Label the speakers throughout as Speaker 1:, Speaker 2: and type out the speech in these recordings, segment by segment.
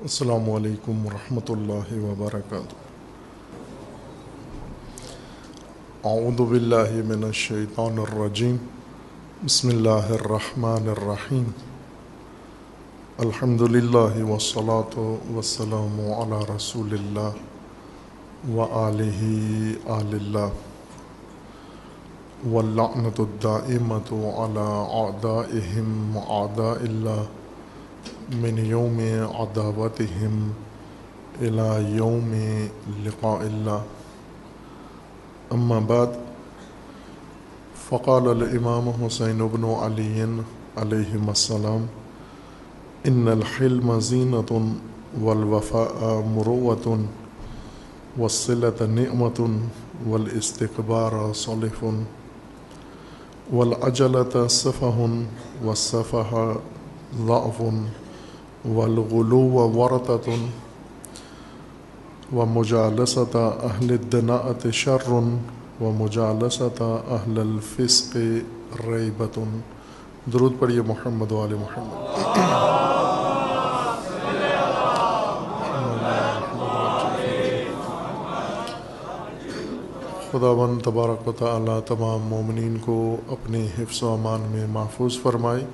Speaker 1: السلام علیکم ورحمۃ اللہ وبرکاتہ۔ اعوذ باللہ من الشیطان الرجیم، بسم اللہ الرحمن الرحیم۔ الحمد للہ والصلاة والسلام علی رسول اللہ وآلہ آل اللہ، واللعنۃ الدائمۃ علی اعدائہم اعداء اللہ من یوم عداوتہم الی یوم لقاء اللہ۔ اما بعد، فقال الامام حسین بن علی علیہم السلام: ان الحلم زینۃ والوفاء مروۃ والصلۃ نعمۃ والاستکبار صلف والعجلۃ سفہ والسفہ ضعف والغلو ورطۃ ومجالسۃ اہل الدناءۃ شر ومجالسۃ اہل الفسق ریبۃ۔ درود پڑھیے محمد وآل محمد۔ خداوند تبارک و تعالی تمام مومنین کو اپنے حفظ و امان میں محفوظ فرمائے۔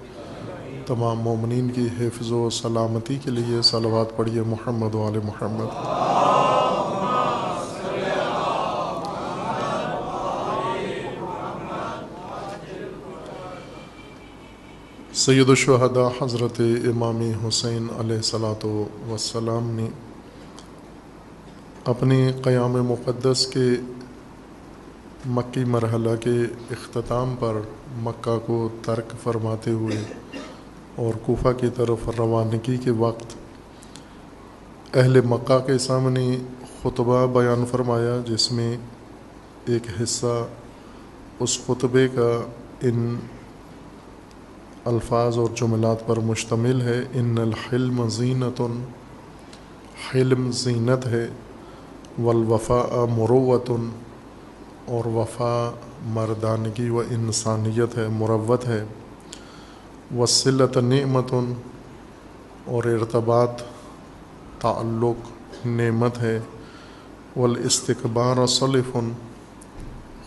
Speaker 1: تمام مومنین کی حفظ و سلامتی کے لیے صلوات پڑھیے محمد وآل محمد۔ سید الشہداء حضرت امام حسین علیہ الصلاۃ والسلام نے اپنے قیام مقدس کے مکی مرحلہ کے اختتام پر مکہ کو ترک فرماتے ہوئے اور کوفہ کی طرف روانگی کے وقت اہل مکہ کے سامنے خطبہ بیان فرمایا، جس میں ایک حصہ اس خطبے کا ان الفاظ اور جملات پر مشتمل ہے: ان الحلم زینۃ، حلم زینت ہے، والوفاء مروۃ، اور وفا مردانگی و انسانیت ہے، مروت ہے، والصلۃ نعمۃ، اور ارتباط تعلق نعمت ہے، والاستکبار صلف،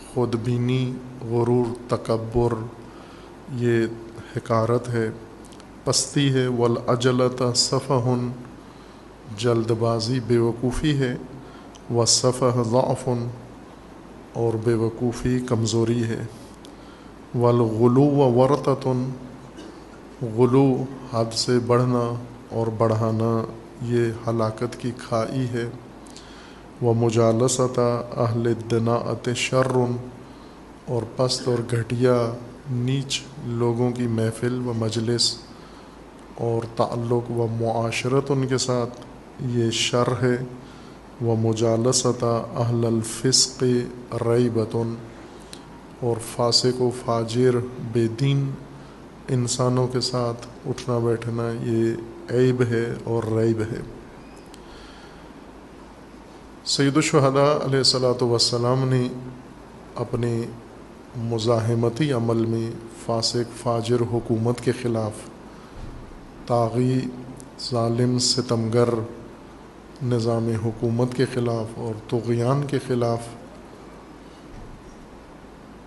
Speaker 1: خود بینی غرور تکبر یہ حقارت ہے، پستی ہے، والعجلۃ سفہ، جلد بازی بے وقوفی ہے، والسفہ ضعف، اور بے وقوفی کمزوری ہے، والغلو ورطۃ، غلو حد سے بڑھنا اور بڑھانا یہ ہلاکت کی کھائی ہے، ومجالسۃ اہل الدناءۃ شر، اور پست اور گھٹیا نیچ لوگوں کی محفل و مجلس اور تعلق و معاشرت ان کے ساتھ یہ شر ہے، ومجالسۃ اہل الفسق ریبۃ، اور فاسق و فاجر بے دین انسانوں کے ساتھ اٹھنا بیٹھنا یہ عیب ہے اور ریب ہے۔ سید الشہداء علیہ الصلاۃ والسلام نے اپنے مزاحمتی عمل میں فاسق فاجر حکومت کے خلاف، طاغی ظالم ستمگر نظام حکومت کے خلاف اور طغیان کے خلاف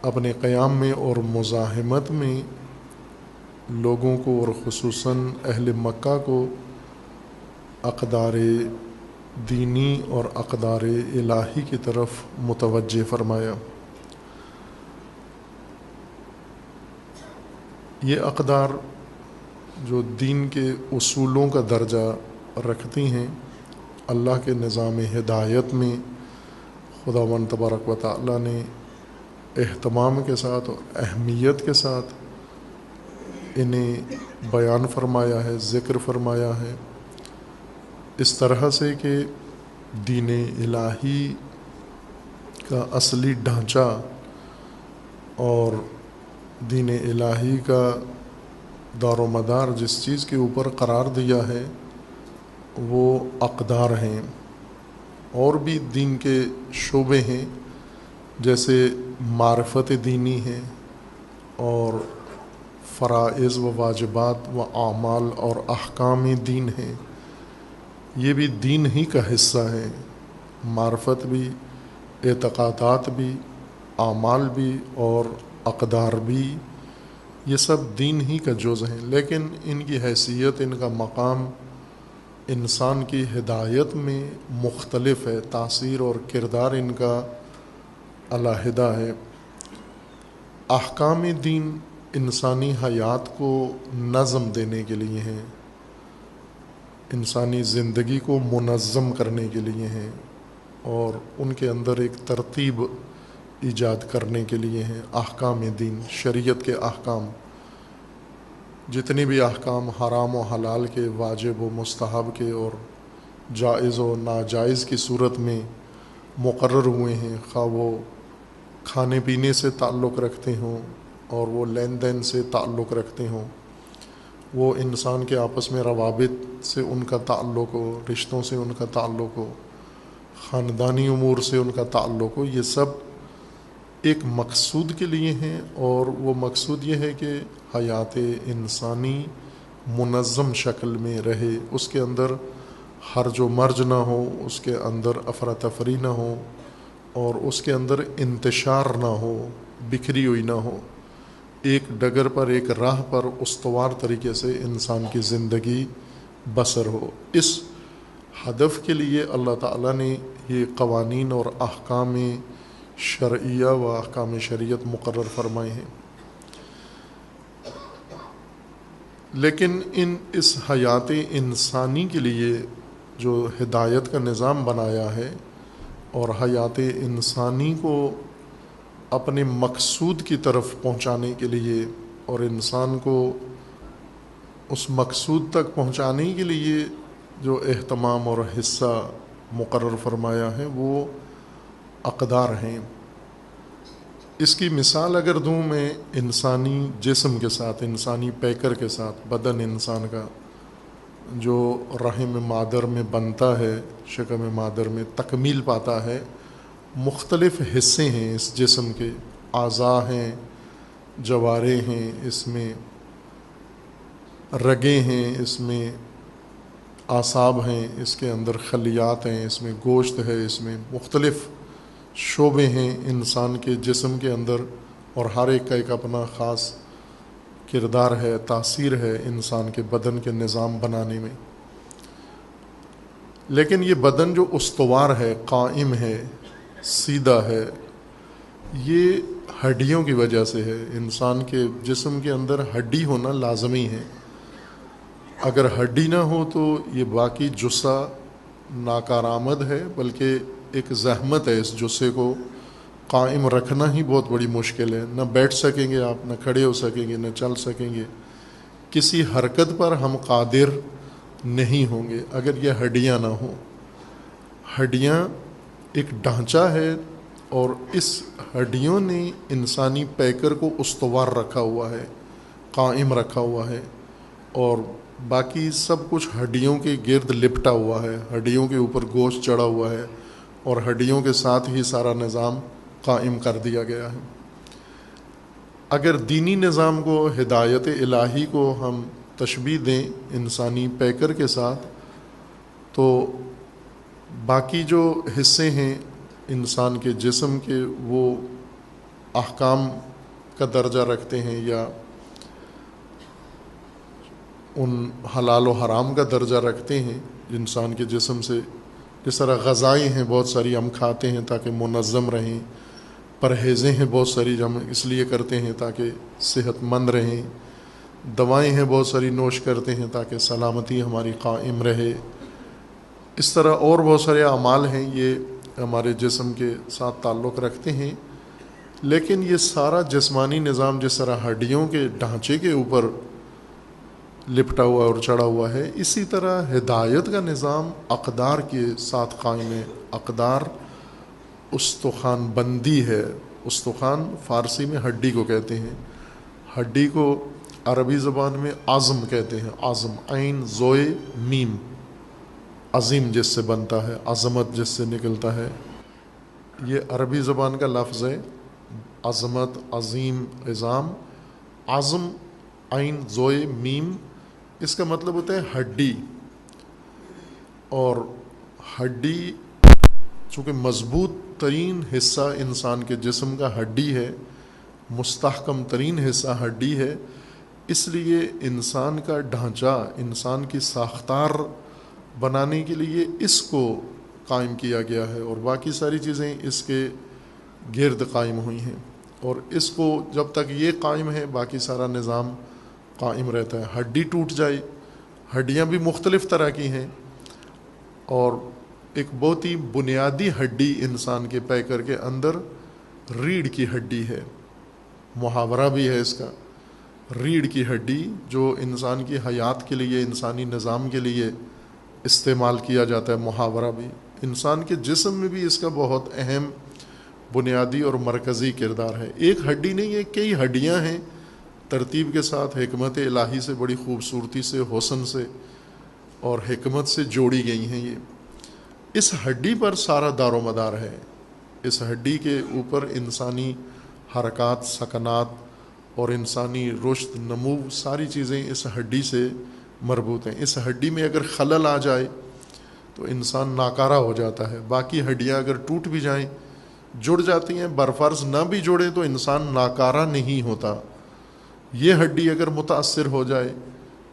Speaker 1: اپنے قیام میں اور مزاحمت میں لوگوں کو اور خصوصاً اہل مکہ کو اقدار دینی اور اقدار الہی کی طرف متوجہ فرمایا۔ یہ اقدار جو دین کے اصولوں کا درجہ رکھتی ہیں، اللہ کے نظام ہدایت میں خداوند تبارک و تعالی نے اہتمام کے ساتھ اور اہمیت کے ساتھ انہیں بیان فرمایا ہے، ذکر فرمایا ہے، اس طرح سے کہ دین الہی کا اصلی ڈھانچہ اور دین الہی کا دار و مدار جس چیز کے اوپر قرار دیا ہے وہ اقدار ہیں، اور بھی دین کے شعبے ہیں جیسے معرفت دینی ہے اور فرائض و واجبات و اعمال اور احکام دین ہیں، یہ بھی دین ہی کا حصہ ہے، معرفت بھی، اعتقادات بھی، اعمال بھی اور اقدار بھی، یہ سب دین ہی کا جز ہیں، لیکن ان کی حیثیت، ان کا مقام انسان کی ہدایت میں مختلف ہے، تاثیر اور کردار ان کا علیحدہ ہے۔ احکام دین انسانی حیات کو نظم دینے کے لیے ہیں، انسانی زندگی کو منظم کرنے کے لیے ہیں، اور ان کے اندر ایک ترتیب ایجاد کرنے کے لیے ہیں۔ احکام دین، شریعت کے احکام، جتنے بھی احکام حرام و حلال کے، واجب و مستحب کے اور جائز و ناجائز کی صورت میں مقرر ہوئے ہیں، خواہ وہ کھانے پینے سے تعلق رکھتے ہوں اور وہ لین دین سے تعلق رکھتے ہوں، وہ انسان کے آپس میں روابط سے ان کا تعلق ہو، رشتوں سے ان کا تعلق ہو، خاندانی امور سے ان کا تعلق ہو، یہ سب ایک مقصود کے لیے ہیں، اور وہ مقصود یہ ہے کہ حیات انسانی منظم شکل میں رہے، اس کے اندر حرج و مرج نہ ہو، اس کے اندر افراتفری نہ ہو، اور اس کے اندر انتشار نہ ہو، بکھری ہوئی نہ ہو، ایک ڈگر پر، ایک راہ پر استوار طریقے سے انسان کی زندگی بسر ہو۔ اس ہدف کے لیے اللہ تعالیٰ نے یہ قوانین اور احکام شرعیہ و احکام شریعت مقرر فرمائے ہیں۔ لیکن اس حیات انسانی کے لیے جو ہدایت کا نظام بنایا ہے، اور حیات انسانی کو اپنے مقصود کی طرف پہنچانے کے لیے اور انسان کو اس مقصود تک پہنچانے کے لیے جو اہتمام اور حصہ مقرر فرمایا ہے، وہ اقدار ہیں۔ اس کی مثال اگر دوں میں، انسانی جسم کے ساتھ، انسانی پیکر کے ساتھ، بدن انسان کا جو رحم مادر میں بنتا ہے، شکم مادر میں تکمیل پاتا ہے، مختلف حصے ہیں اس جسم کے، اعضاء ہیں، جوارے ہیں، اس میں رگیں ہیں، اس میں اعصاب ہیں، اس کے اندر خلیات ہیں، اس میں گوشت ہے، اس میں مختلف شعبے ہیں انسان کے جسم کے اندر، اور ہر ایک کا ایک اپنا خاص کردار ہے، تاثیر ہے انسان کے بدن کے نظام بنانے میں۔ لیکن یہ بدن جو استوار ہے، قائم ہے، سیدھا ہے، یہ ہڈیوں کی وجہ سے ہے۔ انسان کے جسم کے اندر ہڈی ہونا لازمی ہے، اگر ہڈی نہ ہو تو یہ باقی جسہ ناکارآمد ہے، بلکہ ایک زحمت ہے، اس جسے کو قائم رکھنا ہی بہت بڑی مشکل ہے، نہ بیٹھ سکیں گے آپ، نہ کھڑے ہو سکیں گے، نہ چل سکیں گے، کسی حرکت پر ہم قادر نہیں ہوں گے اگر یہ ہڈیاں نہ ہوں۔ ہڈیاں ایک ڈھانچہ ہے، اور اس ہڈیوں نے انسانی پیکر کو استوار رکھا ہوا ہے، قائم رکھا ہوا ہے، اور باقی سب کچھ ہڈیوں کے گرد لپٹا ہوا ہے، ہڈیوں کے اوپر گوشت چڑھا ہوا ہے، اور ہڈیوں کے ساتھ ہی سارا نظام قائم کر دیا گیا ہے۔ اگر دینی نظام کو، ہدایت الہی کو ہم تشبیہ دیں انسانی پیکر کے ساتھ، تو باقی جو حصے ہیں انسان کے جسم کے، وہ احکام کا درجہ رکھتے ہیں یا ان حلال و حرام کا درجہ رکھتے ہیں انسان کے جسم سے۔ جس طرح غذائیں ہیں بہت ساری ہم کھاتے ہیں تاکہ منظم رہیں، پرہیزیں ہیں بہت ساری ہم اس لیے کرتے ہیں تاکہ صحت مند رہیں، دوائیں ہیں بہت ساری نوش کرتے ہیں تاکہ سلامتی ہماری قائم رہے، اس طرح اور بہت سارے اعمال ہیں، یہ ہمارے جسم کے ساتھ تعلق رکھتے ہیں۔ لیکن یہ سارا جسمانی نظام جس طرح ہڈیوں کے ڈھانچے کے اوپر لپٹا ہوا اور چڑھا ہوا ہے، اسی طرح ہدایت کا نظام اقدار کے ساتھ قائم ہے۔ اقدار استخوان بندی ہے، استخوان فارسی میں ہڈی کو کہتے ہیں، ہڈی کو عربی زبان میں عظم کہتے ہیں، عظم، عین زوئے میم، عظیم جس سے بنتا ہے، عظمت جس سے نکلتا ہے، یہ عربی زبان کا لفظ ہے، عظمت، عظیم، عظام، عظم، عین زوئے میم، اس کا مطلب ہوتا ہے ہڈی۔ اور ہڈی چونکہ مضبوط ترین حصہ انسان کے جسم کا ہڈی ہے، مستحکم ترین حصہ ہڈی ہے، اس لیے انسان کا ڈھانچہ، انسان کی ساختار بنانے کے لیے اس کو قائم کیا گیا ہے، اور باقی ساری چیزیں اس کے گرد قائم ہوئی ہیں، اور اس کو جب تک یہ قائم ہے باقی سارا نظام قائم رہتا ہے۔ ہڈی ٹوٹ جائے، ہڈیاں بھی مختلف طرح کی ہیں، اور ایک بہت ہی بنیادی ہڈی انسان کے پیکر کے اندر ریڑھ کی ہڈی ہے، محاورہ بھی ہے اس کا، ریڑھ کی ہڈی جو انسان کی حیات کے لیے، انسانی نظام کے لیے استعمال کیا جاتا ہے، محاورہ بھی انسان کے جسم میں بھی اس کا بہت اہم بنیادی اور مرکزی کردار ہے۔ ایک ہڈی نہیں ہے، کئی ہڈیاں ہیں ترتیب کے ساتھ، حکمت الہی سے، بڑی خوبصورتی سے، حسن سے اور حکمت سے جوڑی گئی ہیں۔ یہ اس ہڈی پر سارا دار و مدار ہے، اس ہڈی کے اوپر انسانی حرکات، سکنات اور انسانی رشد، نمو، ساری چیزیں اس ہڈی سے مربوط ہیں۔ اس ہڈی میں اگر خلل آ جائے تو انسان ناکارہ ہو جاتا ہے۔ باقی ہڈیاں اگر ٹوٹ بھی جائیں، جڑ جاتی ہیں، برفرض نہ بھی جڑے تو انسان ناکارہ نہیں ہوتا۔ یہ ہڈی اگر متاثر ہو جائے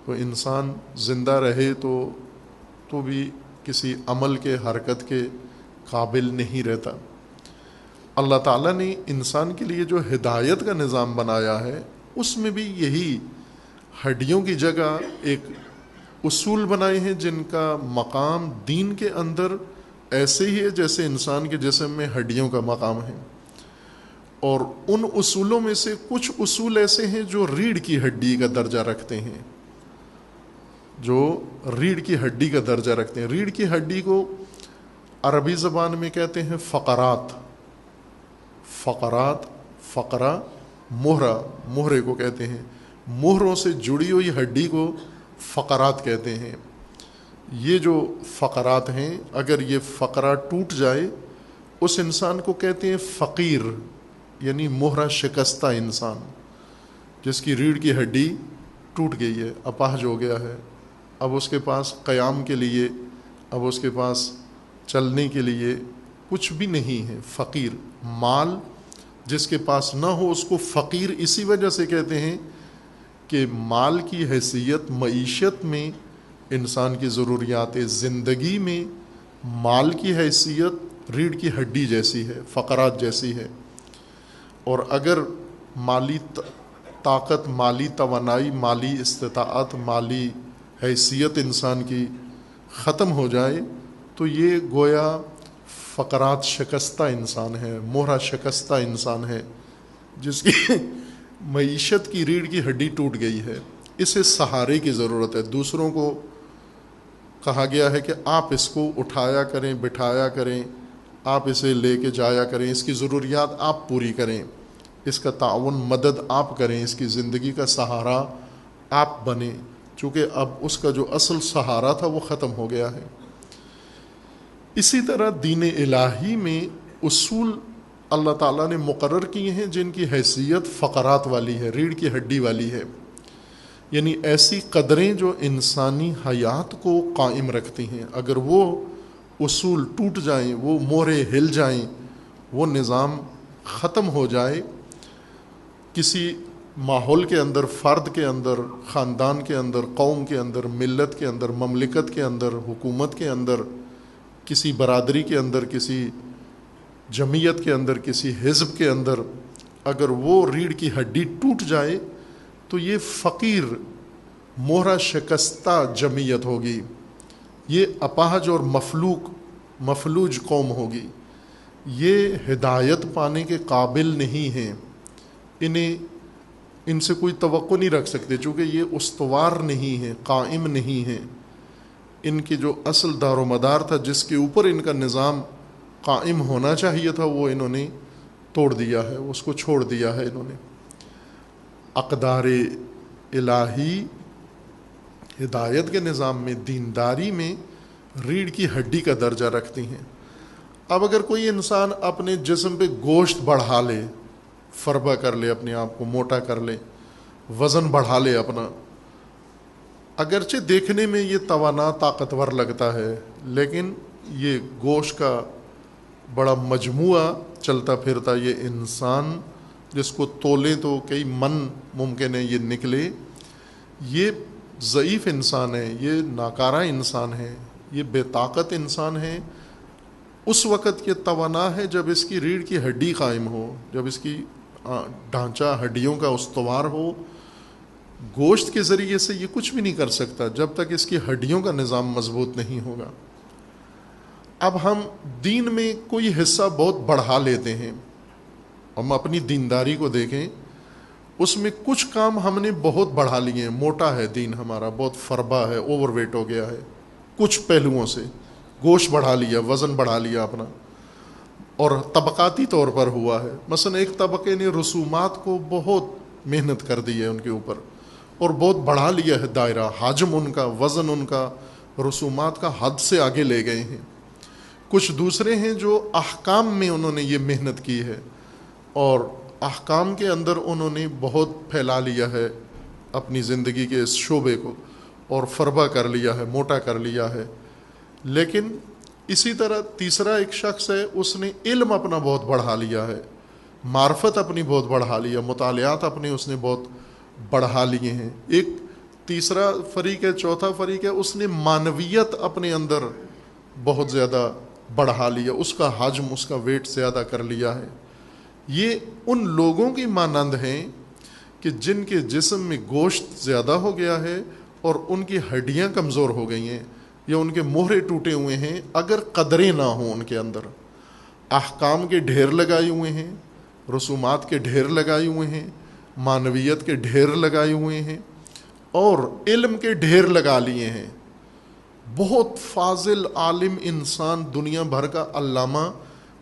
Speaker 1: تو انسان زندہ رہے تو بھی کسی عمل کے، حرکت کے قابل نہیں رہتا۔ اللہ تعالیٰ نے انسان کے لیے جو ہدایت کا نظام بنایا ہے اس میں بھی یہی ہڈیوں کی جگہ ایک اصول بنائے ہیں جن کا مقام دین کے اندر ایسے ہی ہے جیسے انسان کے جسم میں ہڈیوں کا مقام ہے، اور ان اصولوں میں سے کچھ اصول ایسے ہیں جو ریڑھ کی ہڈی کا درجہ رکھتے ہیں، جو ریڑھ کی ہڈی کا درجہ رکھتے ہیں۔ ریڑھ کی ہڈی کو عربی زبان میں کہتے ہیں فقرات، فقرات، فقرہ، مہرہ، مہرے کو کہتے ہیں، مہروں سے جڑی ہوئی ہڈی کو فقرات کہتے ہیں۔ یہ جو فقرات ہیں، اگر یہ فقرہ ٹوٹ جائے اس انسان کو کہتے ہیں فقیر، یعنی مہرہ شکستہ انسان، جس کی ریڑھ کی ہڈی ٹوٹ گئی ہے، اپاہج ہو گیا ہے، اب اس کے پاس قیام کے لیے، اب اس کے پاس چلنے کے لیے کچھ بھی نہیں ہے، فقیر۔ مال جس کے پاس نہ ہو اس کو فقیر اسی وجہ سے کہتے ہیں کہ مال کی حیثیت معیشت میں، انسان کی ضروریات زندگی میں مال کی حیثیت ریڑھ کی ہڈی جیسی ہے، فقرات جیسی ہے، اور اگر مالی طاقت، مالی توانائی، مالی استطاعت، مالی حیثیت انسان کی ختم ہو جائے تو یہ گویا فقرات شکستہ انسان ہے، مہرہ شکستہ انسان ہے، جس کی معیشت کی ریڑھ کی ہڈی ٹوٹ گئی ہے۔ اسے سہارے کی ضرورت ہے۔ دوسروں کو کہا گیا ہے کہ آپ اس کو اٹھایا کریں، بٹھایا کریں، آپ اسے لے کے جایا کریں، اس کی ضروریات آپ پوری کریں، اس کا تعاون، مدد آپ کریں، اس کی زندگی کا سہارا آپ بنیں، چونکہ اب اس کا جو اصل سہارا تھا وہ ختم ہو گیا ہے۔ اسی طرح دین الہی میں اصول اللہ تعالیٰ نے مقرر کیے ہیں جن کی حیثیت فقرات والی ہے، ریڑھ کی ہڈی والی ہے، یعنی ایسی قدریں جو انسانی حیات کو قائم رکھتی ہیں۔ اگر وہ اصول ٹوٹ جائیں، وہ مہرے ہل جائیں، وہ نظام ختم ہو جائے، کسی ماحول کے اندر، فرد کے اندر، خاندان کے اندر، قوم کے اندر، ملت کے اندر، مملکت کے اندر، حکومت کے اندر، کسی برادری کے اندر، کسی جمعیت کے اندر، کسی حزب کے اندر، اگر وہ ریڑھ کی ہڈی ٹوٹ جائے تو یہ فقیر، مہرہ شکستہ جمعیت ہوگی، یہ اپاہج اور مفلوج قوم ہوگی، یہ ہدایت پانے کے قابل نہیں ہیں، ان سے کوئی توقع نہیں رکھ سکتے، چونکہ یہ استوار نہیں ہیں، قائم نہیں ہیں۔ ان کی جو اصل دار و مدار تھا، جس کے اوپر ان کا نظام قائم ہونا چاہیے تھا، وہ انہوں نے توڑ دیا ہے، اس کو چھوڑ دیا ہے انہوں نے۔ اقدار الہی ہدایت کے نظام میں، دینداری میں ریڑھ کی ہڈی کا درجہ رکھتی ہیں۔ اب اگر کوئی انسان اپنے جسم پہ گوشت بڑھا لے، فربہ کر لے، اپنے آپ کو موٹا کر لے، وزن بڑھا لے اپنا، اگرچہ دیکھنے میں یہ توانا طاقتور لگتا ہے، لیکن یہ گوشت کا بڑا مجموعہ چلتا پھرتا یہ انسان، جس کو تولیں تو کئی من ممکن ہے یہ نکلے، یہ ضعیف انسان ہے، یہ ناکارہ انسان ہے، یہ بے طاقت انسان ہے۔ اس وقت یہ توانا ہے جب اس کی ریڑھ کی ہڈی قائم ہو، جب اس کی ڈھانچہ ہڈیوں کا استوار ہو۔ گوشت کے ذریعے سے یہ کچھ بھی نہیں کر سکتا جب تک اس کی ہڈیوں کا نظام مضبوط نہیں ہوگا۔ اب ہم دین میں کوئی حصہ بہت بڑھا لیتے ہیں، ہم اپنی دینداری کو دیکھیں، اس میں کچھ کام ہم نے بہت بڑھا لیے ہیں، موٹا ہے دین ہمارا، بہت فربا ہے، اوور ویٹ ہو گیا ہے کچھ پہلوؤں سے، گوشت بڑھا لیا، وزن بڑھا لیا اپنا، اور طبقاتی طور پر ہوا ہے۔ مثلا ایک طبقے نے رسومات کو بہت محنت کر دی ہے ان کے اوپر، اور بہت بڑھا لیا ہے دائرہ، حجم ان کا، وزن ان کا، رسومات کا حد سے آگے لے گئے ہیں۔ کچھ دوسرے ہیں جو احکام میں انہوں نے یہ محنت کی ہے، اور احکام کے اندر انہوں نے بہت پھیلا لیا ہے اپنی زندگی کے اس شعبے کو، اور فربا کر لیا ہے، موٹا کر لیا ہے۔ لیکن اسی طرح تیسرا ایک شخص ہے، اس نے علم اپنا بہت بڑھا لیا ہے، معرفت اپنی بہت بڑھا لیا، مطالعات اپنے اس نے بہت بڑھا لیے ہیں۔ ایک تیسرا فریق ہے، چوتھا فریق ہے، اس نے معنویت اپنے اندر بہت زیادہ بڑھا لیا، اس کا حجم، اس کا ویٹ زیادہ کر لیا ہے۔ یہ ان لوگوں کی مانند ہیں کہ جن کے جسم میں گوشت زیادہ ہو گیا ہے اور ان کی ہڈیاں کمزور ہو گئی ہیں، یا ان کے مہرے ٹوٹے ہوئے ہیں، اگر قدریں نہ ہوں ان کے اندر، احکام کے ڈھیر لگائے ہوئے ہیں، رسومات کے ڈھیر لگائے ہوئے ہیں، معنویت کے ڈھیر لگائے ہوئے ہیں، اور علم کے ڈھیر لگا لیے ہیں۔ بہت فاضل عالم انسان، دنیا بھر کا علامہ،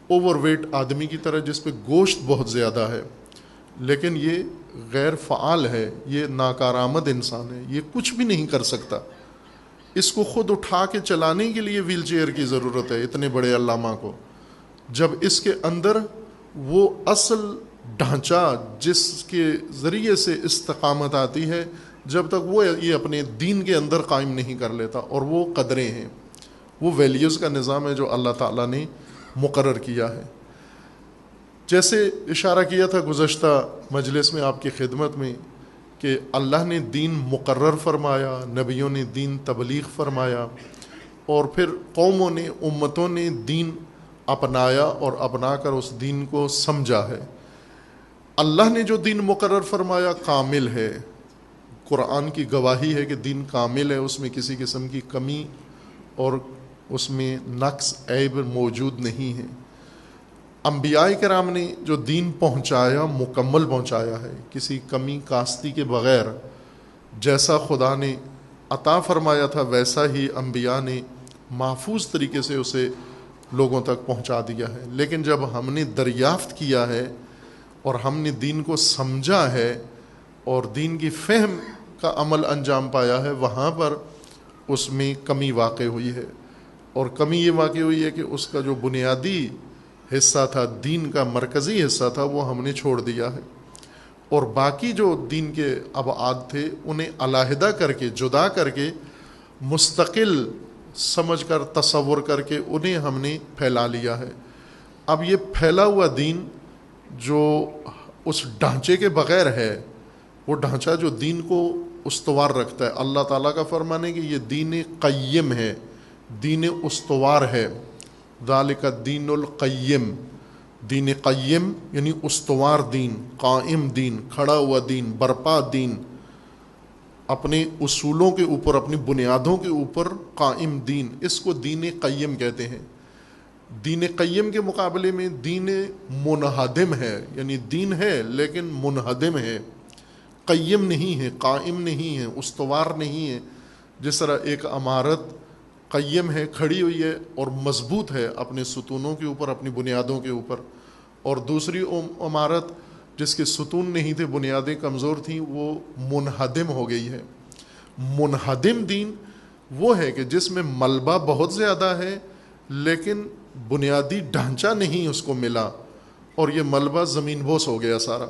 Speaker 1: اوور ویٹ آدمی کی طرح، جس پہ گوشت بہت زیادہ ہے، لیکن یہ غیر فعال ہے، یہ ناکارآمد انسان ہے، یہ کچھ بھی نہیں کر سکتا۔ اس کو خود اٹھا کے چلانے کے لیے ویل چیئر کی ضرورت ہے اتنے بڑے علامہ کو، جب اس کے اندر وہ اصل ڈھانچہ جس کے ذریعے سے استقامت آتی ہے، جب تک وہ یہ اپنے دین کے اندر قائم نہیں کر لیتا، اور وہ قدریں ہیں، وہ ویلیوز کا نظام ہے جو اللہ تعالیٰ نے مقرر کیا ہے۔ جیسے اشارہ کیا تھا گزشتہ مجلس میں آپ کی خدمت میں کہ اللہ نے دین مقرر فرمایا، نبیوں نے دین تبلیغ فرمایا، اور پھر قوموں نے، امتوں نے دین اپنایا اور اپنا کر اس دین کو سمجھا ہے۔ اللہ نے جو دین مقرر فرمایا کامل ہے، قرآن کی گواہی ہے کہ دین کامل ہے، اس میں کسی قسم کی کمی اور اس میں نقص عیب موجود نہیں ہے۔ انبیاء کرام نے جو دین پہنچایا مکمل پہنچایا ہے، کسی کمی کاستی کے بغیر، جیسا خدا نے عطا فرمایا تھا ویسا ہی انبیاء نے محفوظ طریقے سے اسے لوگوں تک پہنچا دیا ہے۔ لیکن جب ہم نے دریافت کیا ہے اور ہم نے دین کو سمجھا ہے اور دین کی فہم کا عمل انجام پایا ہے، وہاں پر اس میں کمی واقع ہوئی ہے، اور کمی یہ واقع ہوئی ہے کہ اس کا جو بنیادی حصہ تھا، دین کا مرکزی حصہ تھا، وہ ہم نے چھوڑ دیا ہے، اور باقی جو دین کے ابعاد تھے انہیں علیحدہ کر کے، جدا کر کے، مستقل سمجھ کر، تصور کر کے انہیں ہم نے پھیلا لیا ہے۔ اب یہ پھیلا ہوا دین جو اس ڈھانچے کے بغیر ہے، وہ ڈھانچہ جو دین کو استوار رکھتا ہے، اللہ تعالیٰ کا فرمان ہے کہ یہ دین قیم ہے، دین استوار ہے، ذالک الدین القیم، دین قیم یعنی استوار دین، قائم دین، کھڑا ہوا دین، برپا دین، اپنے اصولوں کے اوپر، اپنی بنیادوں کے اوپر قائم دین، اس کو دین قیم کہتے ہیں۔ دین قیم کے مقابلے میں دین منہدم ہے، یعنی دین ہے لیکن منہدم ہے، قیم نہیں ہے، قائم نہیں ہے، استوار نہیں ہے۔ جس طرح ایک عمارت قیم ہے، کھڑی ہوئی ہے اور مضبوط ہے اپنے ستونوں کے اوپر، اپنی بنیادوں کے اوپر، اور دوسری عمارت جس کے ستون نہیں تھے، بنیادیں کمزور تھیں، وہ منہدم ہو گئی ہے۔ منہدم دین وہ ہے کہ جس میں ملبہ بہت زیادہ ہے لیکن بنیادی ڈھانچہ نہیں اس کو ملا، اور یہ ملبہ زمین بوس ہو گیا سارا۔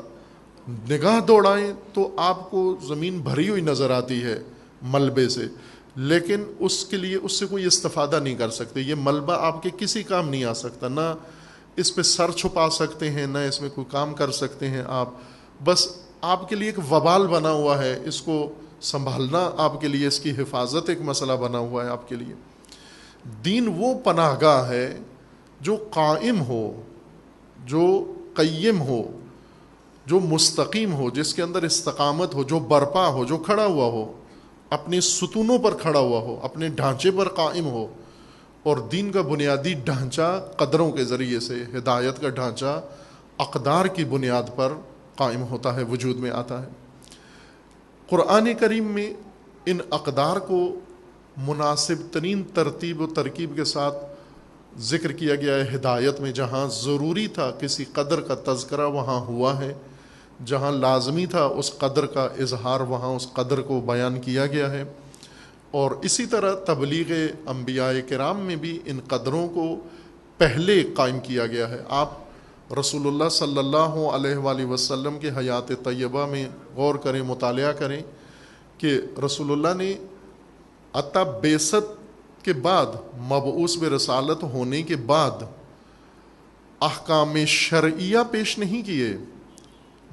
Speaker 1: نگاہ دوڑائیں تو آپ کو زمین بھری ہوئی نظر آتی ہے، ملبے سے، لیکن اس کے لیے اس سے کوئی استفادہ نہیں کر سکتے. یہ ملبہ آپ کے کسی کام نہیں آ سکتا، نہ اس پہ سر چھپا سکتے ہیں، نہ اس میں کوئی کام کر سکتے ہیں آپ. بس آپ کے لیے ایک وبال بنا ہوا ہے، اس کو سنبھالنا آپ کے لیے، اس کی حفاظت ایک مسئلہ بنا ہوا ہے آپ کے لیے. دین وہ پناہ گاہ ہے جو قائم ہو، جو قیم ہو، جو مستقیم ہو، جس کے اندر استقامت ہو، جو برپا ہو، جو کھڑا ہوا ہو، اپنے ستونوں پر کھڑا ہوا ہو، اپنے ڈھانچے پر قائم ہو. اور دین کا بنیادی ڈھانچہ قدروں کے ذریعے سے، ہدایت کا ڈھانچہ اقدار کی بنیاد پر قائم ہوتا ہے، وجود میں آتا ہے. قرآن کریم میں ان اقدار کو مناسب ترین ترتیب و ترکیب کے ساتھ ذکر کیا گیا ہے. ہدایت میں جہاں ضروری تھا کسی قدر کا تذکرہ وہاں ہوا ہے، جہاں لازمی تھا اس قدر کا اظہار وہاں اس قدر کو بیان کیا گیا ہے. اور اسی طرح تبلیغ انبیاء کرام میں بھی ان قدروں کو پہلے قائم کیا گیا ہے. آپ رسول اللہ صلی اللہ علیہ وآلہ وسلم کے حیات طیبہ میں غور کریں، مطالعہ کریں کہ رسول اللہ نے عطا بعثت کے بعد، مبعوث برسالت ہونے کے بعد احکام شرعیہ پیش نہیں کیے.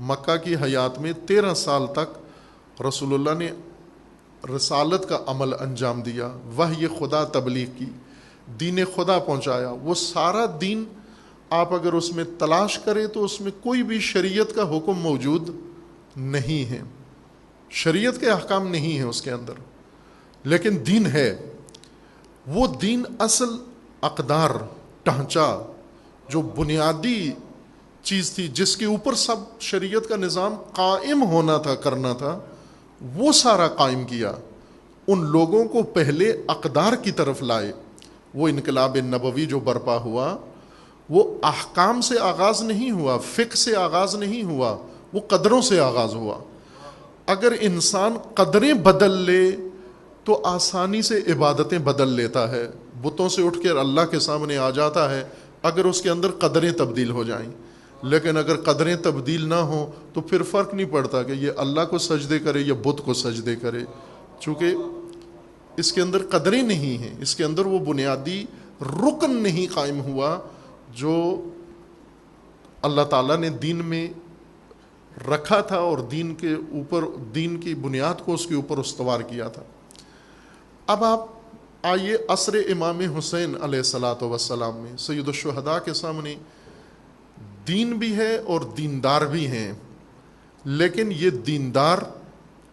Speaker 1: مکہ کی حیات میں 13 سال تک رسول اللہ نے رسالت کا عمل انجام دیا، وحی خدا تبلیغ کی، دین خدا پہنچایا. وہ سارا دین آپ اگر اس میں تلاش کریں تو اس میں کوئی بھی شریعت کا حکم موجود نہیں ہے، شریعت کے احکام نہیں ہیں اس کے اندر، لیکن دین ہے. وہ دین اصل اقدار، ڈھانچہ، جو بنیادی چیز تھی جس کے اوپر سب شریعت کا نظام قائم ہونا تھا، کرنا تھا، وہ سارا قائم کیا. ان لوگوں کو پہلے اقدار کی طرف لائے. وہ انقلاب نبوی جو برپا ہوا وہ احکام سے آغاز نہیں ہوا، فقہ سے آغاز نہیں ہوا، وہ قدروں سے آغاز ہوا. اگر انسان قدریں بدل لے تو آسانی سے عبادتیں بدل لیتا ہے، بتوں سے اٹھ کر اللہ کے سامنے آ جاتا ہے اگر اس کے اندر قدریں تبدیل ہو جائیں. لیکن اگر قدریں تبدیل نہ ہوں تو پھر فرق نہیں پڑتا کہ یہ اللہ کو سجدے کرے یا بت کو سجدے کرے، چونکہ اس کے اندر قدریں نہیں ہیں، اس کے اندر وہ بنیادی رکن نہیں قائم ہوا جو اللہ تعالیٰ نے دین میں رکھا تھا اور دین کے اوپر، دین کی بنیاد کو اس کے اوپر استوار کیا تھا. اب آپ آئیے عصر امام حسین علیہ الصلاۃ والسلام میں، سید الشہداء کے سامنے دین بھی ہے اور دیندار بھی ہیں. لیکن یہ دیندار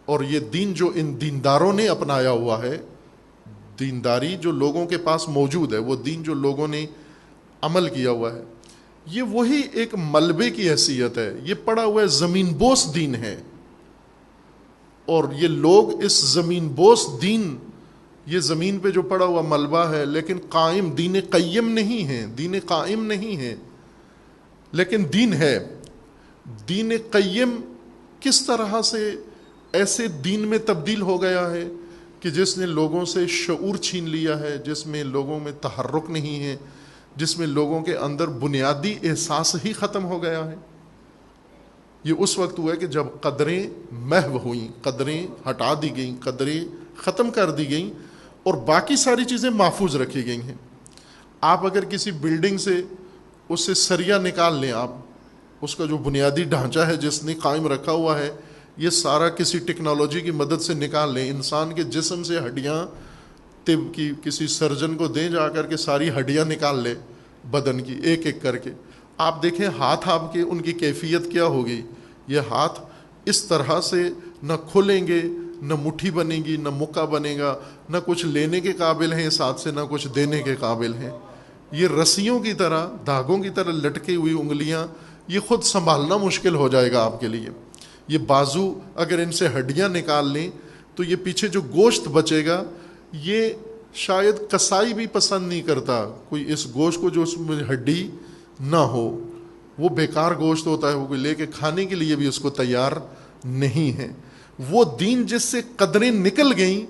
Speaker 1: اور یہ دین جو ان دینداروں نے اپنایا ہوا ہے، دینداری جو لوگوں کے پاس موجود ہے، وہ دین جو لوگوں نے عمل کیا ہوا ہے، یہ وہی ایک ملبے کی حیثیت ہے. یہ پڑا ہوا ہے زمین بوس دین ہے، اور یہ لوگ اس زمین بوس دین، یہ زمین پہ جو پڑا ہوا ملبہ ہے، لیکن قائم دین قیم نہیں ہے، دین قائم نہیں ہے، لیکن دین ہے. دین قیم کس طرح سے ایسے دین میں تبدیل ہو گیا ہے کہ جس نے لوگوں سے شعور چھین لیا ہے، جس میں لوگوں میں تحرک نہیں ہے، جس میں لوگوں کے اندر بنیادی احساس ہی ختم ہو گیا ہے. یہ اس وقت ہوا ہے کہ جب قدریں محو ہوئیں، قدریں ہٹا دی گئیں، قدریں ختم کر دی گئیں اور باقی ساری چیزیں محفوظ رکھی گئی ہیں. آپ اگر کسی بلڈنگ سے اس سے سریا نکال لیں، آپ اس کا جو بنیادی ڈھانچہ ہے جس نے قائم رکھا ہوا ہے، یہ سارا کسی ٹیکنالوجی کی مدد سے نکال لیں، انسان کے جسم سے ہڈیاں طب کی کسی سرجن کو دیں جا کر کے ساری ہڈیاں نکال لے بدن کی ایک ایک کر کے، آپ دیکھیں ہاتھ آپ کے ان کی کیفیت کیا ہوگی. یہ ہاتھ اس طرح سے نہ کھلیں گے، نہ مٹھی بنے گی، نہ مکہ بنے گا، نہ کچھ لینے کے قابل ہیں اس ہاتھ سے، نہ کچھ دینے کے قابل ہیں. یہ رسیوں کی طرح، دھاگوں کی طرح لٹکی ہوئی انگلیاں، یہ خود سنبھالنا مشکل ہو جائے گا آپ کے لیے. یہ بازو اگر ان سے ہڈیاں نکال لیں تو یہ پیچھے جو گوشت بچے گا، یہ شاید کسائی بھی پسند نہیں کرتا کوئی اس گوشت کو جو اس میں ہڈی نہ ہو، وہ بیکار گوشت ہوتا ہے، وہ کوئی لے کے کھانے کے لیے بھی اس کو تیار نہیں ہے. وہ دین جس سے قدریں نکل گئیں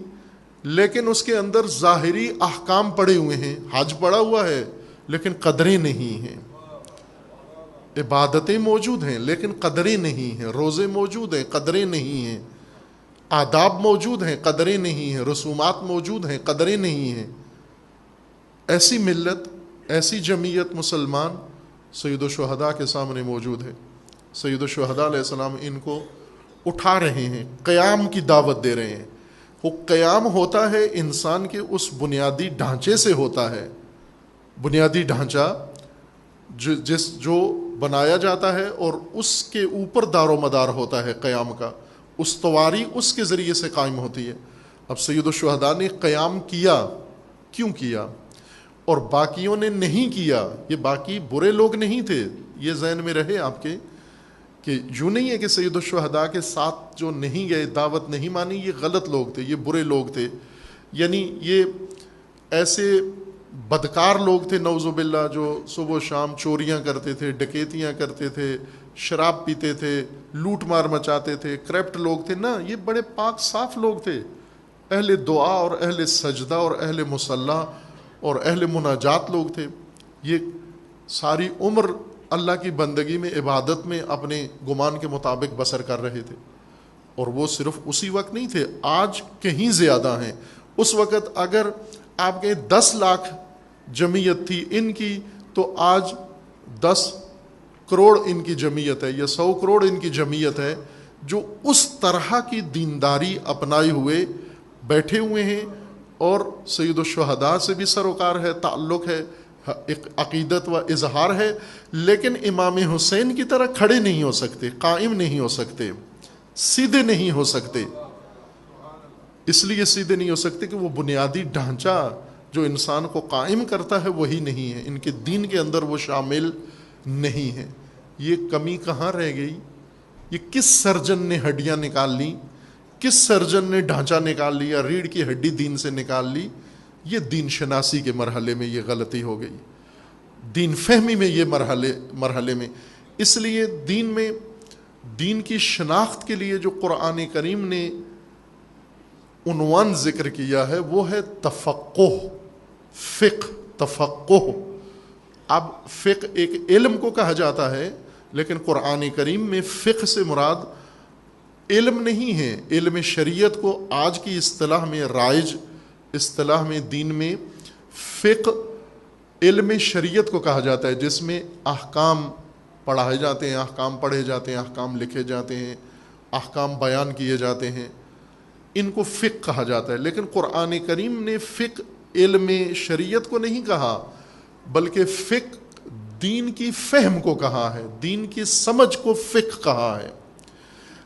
Speaker 1: لیکن اس کے اندر ظاہری احکام پڑے ہوئے ہیں، حج پڑا ہوا ہے لیکن قدریں نہیں ہیں، عبادتیں موجود ہیں لیکن قدریں نہیں ہیں، روزے موجود ہیں، قدریں نہیں ہیں، آداب موجود ہیں، قدریں نہیں ہیں، رسومات موجود ہیں، قدریں نہیں ہیں. ایسی ملت، ایسی جمعیت مسلمان سید الشہداء کے سامنے موجود ہے. سید الشہداء علیہ السلام ان کو اٹھا رہے ہیں، قیام کی دعوت دے رہے ہیں. وہ قیام ہوتا ہے انسان کے اس بنیادی ڈھانچے سے ہوتا ہے. بنیادی ڈھانچہ جو بنایا جاتا ہے اور اس کے اوپر دار و مدار ہوتا ہے قیام کا، استواری اس کے ذریعے سے قائم ہوتی ہے. اب سید الشہداء نے قیام کیا، کیوں کیا؟ اور باقیوں نے نہیں کیا. یہ باقی برے لوگ نہیں تھے، یہ ذہن میں رہے آپ کے کہ یوں نہیں ہے کہ سید الشہداء کے ساتھ جو نہیں گئے، دعوت نہیں مانی، یہ غلط لوگ تھے، یہ برے لوگ تھے. یعنی یہ ایسے بدکار لوگ تھے نعوذ باللہ، جو صبح و شام چوریاں کرتے تھے، ڈکیتیاں کرتے تھے، شراب پیتے تھے، لوٹ مار مچاتے تھے، کرپٹ لوگ تھے. نہ، یہ بڑے پاک صاف لوگ تھے، اہل دعا اور اہل سجدہ اور اہل مصلی اور اہل مناجات لوگ تھے. یہ ساری عمر اللہ کی بندگی میں، عبادت میں اپنے گمان کے مطابق بسر کر رہے تھے. اور وہ صرف اسی وقت نہیں تھے، آج کہیں زیادہ ہیں. اس وقت اگر آپ کے 10 لاکھ جمعیت تھی ان کی، تو آج 10 کروڑ ان کی جمعیت ہے یا 100 کروڑ ان کی جمعیت ہے، جو اس طرح کی دینداری اپنائے ہوئے بیٹھے ہوئے ہیں. اور سید الشہداء سے بھی سروکار ہے، تعلق ہے، ایک عقیدت و اظہار ہے، لیکن امام حسین کی طرح کھڑے نہیں ہو سکتے، قائم نہیں ہو سکتے، سیدھے نہیں ہو سکتے. اس لیے سیدھے نہیں ہو سکتے کہ وہ بنیادی ڈھانچہ جو انسان کو قائم کرتا ہے وہی نہیں ہے، ان کے دین کے اندر وہ شامل نہیں ہے. یہ کمی کہاں رہ گئی؟ یہ کس سرجن نے ہڈیاں نکال لی؟ کس سرجن نے ڈھانچہ نکال لیا، ریڑھ کی ہڈی دین سے نکال لی؟ یہ دین شناسی کے مرحلے میں یہ غلطی ہو گئی، دین فہمی میں یہ مرحلے میں. اس لیے دین کی شناخت کے لیے جو قرآن کریم نے عنوان ذکر کیا ہے وہ ہے تفقہ، فقہ، تفقہ. اب فقہ ایک علم کو کہا جاتا ہے، لیکن قرآن کریم میں فقہ سے مراد علم نہیں ہے. علم شریعت کو آج کی اصطلاح میں، رائج اصطلاح میں، دین میں فقہ علم شریعت کو کہا جاتا ہے، جس میں احکام پڑھائے جاتے ہیں، احکام پڑھے جاتے ہیں، احکام لکھے جاتے ہیں، احکام بیان کیے جاتے ہیں. ان کو فقہ کہا جاتا ہے. لیکن قرآن کریم نے فقہ علم شریعت کو نہیں کہا، بلکہ فقہ دین کی فہم کو کہا ہے، دین کی سمجھ کو فقہ کہا ہے.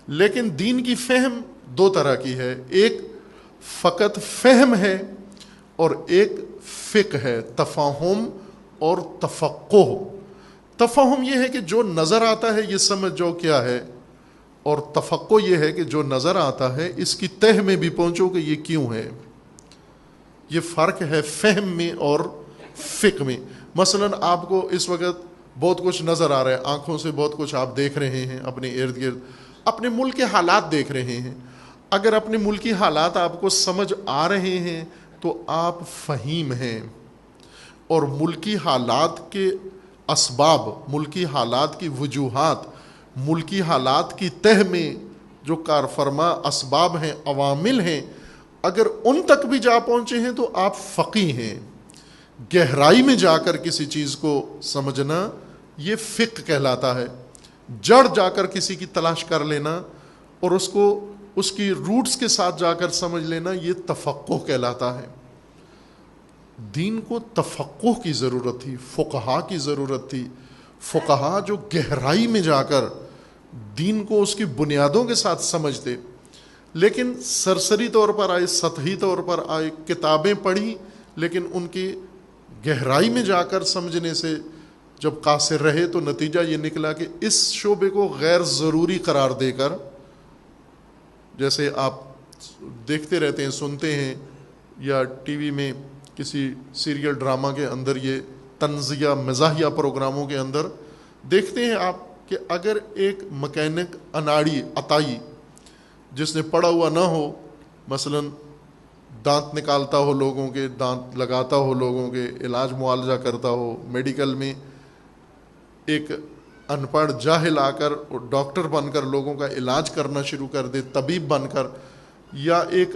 Speaker 1: لیکن دین کی فہم 2 طرح کی ہے، ایک فقط فہم ہے اور ایک فقہ ہے، تفاہم اور تفقہ. تفاہم یہ ہے کہ جو نظر آتا ہے یہ سمجھ جاؤ کیا ہے، اور تفقہ یہ ہے کہ جو نظر آتا ہے اس کی تہ میں بھی پہنچو کہ یہ کیوں ہے. یہ فرق ہے فہم میں اور فقہ میں. مثلا آپ کو اس وقت بہت کچھ نظر آ رہا ہے، آنکھوں سے بہت کچھ آپ دیکھ رہے ہیں، اپنے ارد گرد اپنے ملک کے حالات دیکھ رہے ہیں. اگر اپنے ملک کی حالات آپ کو سمجھ آ رہے ہیں تو آپ فہیم ہیں. اور ملکی حالات کے اسباب، ملکی حالات کی وجوہات، ملکی حالات کی تہ میں جو کار فرما اسباب ہیں، عوامل ہیں، اگر ان تک بھی جا پہنچے ہیں تو آپ فقیہ ہیں. گہرائی میں جا کر کسی چیز کو سمجھنا یہ فقہ کہلاتا ہے. جڑ جا کر کسی کی تلاش کر لینا اور اس کو اس کی روٹس کے ساتھ جا کر سمجھ لینا یہ تفقہ کہلاتا ہے. دین کو تفقہ کی ضرورت تھی، فقہا کی ضرورت تھی. فقہا جو گہرائی میں جا کر دین کو اس کی بنیادوں کے ساتھ سمجھتے. لیکن سرسری طور پر آئے، سطحی طور پر آئے، کتابیں پڑھی، لیکن ان کی گہرائی میں جا کر سمجھنے سے جب قاصر رہے تو نتیجہ یہ نکلا کہ اس شعبے کو غیر ضروری قرار دے کر، جیسے آپ دیکھتے رہتے ہیں، سنتے ہیں، یا ٹی وی میں کسی سیریل ڈرامہ کے اندر، یہ طنزیہ مزاحیہ پروگراموں کے اندر دیکھتے ہیں آپ کہ اگر ایک مکینک، اناڑی، عطائی جس نے پڑھا ہوا نہ ہو، مثلا دانت نکالتا ہو لوگوں کے، دانت لگاتا ہو لوگوں کے، علاج معالجہ کرتا ہو، میڈیکل میں ایک ان پڑھ جاہل آ کر ڈاکٹر بن کر لوگوں کا علاج کرنا شروع کر دے، طبیب بن کر، یا ایک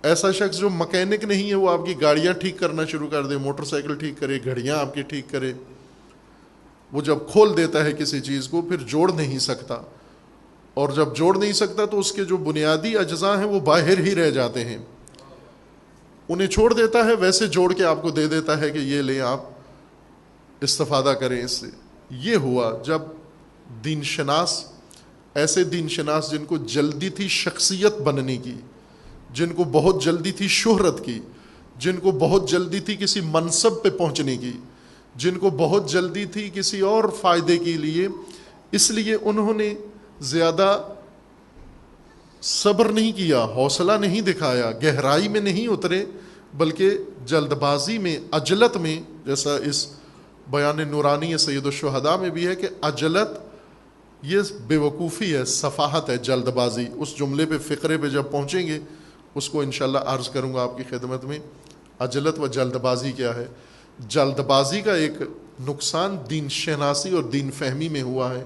Speaker 1: ایسا شخص جو مکینک نہیں ہے، وہ آپ کی گاڑیاں ٹھیک کرنا شروع کر دے، موٹر سائیکل ٹھیک کرے، گھڑیاں آپ کی ٹھیک کرے، وہ جب کھول دیتا ہے کسی چیز کو پھر جوڑ نہیں سکتا، اور جب جوڑ نہیں سکتا تو اس کے جو بنیادی اجزاء ہیں وہ باہر ہی رہ جاتے ہیں، انہیں چھوڑ دیتا ہے، ویسے جوڑ کے آپ کو دے دیتا ہے کہ یہ لیں آپ استفادہ کریں اس سے۔ یہ ہوا جب دین شناس، ایسے دین شناس جن کو جلدی تھی شخصیت بننے کی، جن کو بہت جلدی تھی شہرت کی، جن کو بہت جلدی تھی کسی منصب پہ پہنچنے کی، جن کو بہت جلدی تھی کسی اور فائدے کے لیے، اس لیے انہوں نے زیادہ صبر نہیں کیا، حوصلہ نہیں دکھایا، گہرائی میں نہیں اترے، بلکہ جلد بازی میں، عجلت میں، جیسا اس بیان نورانی سید الشہداء میں بھی ہے کہ عجلت یہ بے وقوفی ہے، سفاہت ہے، جلد بازی۔ اس جملے پہ، فقرے پہ جب پہنچیں گے اس کو انشاءاللہ عرض کروں گا آپ کی خدمت میں، عجلت و جلد بازی کیا ہے۔ جلد بازی کا ایک نقصان دین شناسی اور دین فہمی میں ہوا ہے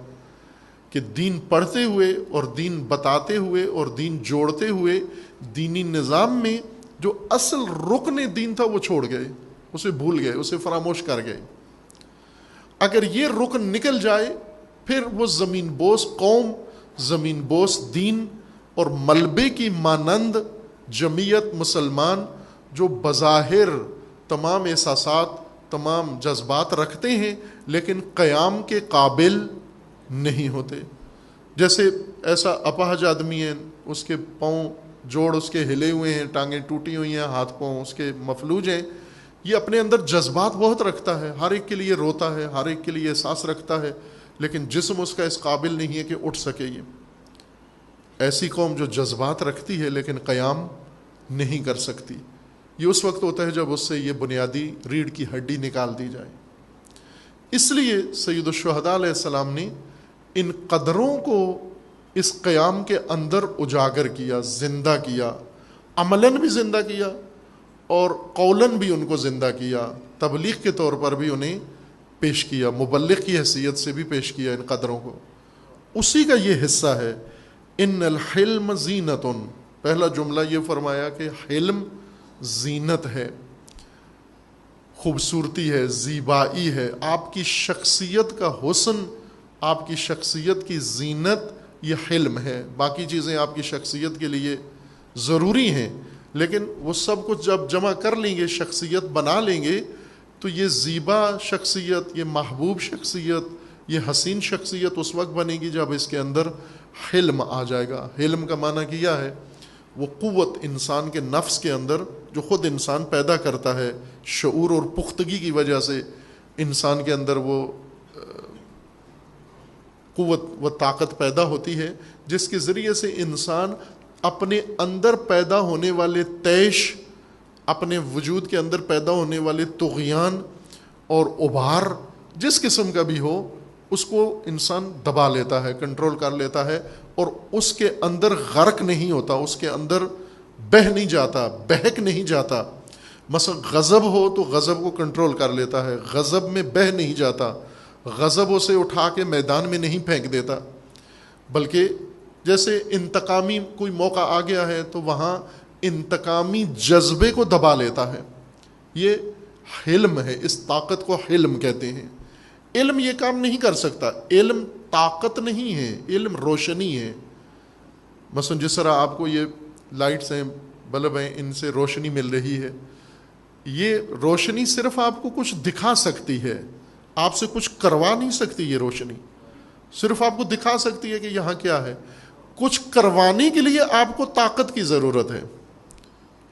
Speaker 1: کہ دین پڑھتے ہوئے اور دین بتاتے ہوئے اور دین جوڑتے ہوئے دینی نظام میں جو اصل رکن دین تھا وہ چھوڑ گئے، اسے بھول گئے، اسے فراموش کر گئے۔ اگر یہ رکن نکل جائے پھر وہ زمین بوس قوم، زمین بوس دین اور ملبے کی مانند جمعیت مسلمان جو بظاہر تمام احساسات، تمام جذبات رکھتے ہیں لیکن قیام کے قابل نہیں ہوتے۔ جیسے ایسا اپاہج آدمی ہے، اس کے پاؤں جوڑ اس کے ہلے ہوئے ہیں، ٹانگیں ٹوٹی ہوئی ہیں، ہاتھ پاؤں اس کے مفلوج ہیں، یہ اپنے اندر جذبات بہت رکھتا ہے، ہر ایک کے لیے روتا ہے، ہر ایک کے لیے احساس رکھتا ہے، لیکن جسم اس کا اس قابل نہیں ہے کہ اٹھ سکے۔ یہ ایسی قوم جو جذبات رکھتی ہے لیکن قیام نہیں کر سکتی، یہ اس وقت ہوتا ہے جب اس سے یہ بنیادی ریڑھ کی ہڈی نکال دی جائے۔ اس لیے سید الشہداء علیہ السلام نے ان قدروں کو اس قیام کے اندر اجاگر کیا، زندہ کیا، عملاً بھی زندہ کیا اور قولاً بھی ان کو زندہ کیا، تبلیغ کے طور پر بھی انہیں پیش کیا، مبلغ کی حیثیت سے بھی پیش کیا ان قدروں کو۔ اسی کا یہ حصہ ہے ان الحلم زینت۔ پہلا جملہ یہ فرمایا کہ حلم زینت ہے، خوبصورتی ہے، زیبائی ہے، آپ کی شخصیت کا حسن، آپ کی شخصیت کی زینت یہ حلم ہے۔ باقی چیزیں آپ کی شخصیت کے لیے ضروری ہیں، لیکن وہ سب کچھ جب جمع کر لیں گے، شخصیت بنا لیں گے، تو یہ زیبا شخصیت، یہ محبوب شخصیت، یہ حسین شخصیت اس وقت بنے گی جب اس کے اندر حلم آ جائے گا۔ حلم کا معنی کیا ہے؟ وہ قوت انسان کے نفس کے اندر جو خود انسان پیدا کرتا ہے، شعور اور پختگی کی وجہ سے انسان کے اندر وہ قوت و طاقت پیدا ہوتی ہے، جس کے ذریعے سے انسان اپنے اندر پیدا ہونے والے طیش، اپنے وجود کے اندر پیدا ہونے والے طغیان اور ابھار جس قسم کا بھی ہو، اس کو انسان دبا لیتا ہے، کنٹرول کر لیتا ہے، اور اس کے اندر غرق نہیں ہوتا، اس کے اندر بہہ نہیں جاتا، بہک نہیں جاتا۔ مثلا غضب ہو تو غضب کو کنٹرول کر لیتا ہے، غضب میں بہہ نہیں جاتا، غضب اسے اٹھا کے میدان میں نہیں پھینک دیتا، بلکہ جیسے انتقامی کوئی موقع آ گیا ہے تو وہاں انتقامی جذبے کو دبا لیتا ہے۔ یہ حلم ہے، اس طاقت کو حلم کہتے ہیں۔ علم یہ کام نہیں کر سکتا، علم طاقت نہیں ہے، علم روشنی ہے۔ مثلا جس طرح آپ کو یہ لائٹس ہیں، بلب ہیں، ان سے روشنی مل رہی ہے، یہ روشنی صرف آپ کو کچھ دکھا سکتی ہے، آپ سے کچھ کروا نہیں سکتی۔ یہ روشنی صرف آپ کو دکھا سکتی ہے کہ یہاں کیا ہے، کچھ کروانے کے لیے آپ کو طاقت کی ضرورت ہے،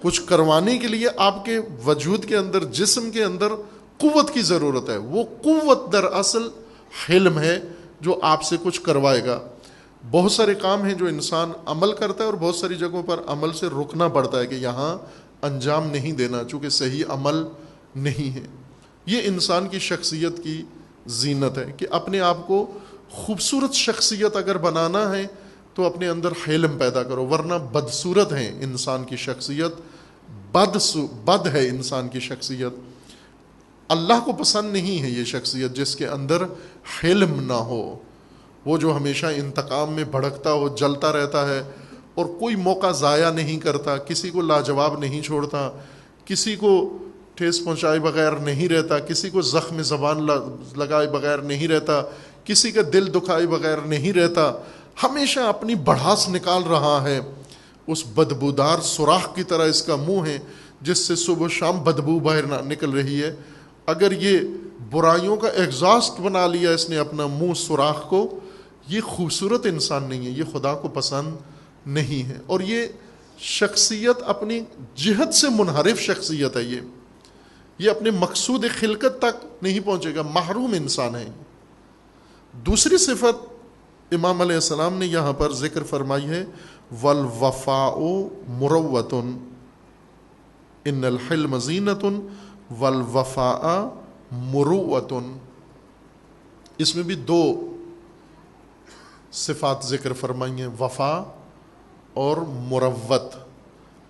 Speaker 1: کچھ کروانے کے لیے آپ کے وجود کے اندر، جسم کے اندر قوت کی ضرورت ہے۔ وہ قوت دراصل حلم ہے جو آپ سے کچھ کروائے گا۔ بہت سارے کام ہیں جو انسان عمل کرتا ہے اور بہت ساری جگہوں پر عمل سے رکنا پڑتا ہے کہ یہاں انجام نہیں دینا چونکہ صحیح عمل نہیں ہے۔ یہ انسان کی شخصیت کی زینت ہے کہ اپنے آپ کو خوبصورت شخصیت اگر بنانا ہے تو اپنے اندر حلم پیدا کرو، ورنہ بدصورت ہے انسان کی شخصیت، بد ہے انسان کی شخصیت۔ اللہ کو پسند نہیں ہے یہ شخصیت جس کے اندر حلم نہ ہو، وہ جو ہمیشہ انتقام میں بھڑکتا ہو، جلتا رہتا ہے اور کوئی موقع ضائع نہیں کرتا، کسی کو لاجواب نہیں چھوڑتا، کسی کو ٹھیس پہنچائے بغیر نہیں رہتا، کسی کو زخم زبان لگائے بغیر نہیں رہتا، کسی کا دل دکھائے بغیر نہیں رہتا، ہمیشہ اپنی بڑھاس نکال رہا ہے۔ اس بدبودار سوراخ کی طرح اس کا منہ ہے جس سے صبح و شام بدبو باہر نکل رہی ہے۔ اگر یہ برائیوں کا ایگزاسٹ بنا لیا اس نے اپنا منہ سوراخ کو، یہ خوبصورت انسان نہیں ہے، یہ خدا کو پسند نہیں ہے، اور یہ شخصیت اپنی جہت سے منحرف شخصیت ہے، یہ اپنے مقصود خلقت تک نہیں پہنچے گا، محروم انسان ہے۔ دوسری صفت امام علیہ السلام نے یہاں پر ذکر فرمائی ہے، والوفاء مروۃ ان الحلم زینۃ والوفاء مروۃ۔ اس میں بھی دو صفات ذکر فرمائی ہیں، وفا اور مروت۔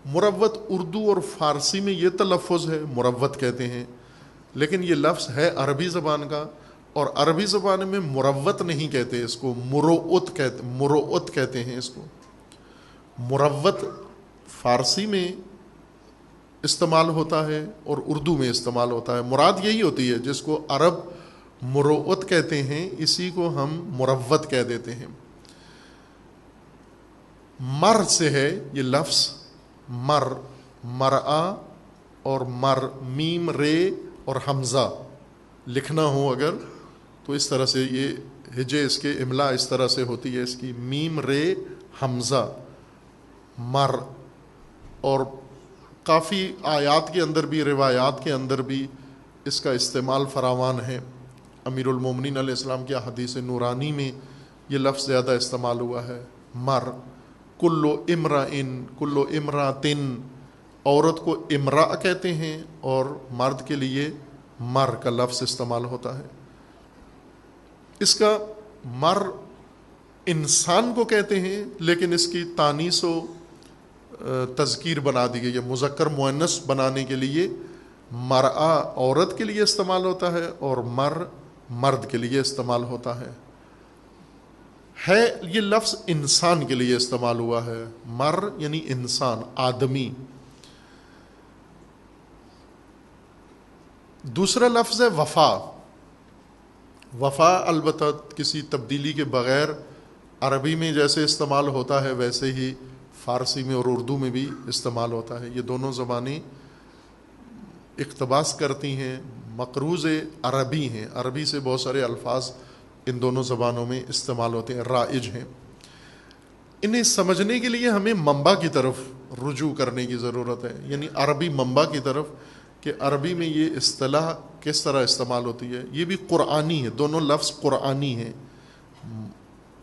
Speaker 1: مروت اردو اور فارسی میں یہ تلفظ ہے، مروت کہتے ہیں، لیکن یہ لفظ ہے عربی زبان کا، اور عربی زبان میں مروت نہیں کہتے اس کو، مروت کہتے ہیں اس کو۔ مروت فارسی میں استعمال ہوتا ہے اور اردو میں استعمال ہوتا ہے، مراد یہی ہوتی ہے، جس کو عرب مروت کہتے ہیں اسی کو ہم مروت کہہ دیتے ہیں۔ مر سے ہے یہ لفظ، مرآ اور میم رے اور حمزہ لکھنا ہو اگر تو اس طرح سے یہ ہجے اس کے املا اس طرح سے ہوتی ہے، اس کی میم رے حمزہ مر۔ اور کافی آیات کے اندر بھی، روایات کے اندر بھی اس کا استعمال فراوان ہے۔ امیر المومنین علیہ السلام کی حدیث نورانی میں یہ لفظ زیادہ استعمال ہوا ہے، مر۔ کلو امرئن، کلو امراتن، عورت کو امرأ کہتے ہیں اور مرد کے لیے مر کا لفظ استعمال ہوتا ہے۔ اس کا مر انسان کو کہتے ہیں، لیکن اس کی تانیث و تذکیر بنا دی گئی ہے، مذکر مؤنث بنانے کے لیے مرآ عورت کے لیے استعمال ہوتا ہے اور مرد کے لیے استعمال ہوتا ہے۔ یہ لفظ انسان کے لیے استعمال ہوا ہے، مر یعنی انسان، آدمی۔ دوسرا لفظ ہے وفا۔ وفا البتہ کسی تبدیلی کے بغیر عربی میں جیسے استعمال ہوتا ہے ویسے ہی فارسی میں اور اردو میں بھی استعمال ہوتا ہے۔ یہ دونوں زبانیں اقتباس کرتی ہیں، مقروض عربی ہیں، عربی سے بہت سارے الفاظ ان دونوں زبانوں میں استعمال ہوتے ہیں، رائج ہیں۔ انہیں سمجھنے کے لیے ہمیں منبع کی طرف رجوع کرنے کی ضرورت ہے، یعنی عربی منبع کی طرف، کہ عربی میں یہ اصطلاح کس طرح استعمال ہوتی ہے۔ یہ بھی قرآنی ہے، دونوں لفظ قرآنی ہیں۔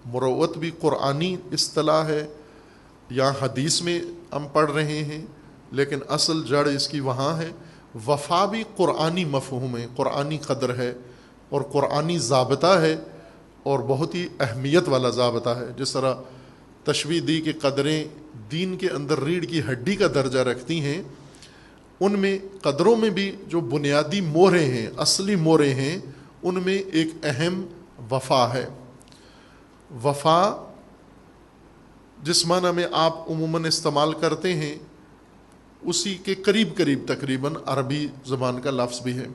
Speaker 1: مروت بھی قرآنی اصطلاح ہے، یا حدیث میں ہم پڑھ رہے ہیں لیکن اصل جڑ اس کی وہاں ہے۔ وفا بھی قرآنی مفہوم ہے، قرآنی قدر ہے اور قرآنی ضابطہ ہے، اور بہت ہی اہمیت والا ضابطہ ہے۔ جس طرح تشبیہ دی کہ قدریں دین کے اندر ریڑھ کی ہڈی کا درجہ رکھتی ہیں، ان میں قدروں میں بھی جو بنیادی مورے ہیں، اصلی مورے ہیں، ان میں ایک اہم وفا ہے۔ وفا جس معنی میں آپ عموماً استعمال کرتے ہیں اسی کے قریب تقریباً عربی زبان کا لفظ بھی ہے۔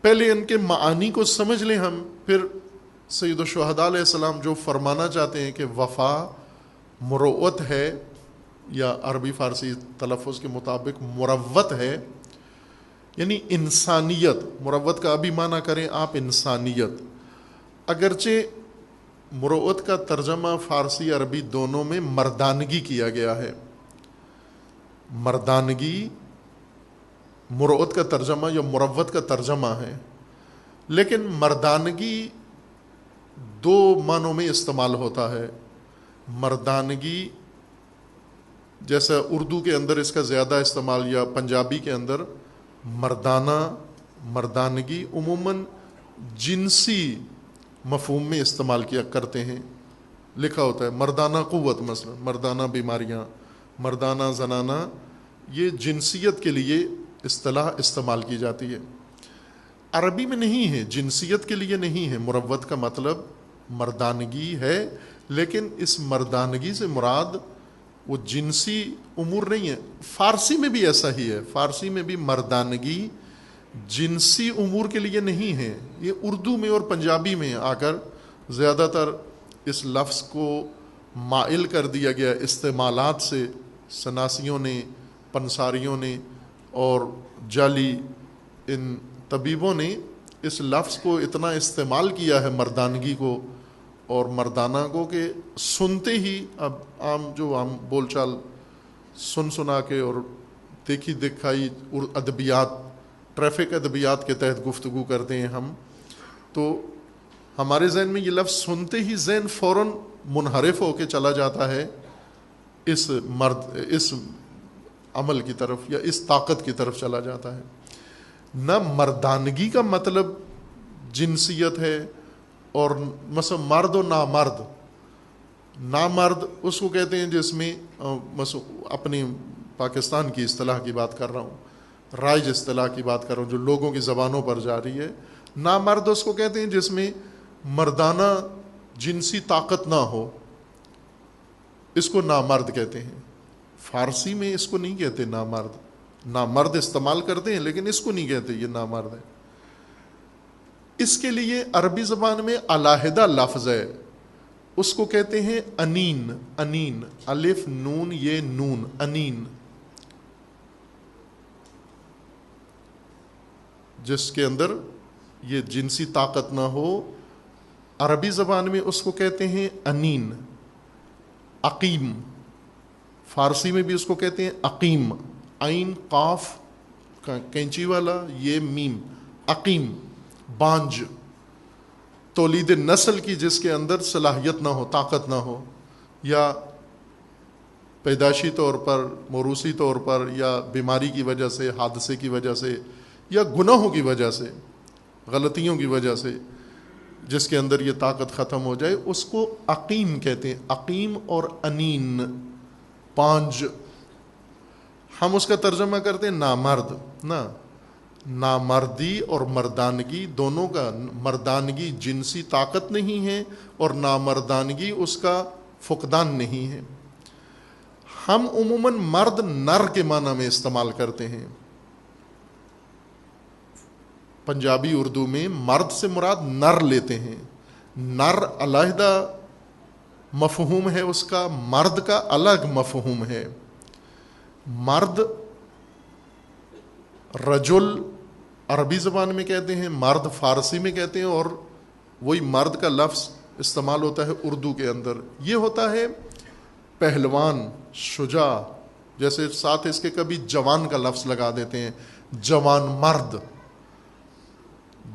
Speaker 1: پہلے ان کے معانی کو سمجھ لیں ہم، پھر سید الشہداء علیہ السلام جو فرمانا چاہتے ہیں کہ وفا مروت ہے، یا عربی فارسی تلفظ کے مطابق مروت ہے، یعنی انسانیت۔ مروت کا ابھی معنی کریں آپ انسانیت، اگرچہ مروت کا ترجمہ فارسی عربی دونوں میں مردانگی کیا گیا ہے۔ مردانگی مروت کا ترجمہ یا مروت کا ترجمہ ہے، لیکن مردانگی دو معنوں میں استعمال ہوتا ہے۔ مردانگی جیسا اردو کے اندر اس کا زیادہ استعمال، یا پنجابی کے اندر مردانہ، مردانگی عموماً جنسی مفہوم میں استعمال کیا کرتے ہیں، لکھا ہوتا ہے مردانہ قوت، مثلا مردانہ بیماریاں، مردانہ زنانہ، یہ جنسیت کے لیے اصطلاح استعمال کی جاتی ہے۔ عربی میں نہیں ہے، جنسیت کے لیے نہیں ہے۔ مروت کا مطلب مردانگی ہے، لیکن اس مردانگی سے مراد وہ جنسی امور نہیں ہے. فارسی میں بھی ایسا ہی ہے. فارسی میں بھی مردانگی جنسی امور کے لیے نہیں ہے. یہ اردو میں اور پنجابی میں آ کر زیادہ تر اس لفظ کو مائل کر دیا گیا استعمالات سے. سناسیوں نے، پنساریوں نے اور جعلی ان طبیبوں نے اس لفظ کو اتنا استعمال کیا ہے مردانگی کو اور مردانہ کو کہ سنتے ہی اب عام جو ہم بول چال سنا کے اور دیکھی دکھائی ادبیات، ٹریفک ادبیات کے تحت گفتگو کرتے ہیں ہم، تو ہمارے ذہن میں یہ لفظ سنتے ہی ذہن فوراً منحرف ہو کے چلا جاتا ہے اس عمل کی طرف یا اس طاقت کی طرف چلا جاتا ہے. نہ مردانگی کا مطلب جنسیت ہے، اور مثلا مرد و نامرد. نامرد اس کو کہتے ہیں جس میں اپنی پاکستان کی اصطلاح کی بات کر رہا ہوں، رائج اصطلاح کی بات کر رہا ہوں جو لوگوں کی زبانوں پر جا رہی ہے. نامرد اس کو کہتے ہیں جس میں مردانہ جنسی طاقت نہ ہو، اس کو نامرد کہتے ہیں. فارسی میں اس کو نہیں کہتے نامرد. نامرد استعمال کرتے ہیں لیکن اس کو نہیں کہتے یہ نامرد ہے. اس کے لیے عربی زبان میں علیحدہ لفظ ہے، اس کو کہتے ہیں انین. انین، الف نون یہ نون، انین، جس کے اندر یہ جنسی طاقت نہ ہو. عربی زبان میں اس کو کہتے ہیں انین. عقیم، فارسی میں بھی اس کو کہتے ہیں عقیم. عین قاف کینچی والا یہ میم، عقیم. بانج، تولید نسل کی جس کے اندر صلاحیت نہ ہو، طاقت نہ ہو، یا پیدائشی طور پر، موروثی طور پر، یا بیماری کی وجہ سے، حادثے کی وجہ سے، یا گناہوں کی وجہ سے، غلطیوں کی وجہ سے جس کے اندر یہ طاقت ختم ہو جائے، اس کو عقیم کہتے ہیں. عقیم اور انین، پانج. ہم اس کا ترجمہ کرتے ہیں نامرد. نامردی اور مردانگی دونوں کا، مردانگی جنسی طاقت نہیں ہے اور نامردانگی اس کا فقدان نہیں ہے. ہم عموماً مرد نر کے معنی میں استعمال کرتے ہیں. پنجابی اردو میں مرد سے مراد نر لیتے ہیں. نر علیحدہ مفہوم ہے اس کا، مرد کا الگ مفہوم ہے. مرد رجل عربی زبان میں کہتے ہیں، مرد فارسی میں کہتے ہیں، اور وہی مرد کا لفظ استعمال ہوتا ہے اردو کے اندر. یہ ہوتا ہے پہلوان، شجاع. جیسے ساتھ اس کے کبھی جوان کا لفظ لگا دیتے ہیں، جوان مرد.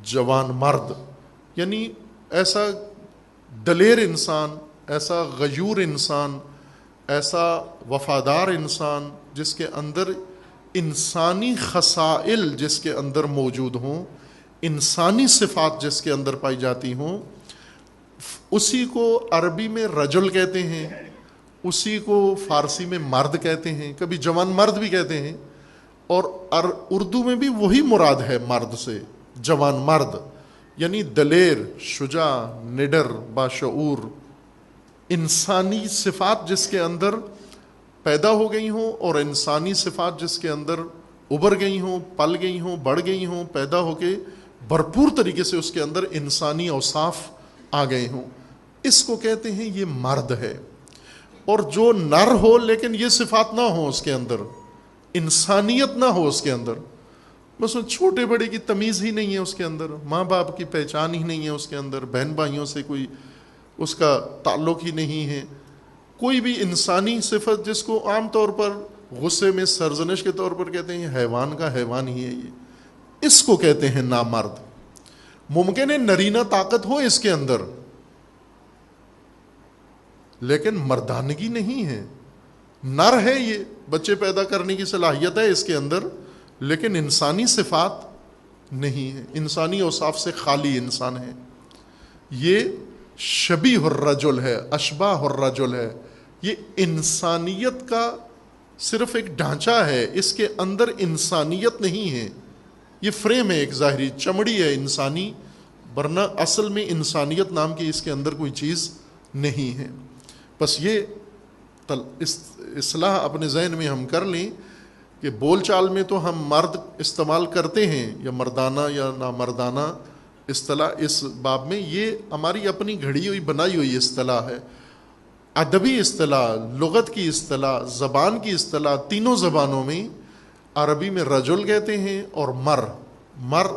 Speaker 1: جوان مرد یعنی ایسا دلیر انسان، ایسا غیور انسان، ایسا وفادار انسان جس کے اندر انسانی خصائل جس کے اندر موجود ہوں، انسانی صفات جس کے اندر پائی جاتی ہوں، اسی کو عربی میں رجل کہتے ہیں، اسی کو فارسی میں مرد کہتے ہیں، کبھی جوان مرد بھی کہتے ہیں. اور اردو میں بھی وہی مراد ہے مرد سے، جوان مرد یعنی دلیر، شجاع، نڈر، باشعور، انسانی صفات جس کے اندر پیدا ہو گئی ہوں اور انسانی صفات جس کے اندر ابھر گئی ہوں، پل گئی ہوں، بڑھ گئی ہوں، پیدا ہو کے بھرپور طریقے سے اس کے اندر انسانی اوصاف آ گئے ہوں، اس کو کہتے ہیں یہ مرد ہے. اور جو نر ہو لیکن یہ صفات نہ ہو اس کے اندر، انسانیت نہ ہو اس کے اندر، بس چھوٹے بڑے کی تمیز ہی نہیں ہے اس کے اندر، ماں باپ کی پہچان ہی نہیں ہے اس کے اندر، بہن بھائیوں سے کوئی اس کا تعلق ہی نہیں ہے، کوئی بھی انسانی صفت جس کو عام طور پر غصے میں سرزنش کے طور پر کہتے ہیں حیوان کا حیوان ہی ہے یہ، اس کو کہتے ہیں نامرد. ممکن ہے نرینہ طاقت ہو اس کے اندر لیکن مردانگی نہیں ہے. نر ہے، یہ بچے پیدا کرنے کی صلاحیت ہے اس کے اندر، لیکن انسانی صفات نہیں ہے، انسانی اوصاف سے خالی انسان ہے. یہ شبیہ الرجل ہے، اشباہ الرجل ہے. یہ انسانیت کا صرف ایک ڈھانچہ ہے، اس کے اندر انسانیت نہیں ہے. یہ فریم ہے، ایک ظاہری چمڑی ہے انسانی، ورنہ اصل میں انسانیت نام کی اس کے اندر کوئی چیز نہیں ہیں۔ بس یہ اصلاح اپنے ذہن میں ہم کر لیں کہ بول چال میں تو ہم مرد استعمال کرتے ہیں یا مردانہ یا نامردانہ اصطلاح، اس باب میں یہ ہماری اپنی گھڑی ہوئی بنائی ہوئی اصطلاح ہے، ادبی اصطلاح، لغت کی اصطلاح، زبان کی اصطلاح۔ تینوں زبانوں میں عربی میں رجل کہتے ہیں اور مر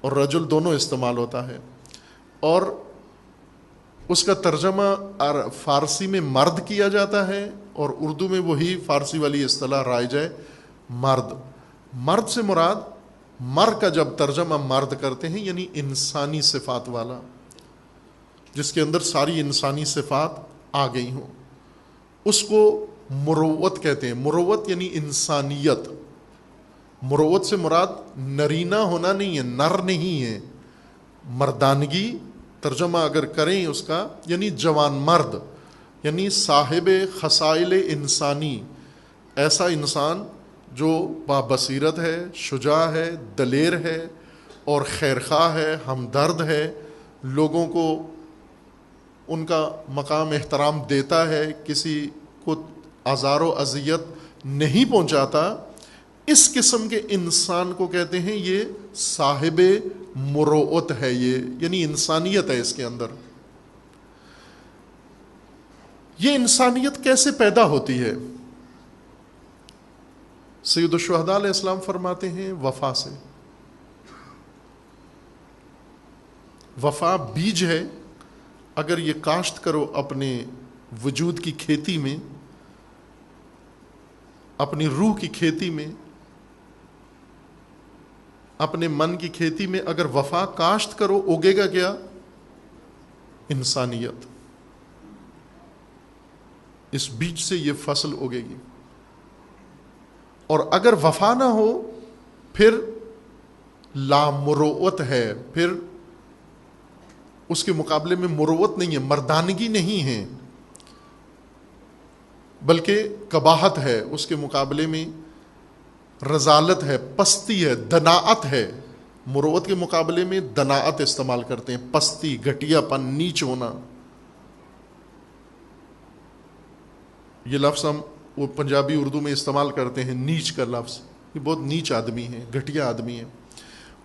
Speaker 1: اور رجل دونوں استعمال ہوتا ہے، اور اس کا ترجمہ فارسی میں مرد کیا جاتا ہے، اور اردو میں وہی فارسی والی اصطلاح رائج ہے، مرد سے مراد مر کا جب ترجمہ مرد کرتے ہیں یعنی انسانی صفات والا، جس کے اندر ساری انسانی صفات آ گئی ہوں، اس کو مروت کہتے ہیں۔ مروت یعنی انسانیت۔ مروت سے مراد نرینہ ہونا نہیں ہے، نر نہیں ہے، مردانگی ترجمہ اگر کریں اس کا یعنی جوان مرد، یعنی صاحب خصائل انسانی، ایسا انسان جو بابصیرت ہے، شجاع ہے، دلیر ہے اور خیرخواہ ہے، ہمدرد ہے، لوگوں کو ان کا مقام احترام دیتا ہے، کسی کو آزار و اذیت نہیں پہنچاتا، اس قسم کے انسان کو کہتے ہیں یہ صاحب مروت ہے، یہ یعنی انسانیت ہے اس کے اندر۔ یہ انسانیت کیسے پیدا ہوتی ہے؟ سید الشہداء علیہ السلام فرماتے ہیں وفا سے۔ وفا بیج ہے، اگر یہ کاشت کرو اپنے وجود کی کھیتی میں، اپنی روح کی کھیتی میں، اپنے من کی کھیتی میں اگر وفا کاشت کرو، اگے گا کیا؟ انسانیت۔ اس بیج سے یہ فصل اگے گی، اور اگر وفا نہ ہو پھر لامروت ہے، پھر اس کے مقابلے میں مروت نہیں ہے، مردانگی نہیں ہے، بلکہ قباحت ہے، اس کے مقابلے میں رذالت ہے، پستی ہے، دناعت ہے۔ مروت کے مقابلے میں دناعت استعمال کرتے ہیں، پستی، گھٹیا پن، نیچ ہونا۔ یہ لفظ ہم وہ پنجابی اردو میں استعمال کرتے ہیں، نیچ کا لفظ، یہ بہت نیچ آدمی ہے، گھٹیا آدمی ہے۔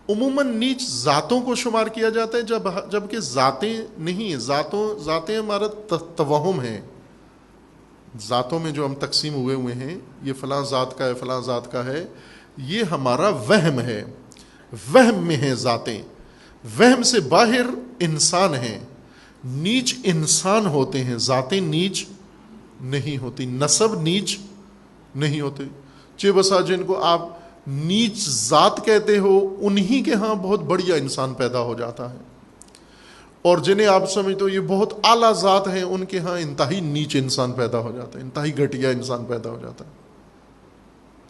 Speaker 1: عموماً نیچ ذاتوں کو شمار کیا جاتا ہے، جبکہ ذاتیں نہیں ہیں، ذاتیں ہمارا توہم ہیں۔ ذاتوں میں جو ہم تقسیم ہوئے ہیں، یہ فلاں ذات کا ہے، فلاں ذات کا ہے، یہ ہمارا وہم ہے، وہم میں ہیں ذاتیں، وہم سے باہر انسان ہیں، نیچ انسان ہوتے ہیں، ذاتیں نیچ نہیں ہوتی، نسب نیچ نہیں ہوتے۔ چہ بسا جن کو آپ نیچ ذات کہتے ہو، انہی کے ہاں بہت بڑھیا انسان پیدا ہو جاتا ہے، اور جنہیں آپ سمجھتے ہو یہ بہت اعلیٰ ذات ہیں، ان کے ہاں انتہائی نیچ انسان پیدا ہو جاتا ہے، انتہائی گھٹیا انسان پیدا ہو جاتا ہے۔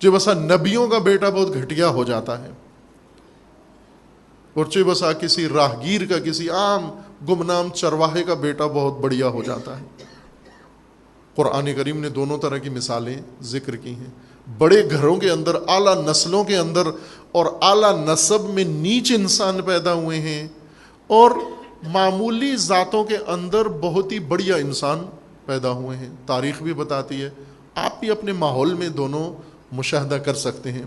Speaker 1: جو بسا نبیوں کا بیٹا بہت گھٹیا ہو جاتا ہے، اور جو بسا کسی راہگیر کا، کسی عام گمنام چرواہے کا بیٹا بہت بڑھیا ہو جاتا ہے۔ قرآن کریم نے دونوں طرح کی مثالیں ذکر کی ہیں، بڑے گھروں کے اندر، اعلیٰ نسلوں کے اندر اور اعلیٰ نسب میں نیچ انسان پیدا ہوئے ہیں، اور معمولی ذاتوں کے اندر بہت ہی بڑھیا انسان پیدا ہوئے ہیں۔ تاریخ بھی بتاتی ہے، آپ بھی اپنے ماحول میں دونوں مشاہدہ کر سکتے ہیں۔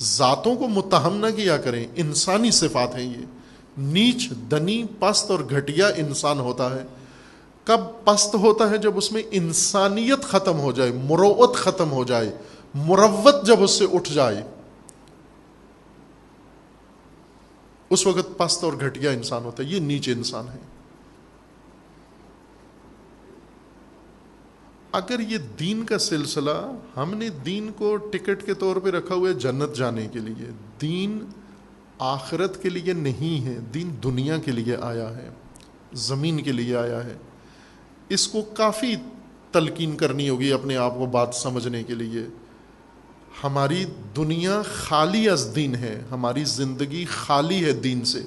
Speaker 1: ذاتوں کو متہم نہ کیا کریں، انسانی صفات ہیں یہ۔ نیچ، دنی، پست اور گھٹیا انسان ہوتا ہے۔ کب پست ہوتا ہے؟ جب اس میں انسانیت ختم ہو جائے، مروت ختم ہو جائے، مروت جب اس سے اٹھ جائے، اس وقت پست اور گھٹیا انسان ہوتا ہے، یہ نیچے انسان ہے۔ اگر یہ دین کا سلسلہ، ہم نے دین کو ٹکٹ کے طور پہ رکھا ہوا ہے جنت جانے کے لیے، دین آخرت کے لیے نہیں ہے، دین دنیا کے لیے آیا ہے، زمین کے لیے آیا ہے۔ اس کو کافی تلقین کرنی ہوگی اپنے آپ کو بات سمجھنے کے لیے۔ ہماری دنیا خالی از دین ہے، ہماری زندگی خالی ہے دین سے،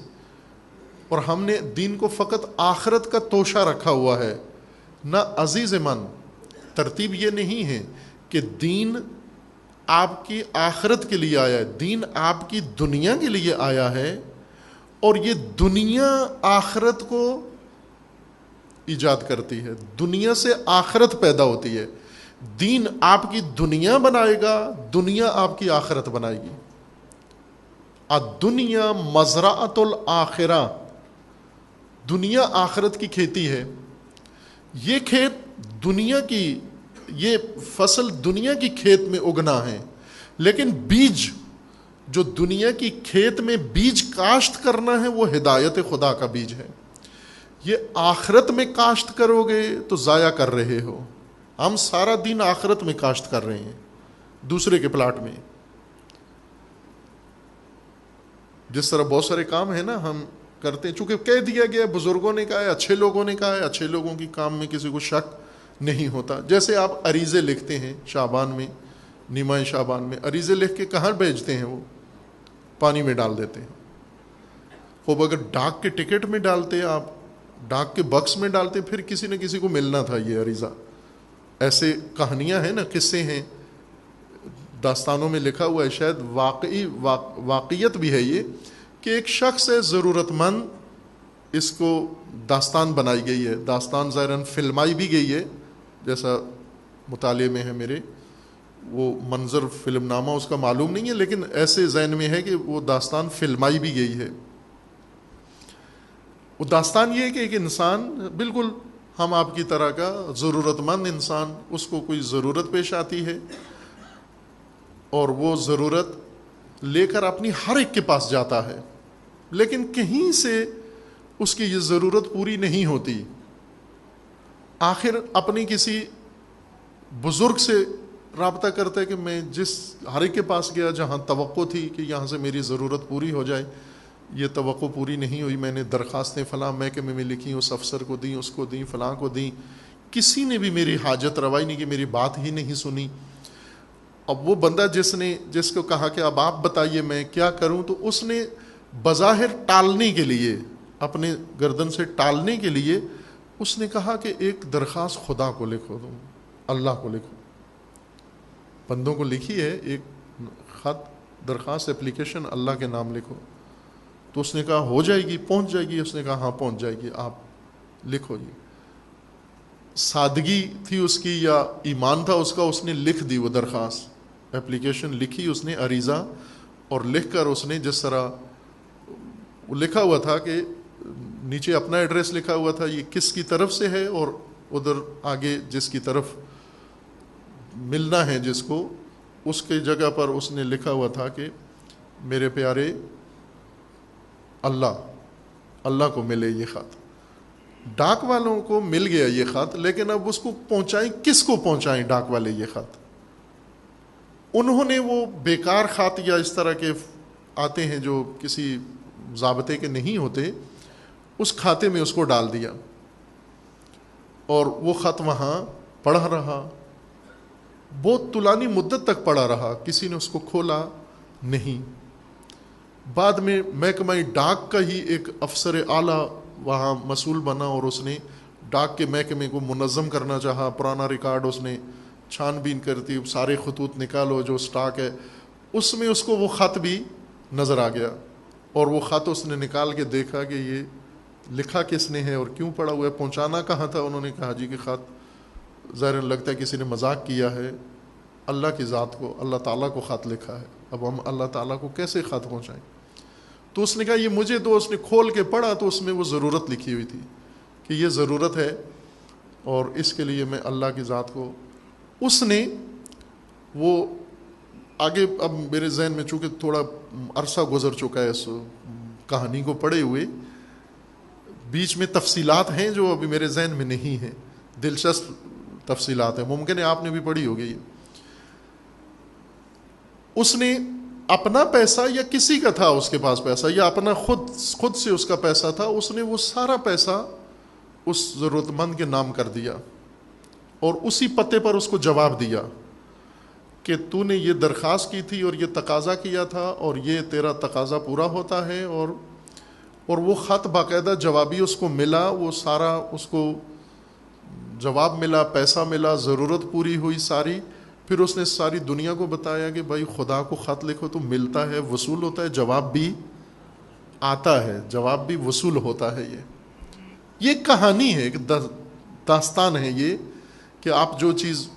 Speaker 1: اور ہم نے دین کو فقط آخرت کا توشہ رکھا ہوا ہے۔ نہ عزیز من، ترتیب یہ نہیں ہے کہ دین آپ کی آخرت کے لیے آیا ہے، دین آپ کی دنیا کے لیے آیا ہے، اور یہ دنیا آخرت کو ایجاد کرتی ہے, دنیا سے آخرت پیدا ہوتی ہے. دین آپ کی دنیا بنائے گا, دنیا آپ کی آخرت بنائے گی. الدنیا مزرعۃ الآخرہ, دنیا آخرت کی کھیتی ہے. یہ کھیت دنیا کی, یہ فصل دنیا کی کھیت میں اگنا ہے, لیکن بیج جو دنیا کی کھیت میں بیج کاشت کرنا ہے وہ ہدایت خدا کا بیج ہے. یہ آخرت میں کاشت کرو گے تو ضائع کر رہے ہو. ہم سارا دن آخرت میں کاشت کر رہے ہیں دوسرے کے پلاٹ میں. جس طرح بہت سارے کام ہیں نا ہم کرتے ہیں, چونکہ کہہ دیا گیا, بزرگوں نے کہا ہے, اچھے لوگوں نے کہا ہے, اچھے لوگوں کی کام میں کسی کو شک نہیں ہوتا. جیسے آپ عریضے لکھتے ہیں شعبان میں, نیمہ شعبان میں عریضے لکھ کے کہاں بھیجتے ہیں؟ وہ پانی میں ڈال دیتے ہیں. خوب اگر ڈاک کے ٹکٹ میں ڈالتے, آپ ڈاک کے بکس میں ڈالتے, پھر کسی نہ کسی کو ملنا تھا یہ عریضہ. ایسے کہانیاں ہیں نا, قصے ہیں, داستانوں میں لکھا ہوا ہے, شاید واقعیت بھی ہے یہ, کہ ایک شخص ہے ضرورت مند, اس کو داستان بنائی گئی ہے. داستان ظاہراً فلمائی بھی گئی ہے, جیسا مطالعے میں ہے میرے, وہ منظر فلم نامہ اس کا معلوم نہیں ہے, لیکن ایسے ذہن میں ہے کہ وہ داستان فلمائی بھی گئی ہے. وہ داستان یہ ہے کہ ایک انسان بالکل ہم آپ کی طرح کا ضرورت مند انسان, اس کو کوئی ضرورت پیش آتی ہے اور وہ ضرورت لے کر اپنی ہر ایک کے پاس جاتا ہے, لیکن کہیں سے اس کی یہ ضرورت پوری نہیں ہوتی. آخر اپنی کسی بزرگ سے رابطہ کرتا ہے کہ میں جس ہر ایک کے پاس گیا جہاں توقع تھی کہ یہاں سے میری ضرورت پوری ہو جائے, یہ توقع پوری نہیں ہوئی. میں نے درخواستیں فلاں محکمے میں لکھی, اس افسر کو دیں, اس کو دیں, فلاں کو دیں, کسی نے بھی میری حاجت روائی نہیں کی, میری بات ہی نہیں سنی. اب وہ بندہ جس کو کہا کہ اب آپ بتائیے میں کیا کروں, تو اس نے بظاہر ٹالنے کے لیے, اپنے گردن سے ٹالنے کے لیے اس نے کہا کہ ایک درخواست خدا کو لکھو, تم اللہ کو لکھو. بندوں کو لکھی ہے ایک خط, درخواست, اپلیکیشن, اللہ کے نام لکھو. تو اس نے کہا ہو جائے گی, پہنچ جائے گی. اس نے کہا ہاں پہنچ جائے گی, آپ لکھو. یہ سادگی تھی اس کی یا ایمان تھا اس کا, اس نے لکھ دی وہ درخواست, اپلیکیشن لکھی اس نے, عریضہ, اور لکھ کر اس نے جس طرح وہ لکھا ہوا تھا کہ نیچے اپنا ایڈریس لکھا ہوا تھا, یہ کس کی طرف سے ہے, اور ادھر آگے جس کی طرف ملنا ہے جس کو, اس کی جگہ پر اس نے لکھا ہوا تھا کہ میرے پیارے اللہ کو ملے یہ خط. ڈاک والوں کو مل گیا یہ خط, لیکن اب اس کو پہنچائیں, کس کو پہنچائیں ڈاک والے یہ خط؟ انہوں نے وہ بیکار خط یا اس طرح کے آتے ہیں جو کسی ضابطے کے نہیں ہوتے, اس کھاتے میں اس کو ڈال دیا, اور وہ خط وہاں پڑا رہا, بہت طولانی مدت تک پڑا رہا, کسی نے اس کو کھولا نہیں. بعد میں محکمہ ڈاک کا ہی ایک افسر اعلیٰ وہاں مسئول بنا, اور اس نے ڈاک کے محکمے کو منظم کرنا چاہا. پرانا ریکارڈ اس نے چھان بین کرتی, سارے خطوط نکالو جو سٹاک ہے, اس میں اس کو وہ خط بھی نظر آ گیا. اور وہ خط اس نے نکال کے دیکھا کہ یہ لکھا کس نے ہے اور کیوں پڑا ہوا ہے, پہنچانا کہاں تھا. انہوں نے کہا جی کہ خط ظاہر لگتا ہے کسی نے مذاق کیا ہے, اللہ کی ذات کو, اللہ تعالیٰ کو خط لکھا ہے, اب ہم اللہ تعالیٰ کو کیسے خط پہنچائیں. تو اس نے کہا یہ مجھے دو. اس نے کھول کے پڑھا تو اس میں وہ ضرورت لکھی ہوئی تھی کہ یہ ضرورت ہے اور اس کے لیے میں اللہ کی ذات کو. اس نے وہ آگے, اب میرے ذہن میں چونکہ تھوڑا عرصہ گزر چکا ہے اس کہانی کو پڑھے ہوئے, بیچ میں تفصیلات ہیں جو ابھی میرے ذہن میں نہیں ہیں, دلچسپ تفصیلات ہیں, ممکن ہے آپ نے بھی پڑھی ہوگی. اس نے اپنا پیسہ یا کسی کا تھا اس کے پاس پیسہ, یا اپنا خود سے اس کا پیسہ تھا, اس نے وہ سارا پیسہ اس ضرورت مند کے نام کر دیا, اور اسی پتے پر اس کو جواب دیا کہ تو نے یہ درخواست کی تھی اور یہ تقاضا کیا تھا, اور یہ تیرا تقاضا پورا ہوتا ہے. اور وہ خط باقاعدہ جوابی اس کو ملا, وہ سارا اس کو جواب ملا, پیسہ ملا, ضرورت پوری ہوئی ساری. پھر اس نے ساری دنیا کو بتایا کہ بھائی خدا کو خط لکھو تو ملتا ہے, وصول ہوتا ہے, جواب بھی آتا ہے, جواب بھی وصول ہوتا ہے. یہ یہ کہانی ہے، ایک داستان ہے یہ، کہ آپ جو چیز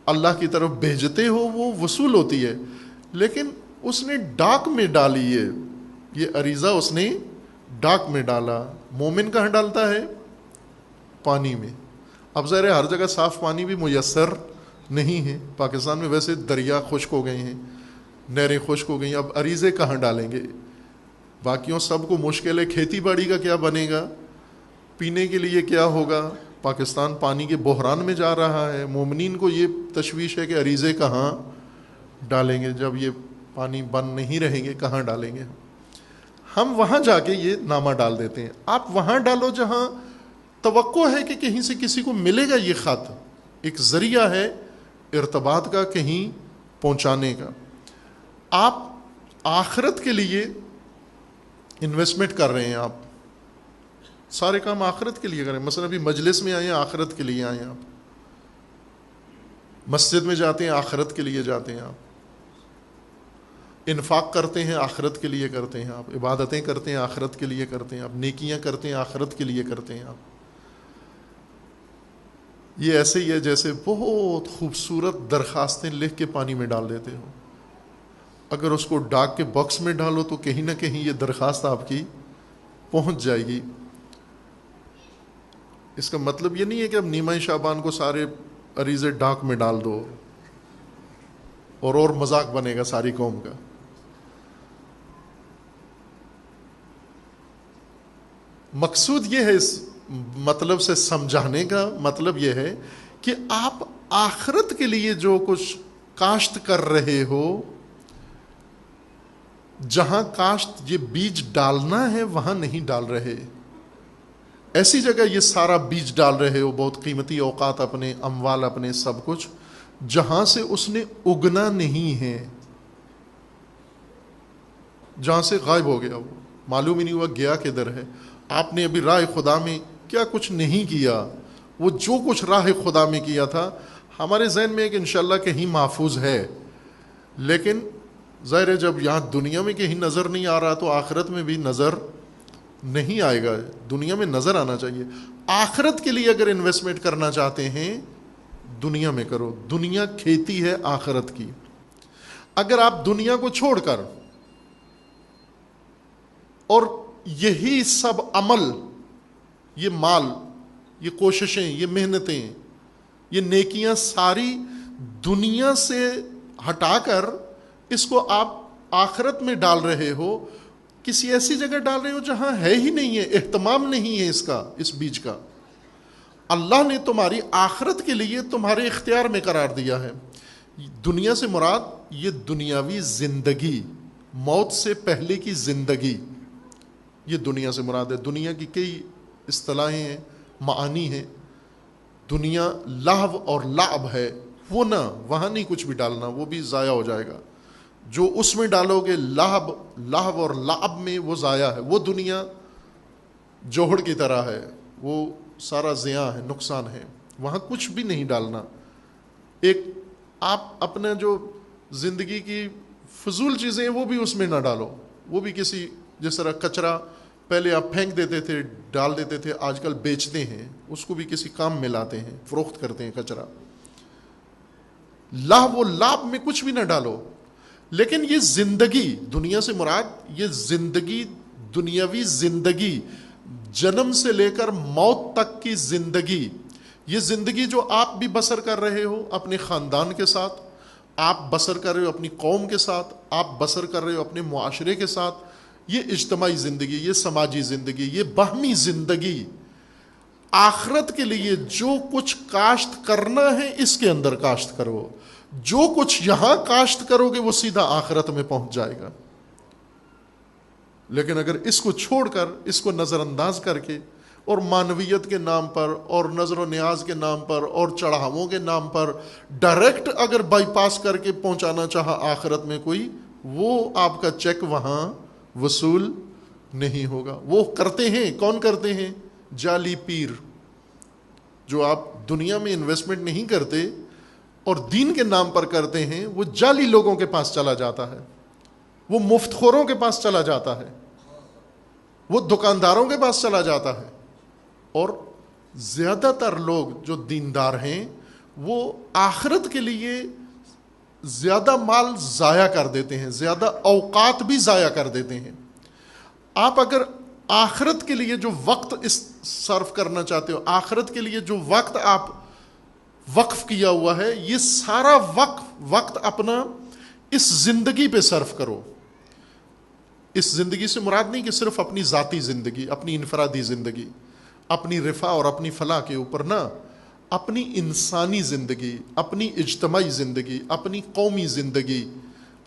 Speaker 1: اللہ کی طرف بھیجتے ہو وہ وصول ہوتی ہے، لیکن اس نے ڈاک میں ڈالی ہے، یہ عریضہ اس نے ڈاک میں ڈالا۔ مومن کہاں ڈالتا ہے؟ پانی میں۔ اب ظاہر ہے ہر جگہ صاف پانی بھی میسر نہیں ہے، پاکستان میں ویسے دریا خشک ہو گئے ہیں، نہریں خشک ہو گئی ہیں، اب عریضے کہاں ڈالیں گے؟ باقیوں سب کو مشکل ہے، کھیتی باڑی کا کیا بنے گا، پینے کے لیے کیا ہوگا؟ پاکستان پانی کے بحران میں جا رہا ہے، مومنین کو یہ تشویش ہے کہ عریضے کہاں ڈالیں گے، جب یہ پانی بند نہیں رہیں گے کہاں ڈالیں گے؟ ہم وہاں جا کے یہ نامہ ڈال دیتے ہیں۔ آپ وہاں ڈالو جہاں توقع ہے کہ کہیں سے کسی کو ملے گا یہ خط، ایک ذریعہ ہے ارتباط کا، کہیں پہنچانے کا۔ آپ آخرت کے لیے انویسٹمنٹ کر رہے ہیں، آپ سارے کام آخرت کے لیے کریں۔ مثلا ابھی مجلس میں آئے ہیں، آخرت کے لیے آئے ہیں، آپ مسجد میں جاتے ہیں، آخرت کے لیے جاتے ہیں، آپ انفاق کرتے ہیں، آخرت کے لیے کرتے ہیں، آپ عبادتیں کرتے ہیں، آخرت کے لیے کرتے ہیں، آپ نیکیاں کرتے ہیں، آخرت کے لیے کرتے ہیں۔ آپ یہ ایسے ہی ہے جیسے بہت خوبصورت درخواستیں لکھ کے پانی میں ڈال دیتے ہو، اگر اس کو ڈاک کے باکس میں ڈالو تو کہیں نہ کہیں یہ درخواست آپ کی پہنچ جائے گی۔ اس کا مطلب یہ نہیں ہے کہ اب نیمہ شعبان کو سارے عریضے ڈاک میں ڈال دو اور مذاق بنے گا ساری قوم کا۔ مقصود یہ ہے، اس مطلب سے سمجھانے کا مطلب یہ ہے کہ آپ آخرت کے لیے جو کچھ کاشت کر رہے ہو، جہاں کاشت یہ بیج ڈالنا ہے وہاں نہیں ڈال رہے، ایسی جگہ یہ سارا بیج ڈال رہے ہو، بہت قیمتی اوقات اپنے، اموال اپنے، سب کچھ، جہاں سے اس نے اگنا نہیں ہے، جہاں سے غائب ہو گیا، وہ معلوم ہی نہیں ہوا گیا کدھر ہے۔ آپ نے ابھی راہ خدا میں کیا کچھ نہیں کیا، وہ جو کچھ راہ خدا میں کیا تھا ہمارے ذہن میں ایک انشاءاللہ کہیں محفوظ ہے، لیکن ظاہر ہے جب یہاں دنیا میں کہیں نظر نہیں آ رہا تو آخرت میں بھی نظر نہیں آئے گا۔ دنیا میں نظر آنا چاہیے۔ آخرت کے لیے اگر انویسٹمنٹ کرنا چاہتے ہیں دنیا میں کرو، دنیا کھیتی ہے آخرت کی۔ اگر آپ دنیا کو چھوڑ کر اور یہی سب عمل، یہ مال، یہ کوششیں، یہ محنتیں، یہ نیکیاں ساری دنیا سے ہٹا کر اس کو آپ آخرت میں ڈال رہے ہو، کسی ایسی جگہ ڈال رہے ہو جہاں ہے ہی نہیں ہے، اہتمام نہیں ہے اس کا، اس بیج کا۔ اللہ نے تمہاری آخرت کے لیے تمہارے اختیار میں قرار دیا ہے۔ دنیا سے مراد یہ دنیاوی زندگی، موت سے پہلے کی زندگی، یہ دنیا سے مراد ہے۔ دنیا کی کئی اصطلاحیں ہیں، معانی ہیں۔ دنیا لہو اور لعب ہے، وہ نہ، وہاں نہیں کچھ بھی ڈالنا، وہ بھی ضائع ہو جائے گا۔ جو اس میں ڈالو گے لہو اور لعب میں، وہ ضائع ہے۔ وہ دنیا جوہر کی طرح ہے، وہ سارا زیاں ہے، نقصان ہے، وہاں کچھ بھی نہیں ڈالنا۔ ایک آپ اپنا جو زندگی کی فضول چیزیں ہیں وہ بھی اس میں نہ ڈالو، وہ بھی کسی، جس طرح کچرا پہلے آپ پھینک دیتے تھے، ڈال دیتے تھے، آج کل بیچتے ہیں، اس کو بھی کسی کام میں لاتے ہیں، فروخت کرتے ہیں کچرا۔ لہو و لعب میں کچھ بھی نہ ڈالو۔ لیکن یہ زندگی، دنیا سے مراد یہ زندگی، دنیاوی زندگی، جنم سے لے کر موت تک کی زندگی، یہ زندگی جو آپ بھی بسر کر رہے ہو اپنے خاندان کے ساتھ، آپ بسر کر رہے ہو اپنی قوم کے ساتھ، آپ بسر کر رہے ہو اپنے معاشرے کے ساتھ، یہ اجتماعی زندگی، یہ سماجی زندگی، یہ باہمی زندگی، آخرت کے لیے جو کچھ کاشت کرنا ہے اس کے اندر کاشت کرو۔ جو کچھ یہاں کاشت کرو گے وہ سیدھا آخرت میں پہنچ جائے گا۔ لیکن اگر اس کو چھوڑ کر، اس کو نظر انداز کر کے، اور معنویت کے نام پر اور نظر و نیاز کے نام پر اور چڑھاووں کے نام پر ڈائریکٹ اگر بائی پاس کر کے پہنچانا چاہا آخرت میں کوئی، وہ آپ کا چیک وہاں وصول نہیں ہوگا۔ وہ کرتے ہیں، کون کرتے ہیں؟ جعلی پیر، جو آپ دنیا میں انویسٹمنٹ نہیں کرتے اور دین کے نام پر کرتے ہیں، وہ جعلی لوگوں کے پاس چلا جاتا ہے، وہ مفت خوروں کے پاس چلا جاتا ہے، وہ دکانداروں کے پاس چلا جاتا ہے، اور زیادہ تر لوگ جو دیندار ہیں وہ آخرت کے لیے زیادہ مال ضائع کر دیتے ہیں، زیادہ اوقات بھی ضائع کر دیتے ہیں۔ آپ اگر آخرت کے لیے جو وقت صرف کرنا چاہتے ہو، آخرت کے لیے جو وقت آپ وقف کیا ہوا ہے، یہ سارا وقت اپنا اس زندگی پہ صرف کرو۔ اس زندگی سے مراد نہیں کہ صرف اپنی ذاتی زندگی، اپنی انفرادی زندگی، اپنی رفاہ اور اپنی فلاح کے اوپر نہ، اپنی انسانی زندگی، اپنی اجتماعی زندگی، اپنی قومی زندگی،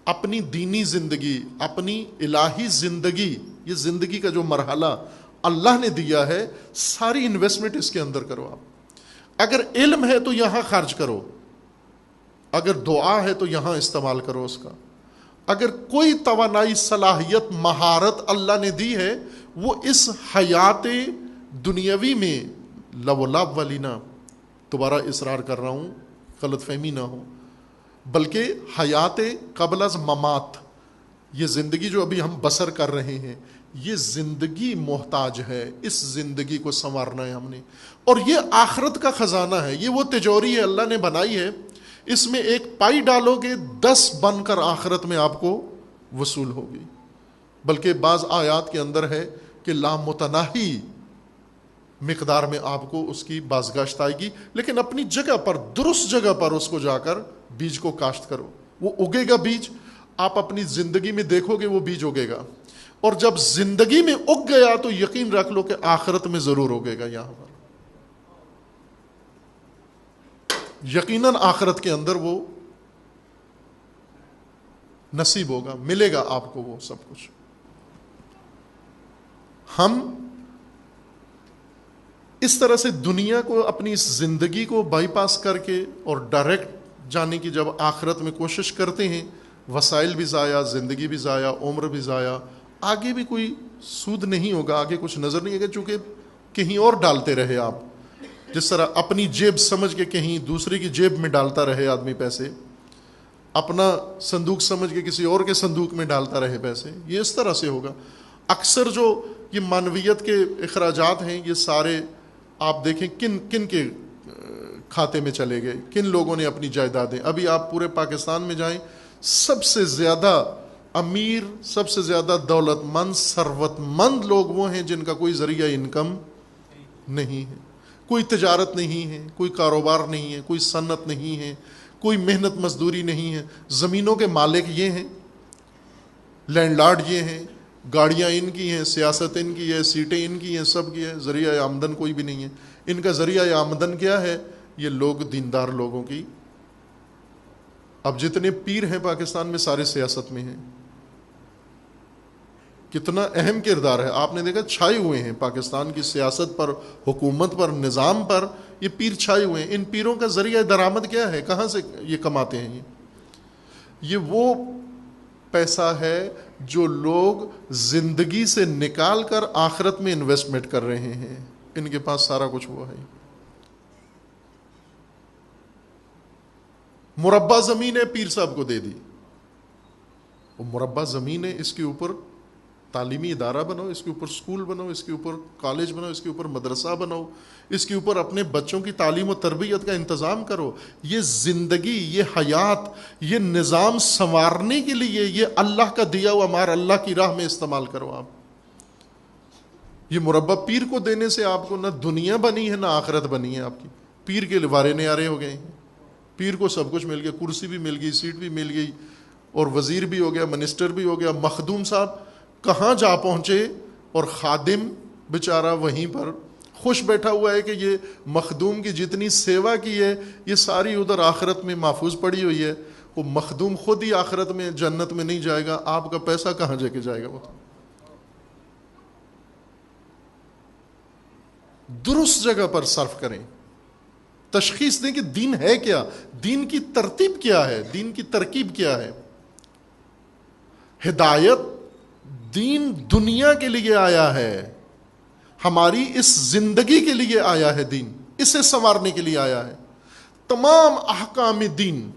Speaker 1: اپنی دینی زندگی، اپنی الہی زندگی، یہ زندگی کا جو مرحلہ اللہ نے دیا ہے، ساری انویسٹمنٹ اس کے اندر کرو آپ۔ اگر علم ہے تو یہاں خرچ کرو، اگر دعا ہے تو یہاں استعمال کرو اس کا، اگر کوئی توانائی، صلاحیت، مہارت اللہ نے دی ہے، وہ اس حیات دنیاوی میں لولاب والی نہ، دوبارہ اصرار کر رہا ہوں غلط فہمی نہ ہو، بلکہ حیات قبل از ممات، یہ زندگی جو ابھی ہم بسر کر رہے ہیں، یہ زندگی محتاج ہے، اس زندگی کو سنوارنا ہے ہم نے، اور یہ آخرت کا خزانہ ہے، یہ وہ تجوری ہے اللہ نے بنائی ہے، اس میں ایک پائی ڈالو گے 10 بن کر آخرت میں آپ کو وصول ہوگی۔ بلکہ بعض آیات کے اندر ہے کہ لامتناہی مقدار میں آپ کو اس کی بازگشت آئے گی، لیکن اپنی جگہ پر، درست جگہ پر اس کو جا کر بیج کو کاشت کرو، وہ اگے گا بیج، آپ اپنی زندگی میں دیکھو گے وہ بیج اگے گا، اور جب زندگی میں اگ گیا تو یقین رکھ لو کہ آخرت میں ضرور اگے گا، یہاں پر یقیناً آخرت کے اندر وہ نصیب ہوگا، ملے گا آپ کو وہ سب کچھ۔ ہم اس طرح سے دنیا کو، اپنی اس زندگی کو بائی پاس کر کے اور ڈائریکٹ جانے کی جب آخرت میں کوشش کرتے ہیں، وسائل بھی ضائع، زندگی بھی ضائع، عمر بھی ضائع، آگے بھی کوئی سود نہیں ہوگا، آگے کچھ نظر نہیں آئے گا، چونکہ کہیں اور ڈالتے رہے آپ، جس طرح اپنی جیب سمجھ کے کہیں دوسرے کی جیب میں ڈالتا رہے آدمی پیسے، اپنا صندوق سمجھ کے کسی اور کے صندوق میں ڈالتا رہے پیسے، یہ اس طرح سے ہوگا۔ اکثر جو یہ معنویت کے اخراجات ہیں، یہ سارے آپ دیکھیں کن کے کھاتے میں چلے گئے، کن لوگوں نے اپنی جائیدادیں، ابھی آپ پورے پاکستان میں جائیں، سب سے زیادہ امیر، سب سے زیادہ دولت مند، ثروت مند لوگ وہ ہیں جن کا کوئی ذریعہ انکم نہیں ہے، کوئی تجارت نہیں ہے، کوئی کاروبار نہیں ہے، کوئی صنعت نہیں ہے، کوئی محنت مزدوری نہیں ہے، زمینوں کے مالک یہ ہیں، لینڈ لارڈ یہ ہیں، گاڑیاں ان کی ہیں، سیاست ان کی ہے، سیٹیں ان کی ہیں، سب کی ہے، ذریعہ آمدن کوئی بھی نہیں ہے۔ ان کا ذریعہ آمدن کیا ہے؟ یہ لوگ دیندار لوگوں کی، اب جتنے پیر ہیں پاکستان میں سارے سیاست میں ہیں، کتنا اہم کردار ہے، آپ نے دیکھا چھائے ہوئے ہیں پاکستان کی سیاست پر، حکومت پر، نظام پر، یہ پیر چھائے ہوئے ہیں۔ ان پیروں کا ذریعہ درآمد کیا ہے؟ کہاں سے یہ کماتے ہیں؟ یہ وہ پیسہ ہے جو لوگ زندگی سے نکال کر آخرت میں انویسٹمنٹ کر رہے ہیں، ان کے پاس سارا کچھ وہ ہے۔ مربع زمین ہے، پیر صاحب کو دے دی، وہ مربع زمین ہے، اس کے اوپر تعلیمی ادارہ بناؤ، اس کے اوپر سکول بناؤ، اس کے اوپر کالج بناؤ، اس کے اوپر مدرسہ بناؤ، اس کے اوپر اپنے بچوں کی تعلیم و تربیت کا انتظام کرو۔ یہ زندگی، یہ حیات، یہ نظام سنوارنے کے لیے یہ اللہ کا دیا ہوا مار اللہ کی راہ میں استعمال کرو آپ۔ یہ مربع پیر کو دینے سے آپ کو نہ دنیا بنی ہے نہ آخرت بنی ہے آپ کی، پیر کے وارے نیارے ہو گئے ہیں، پیر کو سب کچھ مل گیا، کرسی بھی مل گئی، سیٹ بھی مل گئی، اور وزیر بھی ہو گیا، منسٹر بھی ہو گیا۔ مخدوم صاحب کہاں جا پہنچے، اور خادم بیچارہ وہیں پر خوش بیٹھا ہوا ہے کہ یہ مخدوم کی جتنی سیوا کی ہے یہ ساری ادھر آخرت میں محفوظ پڑی ہوئی ہے۔ وہ مخدوم خود ہی آخرت میں جنت میں نہیں جائے گا، آپ کا پیسہ کہاں جا کے جائے گا؟ وہ درست جگہ پر صرف کریں، تشخیص دیں کہ دین ہے کیا، دین کی ترتیب کیا ہے، دین کی ترکیب کیا ہے۔ ہدایت، دین دنیا کے لیے آیا ہے، ہماری اس زندگی کے لیے آیا ہے، دین اسے سنوارنے کے لیے آیا ہے۔ تمام احکام دین،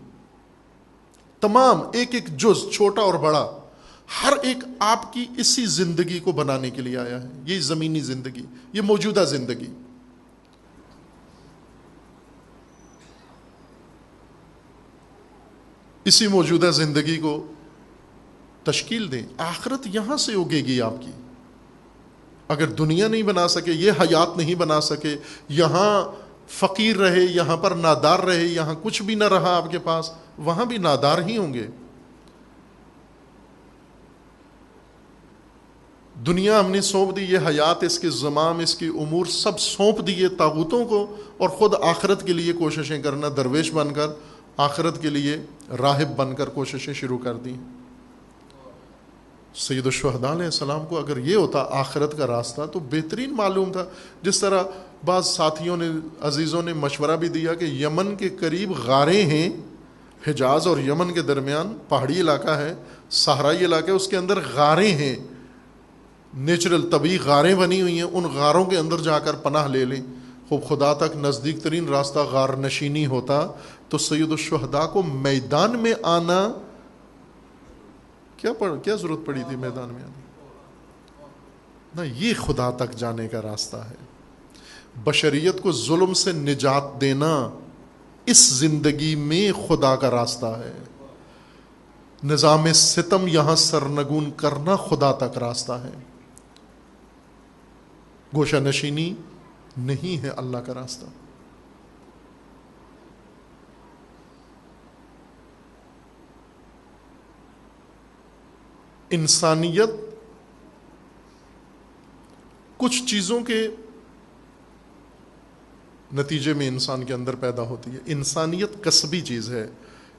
Speaker 1: تمام ایک ایک جز، چھوٹا اور بڑا، ہر ایک آپ کی اسی زندگی کو بنانے کے لیے آیا ہے۔ یہ زمینی زندگی، یہ موجودہ زندگی، اسی موجودہ زندگی کو تشکیل دیں. آخرت یہاں سے اگے گی آپ کی. اگر دنیا نہیں بنا سکے, یہ حیات نہیں بنا سکے, یہاں فقیر رہے, یہاں پر نادار رہے, یہاں کچھ بھی نہ رہا آپ کے پاس, وہاں بھی نادار ہی ہوں گے. دنیا ہم نے سونپ دی, یہ حیات, اس کے زمام, اس کی امور سب سونپ دیے طاغوتوں کو, اور خود آخرت کے لیے کوششیں کرنا, درویش بن کر آخرت کے لیے راہب بن کر کوششیں شروع کر دیں. سید الشہداء علیہ السلام کو اگر یہ ہوتا آخرت کا راستہ تو بہترین معلوم تھا. جس طرح بعض ساتھیوں نے, عزیزوں نے مشورہ بھی دیا کہ یمن کے قریب غاریں ہیں, حجاز اور یمن کے درمیان پہاڑی علاقہ ہے, صحرائی علاقہ ہے, اس کے اندر غاریں ہیں, نیچرل طبعی غاریں بنی ہوئی ہیں, ان غاروں کے اندر جا کر پناہ لے لیں. خوب خدا تک نزدیک ترین راستہ غار نشینی ہوتا تو سید الشہداء کو میدان میں آنا کیا ضرورت پڑی تھی میدان میں آنے. نہ, یہ خدا تک جانے کا راستہ ہے. بشریت کو ظلم سے نجات دینا اس زندگی میں خدا کا راستہ ہے. نظام ستم یہاں سرنگون کرنا خدا تک راستہ ہے. گوشہ نشینی نہیں ہے اللہ کا راستہ. انسانیت کچھ چیزوں کے نتیجے میں انسان کے اندر پیدا ہوتی ہے. انسانیت کسبی چیز ہے,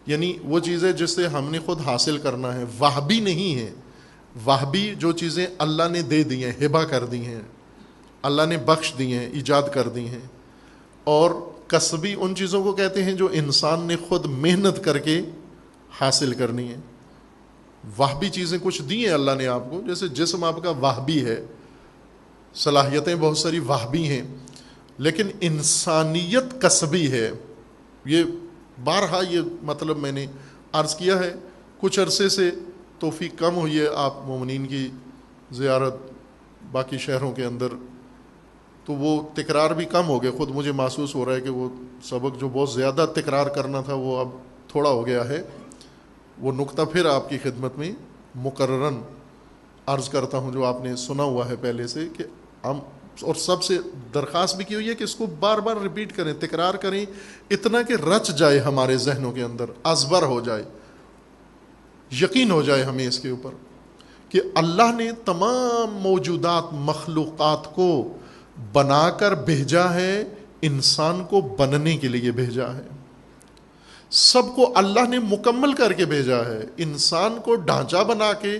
Speaker 1: یعنی وہ چیز ہے جسے ہم نے خود حاصل کرنا ہے, واہبی نہیں ہے. واہبی جو چیزیں اللہ نے دے دی ہیں, ہبہ کر دی ہیں, اللہ نے بخش دی ہیں, ایجاد کر دی ہیں. اور کسبی ان چیزوں کو کہتے ہیں جو انسان نے خود محنت کر کے حاصل کرنی ہے. واہبی چیزیں کچھ دی ہیں اللہ نے آپ کو, جیسے جسم آپ کا واہبی ہے, صلاحیتیں بہت ساری واہبی ہیں, لیکن انسانیت کسبی ہے. یہ بارہا یہ مطلب میں نے عرض کیا ہے. کچھ عرصے سے توفیق کم ہوئی ہے آپ مومنین کی زیارت باقی شہروں کے اندر, تو وہ تکرار بھی کم ہو گیا. خود مجھے محسوس ہو رہا ہے کہ وہ سبق جو بہت زیادہ تکرار کرنا تھا وہ اب تھوڑا ہو گیا ہے. وہ نقطہ پھر آپ کی خدمت میں مقرراً عرض کرتا ہوں جو آپ نے سنا ہوا ہے پہلے سے, کہ ہم اور سب سے درخواست بھی کی ہوئی ہے کہ اس کو بار بار ریپیٹ کریں, تکرار کریں, اتنا کہ رچ جائے ہمارے ذہنوں کے اندر, ازبر ہو جائے, یقین ہو جائے ہمیں اس کے اوپر کہ اللہ نے تمام موجودات مخلوقات کو بنا کر بھیجا ہے, انسان کو بننے کے لیے بھیجا ہے. سب کو اللہ نے مکمل کر کے بھیجا ہے. انسان کو ڈھانچہ بنا کے,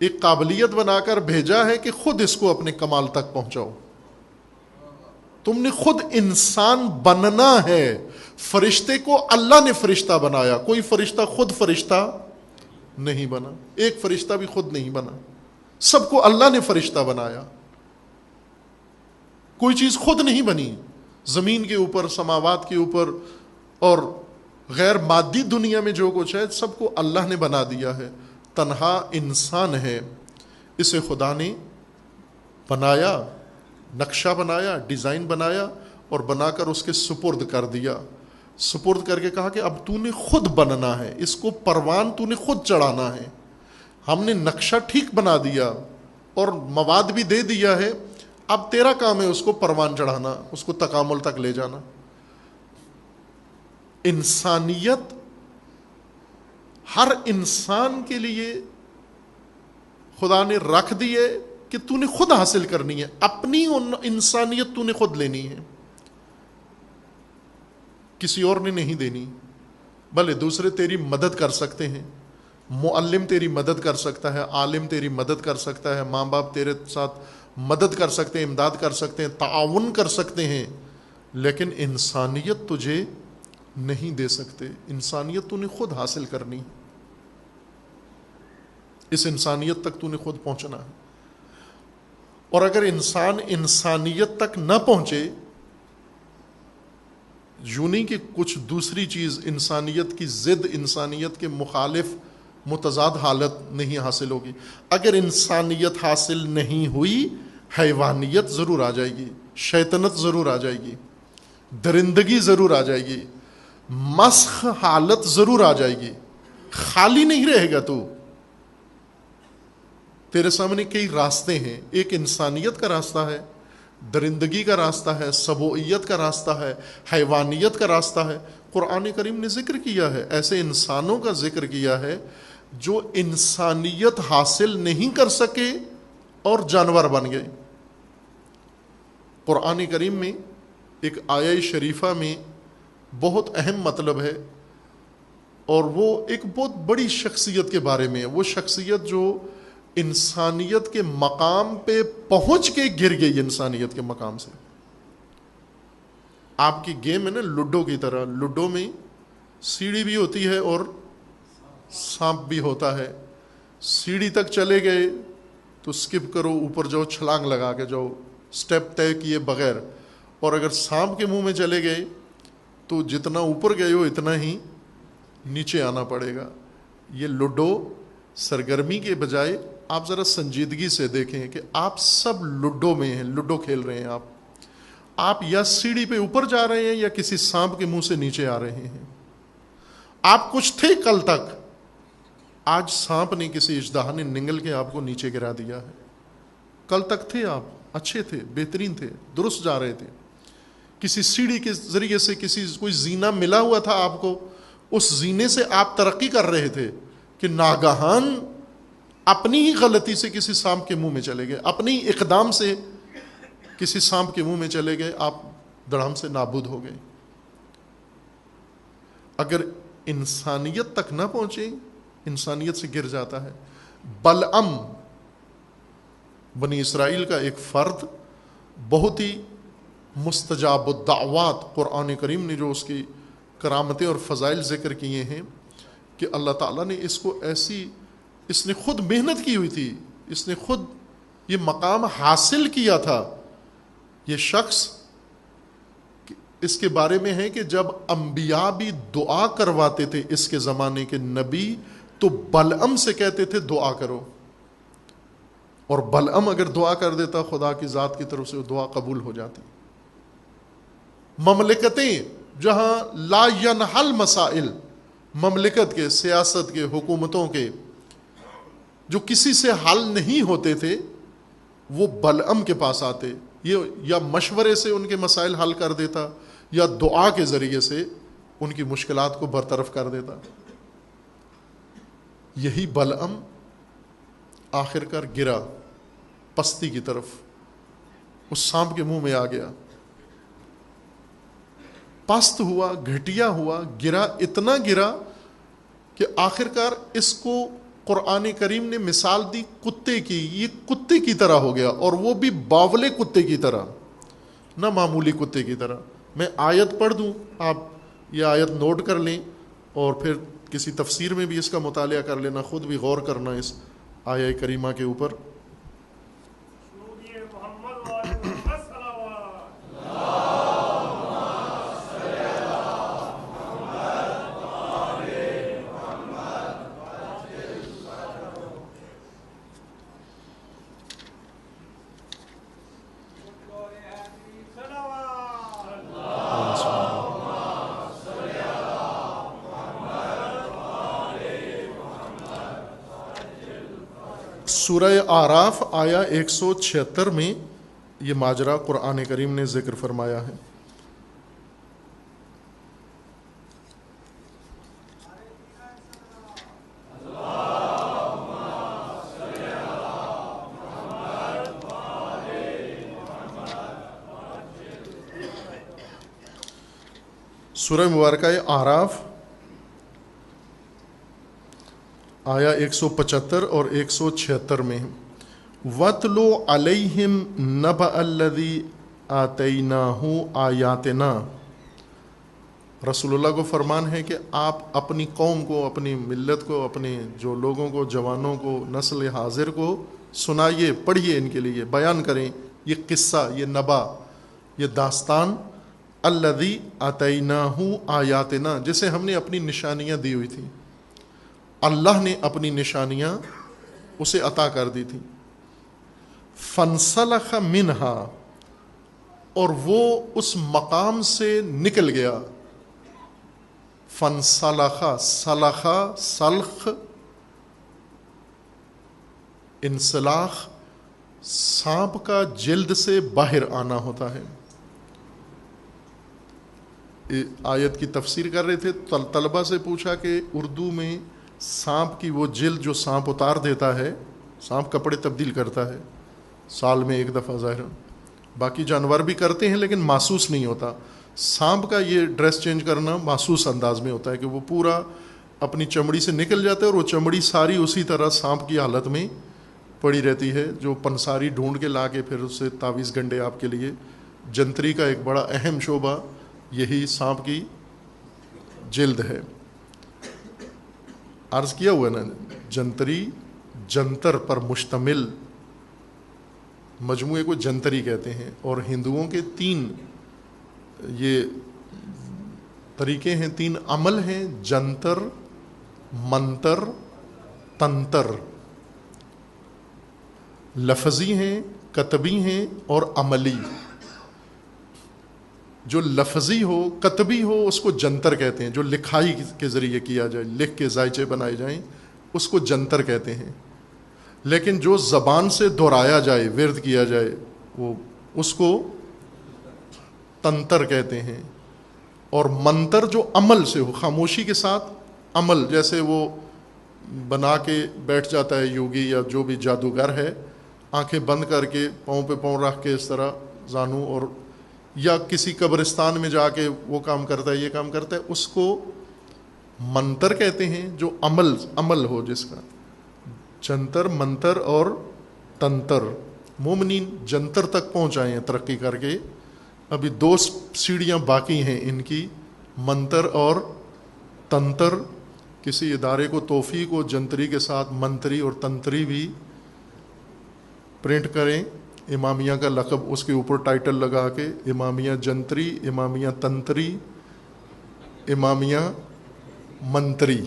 Speaker 1: ایک قابلیت بنا کر بھیجا ہے کہ خود اس کو اپنے کمال تک پہنچاؤ. تم نے خود انسان بننا ہے. فرشتے کو اللہ نے فرشتہ بنایا, کوئی فرشتہ خود فرشتہ نہیں بنا, ایک فرشتہ بھی خود نہیں بنا, سب کو اللہ نے فرشتہ بنایا. کوئی چیز خود نہیں بنی. زمین کے اوپر, سماوات کے اوپر اور غیر مادی دنیا میں جو کچھ ہے سب کو اللہ نے بنا دیا ہے. تنہا انسان ہے, اسے خدا نے بنایا, نقشہ بنایا, ڈیزائن بنایا اور بنا کر اس کے سپرد کر دیا. سپرد کر کے کہا کہ اب تو نے خود بننا ہے, اس کو پروان تو نے خود چڑھانا ہے. ہم نے نقشہ ٹھیک بنا دیا اور مواد بھی دے دیا ہے, اب تیرا کام ہے اس کو پروان چڑھانا, اس کو تکامل تک لے جانا. انسانیت ہر انسان کے لیے خدا نے رکھ دی ہے کہ تو نے خود حاصل کرنی ہے. اپنی انسانیت تو نے خود لینی ہے, کسی اور نے نہیں دینی. بھلے دوسرے تیری مدد کر سکتے ہیں, معلم تیری مدد کر سکتا ہے, عالم تیری مدد کر سکتا ہے, ماں باپ تیرے ساتھ مدد کر سکتے ہیں, امداد کر سکتے ہیں, تعاون کر سکتے ہیں, لیکن انسانیت تجھے نہیں دے سکتے. انسانیت تو نے خود حاصل کرنی, اس انسانیت تک تو نے خود پہنچنا ہے. اور اگر انسان انسانیت تک نہ پہنچے, یوں نہیں کہ کچھ دوسری چیز انسانیت کی ضد, انسانیت کے مخالف متضاد حالت نہیں حاصل ہوگی. اگر انسانیت حاصل نہیں ہوئی, حیوانیت ضرور آ جائے گی, شیطنت ضرور آ جائے گی, درندگی ضرور آ جائے گی. مسخ حالت ضرور آ جائے گی، خالی نہیں رہے گا تو. تیرے سامنے کئی راستے ہیں، ایک انسانیت کا راستہ ہے، درندگی کا راستہ ہے، سبوعیت کا راستہ ہے، حیوانیت کا راستہ ہے. قرآن کریم نے ذکر کیا ہے، ایسے انسانوں کا ذکر کیا ہے جو انسانیت حاصل نہیں کر سکے اور جانور بن گئے. قرآن کریم میں ایک آیہ شریفہ میں بہت اہم مطلب ہے، اور وہ ایک بہت بڑی شخصیت کے بارے میں ہے. وہ شخصیت جو انسانیت کے مقام پہ پہنچ کے گر گئی انسانیت کے مقام سے. آپ کی گیم ہے نا لوڈو کی طرح، لوڈو میں سیڑھی بھی ہوتی ہے اور سانپ بھی ہوتا ہے. سیڑھی تک چلے گئے تو سکپ کرو، اوپر جاؤ، چھلانگ لگا کے جاؤ، سٹیپ طے کیے بغیر. اور اگر سانپ کے منہ میں چلے گئے تو جتنا اوپر گئے ہو اتنا ہی نیچے آنا پڑے گا. یہ لوڈو سرگرمی کے بجائے آپ ذرا سنجیدگی سے دیکھیں کہ آپ سب لوڈو میں ہیں، لوڈو کھیل رہے ہیں. آپ یا سیڑھی پہ اوپر جا رہے ہیں یا کسی سانپ کے منہ سے نیچے آ رہے ہیں. آپ کچھ تھے کل تک، آج سانپ نے، کسی اژدہا نے نگل کے آپ کو نیچے گرا دیا ہے. کل تک تھے آپ اچھے تھے، بہترین تھے، درست جا رہے تھے. کسی سیڑھی کے ذریعے سے کوئی زینہ ملا ہوا تھا آپ کو، اس زینے سے آپ ترقی کر رہے تھے کہ ناگہان اپنی ہی غلطی سے کسی سانپ کے منہ میں چلے گئے، اپنی ہی اقدام سے کسی سانپ کے منہ میں چلے گئے، آپ دڑھم سے نابود ہو گئے. اگر انسانیت تک نہ پہنچے، انسانیت سے گر جاتا ہے. بلعم بنی اسرائیل کا ایک فرد، بہت ہی مستجاب الدعوات، قرآن کریم نے جو اس کی کرامتیں اور فضائل ذکر کیے ہیں کہ اللہ تعالیٰ نے اس کو اس نے خود محنت کی ہوئی تھی، اس نے خود یہ مقام حاصل کیا تھا. یہ شخص اس کے بارے میں ہے کہ جب انبیاء بھی دعا کرواتے تھے اس کے زمانے کے نبی، تو بلعم سے کہتے تھے دعا کرو، اور بلعم اگر دعا کر دیتا خدا کی ذات کی طرف سے وہ دعا قبول ہو جاتی. مملکتیں جہاں لا ینحل مسائل، مملکت کے، سیاست کے، حکومتوں کے جو کسی سے حل نہیں ہوتے تھے، وہ بلعم کے پاس آتے. یہ یا مشورے سے ان کے مسائل حل کر دیتا یا دعا کے ذریعے سے ان کی مشکلات کو برطرف کر دیتا. یہی بلعم آخر کار گرا پستی کی طرف، اس سانپ کے منہ میں آ گیا، پست ہوا، گھٹیا ہوا، گرا، اتنا گرا کہ آخر کار اس کو قرآن کریم نے مثال دی کتے کی. یہ کتے کی طرح ہو گیا، اور وہ بھی باولے کتے کی طرح، نہ معمولی کتے کی طرح. میں آیت پڑھ دوں، آپ یہ آیت نوٹ کر لیں اور پھر کسی تفسیر میں بھی اس کا مطالعہ کر لینا، خود بھی غور کرنا اس آیہ کریمہ کے اوپر. سورہ اعراف آیا 176 میں یہ ماجرا قرآن کریم نے ذکر فرمایا ہے. سورہ مبارکہ اعراف آیا 175 اور 176 میں. وَاتْلُ عَلَيْهِمْ نَبَأَ الَّذِي آتَيْنَاهُ آیَاتِنَا. رسول اللہ کو فرمان ہے کہ آپ اپنی قوم کو، اپنی ملت کو، اپنے جو لوگوں کو، جوانوں کو، نسل حاضر کو سنائیے، پڑھیے، ان کے لیے بیان کریں یہ قصہ، یہ نبا، یہ داستان. الذی آتیناہ آیاتنا، جسے ہم نے اپنی نشانیاں دی ہوئی تھیں. اللہ نے اپنی نشانیاں اسے عطا کر دی تھی. فانسلخ منہا، اور وہ اس مقام سے نکل گیا. فنسلخا، سلخا سلخ، انسلاخ سانپ کا جلد سے باہر آنا ہوتا ہے. آیت کی تفسیر کر رہے تھے، طلبہ سے پوچھا کہ اردو میں سانپ کی وہ جلد جو سانپ اتار دیتا ہے، سانپ کپڑے تبدیل کرتا ہے سال میں ایک دفعہ، ظاہر باقی جانور بھی کرتے ہیں لیکن محسوس نہیں ہوتا. سانپ کا یہ ڈریس چینج کرنا محسوس انداز میں ہوتا ہے کہ وہ پورا اپنی چمڑی سے نکل جاتا ہے اور وہ چمڑی ساری اسی طرح سانپ کی حالت میں پڑی رہتی ہے، جو پنساری ڈھونڈ کے لا کے پھر اس سے تعویذ گنڈے آپ کے لیے. جنتری کا ایک بڑا اہم شعبہ یہی سانپ کی جلد ہے. عرض کیا ہوا نا، جنتری جنتر پر مشتمل مجموعے کو جنتری کہتے ہیں. اور ہندوؤں کے 3 یہ طریقے ہیں، 3 عمل ہیں، جنتر، منتر، تنتر. لفظی ہیں، کتبی ہیں اور عملی. جو لفظی ہو، کتبی ہو، اس کو جنتر کہتے ہیں. جو لکھائی کے ذریعے کیا جائے، لکھ کے زائچے بنائے جائیں، اس کو جنتر کہتے ہیں. لیکن جو زبان سے دہرایا جائے، ورد کیا جائے، وہ اس کو تنتر کہتے ہیں. اور منتر جو عمل سے ہو، خاموشی کے ساتھ عمل، جیسے وہ بنا کے بیٹھ جاتا ہے یوگی یا جو بھی جادوگر ہے، آنکھیں بند کر کے پاؤں پہ پاؤں رکھ کے اس طرح زانو، اور یا کسی قبرستان میں جا کے وہ کام کرتا ہے، یہ کام کرتا ہے، اس کو منتر کہتے ہیں. جو عمل ہو جس کا، جنتر، منتر اور تنتر. مومنین جنتر تک پہنچائے ہیں ترقی کر کے، ابھی 2 سیڑھیاں باقی ہیں ان کی، منتر اور تنتر. کسی ادارے کو توفیق ہو جنتری کے ساتھ منتری اور تنتری بھی پرنٹ کریں، امامیہ کا لقب اس کے اوپر ٹائٹل لگا کے، امامیہ جنتری، امامیہ تنتری، امامیہ منتری.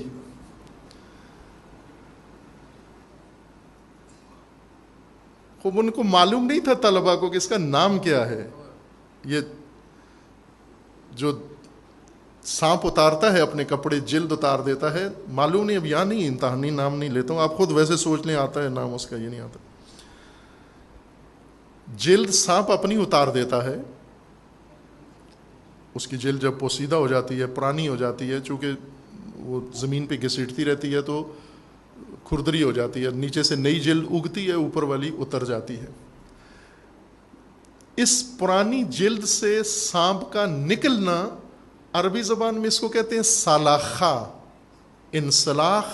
Speaker 1: خوب ان کو معلوم نہیں تھا طلبہ کو کہ اس کا نام کیا ہے. یہ جو سانپ اتارتا ہے اپنے کپڑے، جلد اتار دیتا ہے، معلوم نہیں. اب یہاں نہیں امتحانی نام نہیں لیتا ہوں، آپ خود ویسے سوچ لیں آتا ہے نام اس کا، یہ نہیں آتا. جلد سانپ اپنی اتار دیتا ہے. اس کی جلد جب پوسیدہ ہو جاتی ہے، پرانی ہو جاتی ہے، چونکہ وہ زمین پہ گھسیٹتی رہتی ہے تو کھردری ہو جاتی ہے، نیچے سے نئی جلد اگتی ہے، اوپر والی اتر جاتی ہے. اس پرانی جلد سے سانپ کا نکلنا، عربی زبان میں اس کو کہتے ہیں سلاخہ. انسلاخ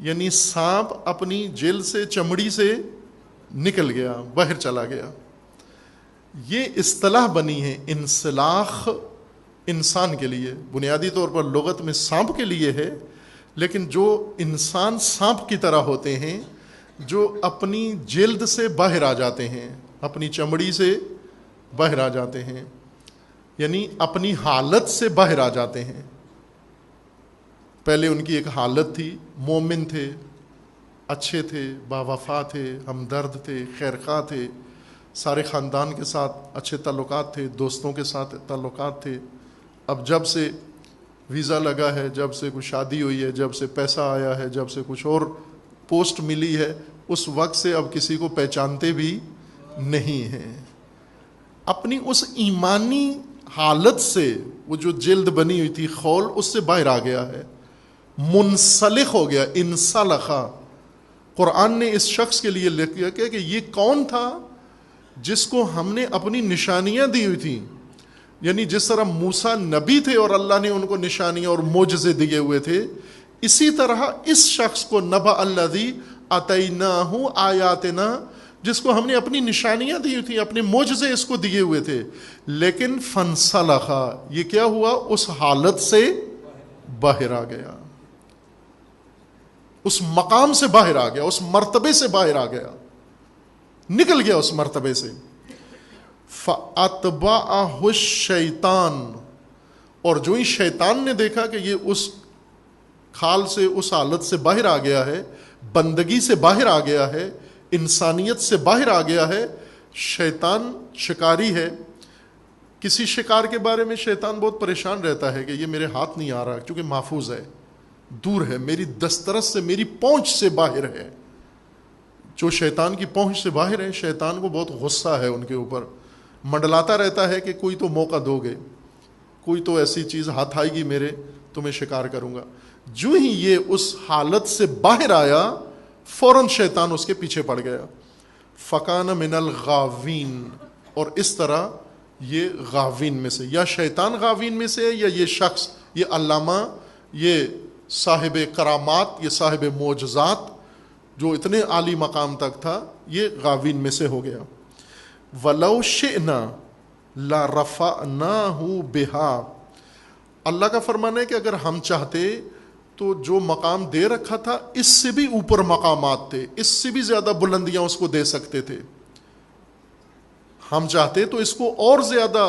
Speaker 1: یعنی سانپ اپنی جلد سے، چمڑی سے نکل گیا، باہر چلا گیا. یہ اصطلاح بنی ہے انسلاخ انسان کے لیے. بنیادی طور پر لغت میں سانپ کے لیے ہے، لیکن جو انسان سانپ کی طرح ہوتے ہیں، جو اپنی جلد سے باہر آ جاتے ہیں، اپنی چمڑی سے باہر آ جاتے ہیں، یعنی اپنی حالت سے باہر آ جاتے ہیں. پہلے ان کی ایک حالت تھی، مومن تھے، اچھے تھے، باوفا تھے، ہمدرد تھے، خیرخواہ تھے، سارے خاندان کے ساتھ اچھے تعلقات تھے، دوستوں کے ساتھ تعلقات تھے. اب جب سے ویزا لگا ہے، جب سے کچھ شادی ہوئی ہے، جب سے پیسہ آیا ہے، جب سے کچھ اور پوسٹ ملی ہے، اس وقت سے اب کسی کو پہچانتے بھی نہیں ہیں. اپنی اس ایمانی حالت سے، وہ جو جلد بنی ہوئی تھی خول، اس سے باہر آ گیا ہے، منسلخ ہو گیا. انسلخا قرآن نے اس شخص کے لیے لکھا کہ یہ کون تھا جس کو ہم نے اپنی نشانیاں دی ہوئی تھیں. یعنی جس طرح موسیٰ نبی تھے اور اللہ نے ان کو نشانیاں اور معجزے دیے ہوئے تھے، اسی طرح اس شخص کو نبأ الذی آتیناہ آیاتنا، جس کو ہم نے اپنی نشانیاں دی ہوئی تھیں، اپنے معجزے اس کو دیے ہوئے تھے، لیکن فانسلخا، یہ کیا ہوا، اس حالت سے باہر آ گیا، اس مقام سے باہر آ گیا، اس مرتبے سے باہر آ گیا، نکل گیا اس مرتبے سے. فَأَتْبَعَهُ الشَّيْطَانُ، اور جو ہی شیطان نے دیکھا کہ یہ اس کھال سے، اس حالت سے باہر آ گیا ہے، بندگی سے باہر آ گیا ہے، انسانیت سے باہر آ گیا ہے. شیطان شکاری ہے، کسی شکار کے بارے میں شیطان بہت پریشان رہتا ہے کہ یہ میرے ہاتھ نہیں آ رہا، کیونکہ محفوظ ہے، دور ہے، میری دسترس سے، میری پہنچ سے باہر ہے. جو شیطان کی پہنچ سے باہر ہے، شیطان کو بہت غصہ ہے ان کے اوپر، منڈلاتا رہتا ہے کہ کوئی تو موقع دو گے، کوئی تو ایسی چیز ہاتھ آئے گی میرے تو میں شکار کروں گا. جو ہی یہ اس حالت سے باہر آیا فوراً شیطان اس کے پیچھے پڑ گیا. فکان من الغاوین، اور اس طرح یہ غاوین میں سے، یا شیطان غاوین میں سے ہے، یا یہ شخص، یہ علامہ، یہ صاحب کرامات، یہ صاحب معجزات جو اتنے عالی مقام تک تھا، یہ غاوین میں سے ہو گیا. وَلَوْ شِئْنَا لَرَفَعْنَاهُ بِهَا، اللہ کا فرمان ہے کہ اگر ہم چاہتے تو جو مقام دے رکھا تھا اس سے بھی اوپر مقامات تھے، اس سے بھی زیادہ بلندیاں اس کو دے سکتے تھے. ہم چاہتے تو اس کو اور زیادہ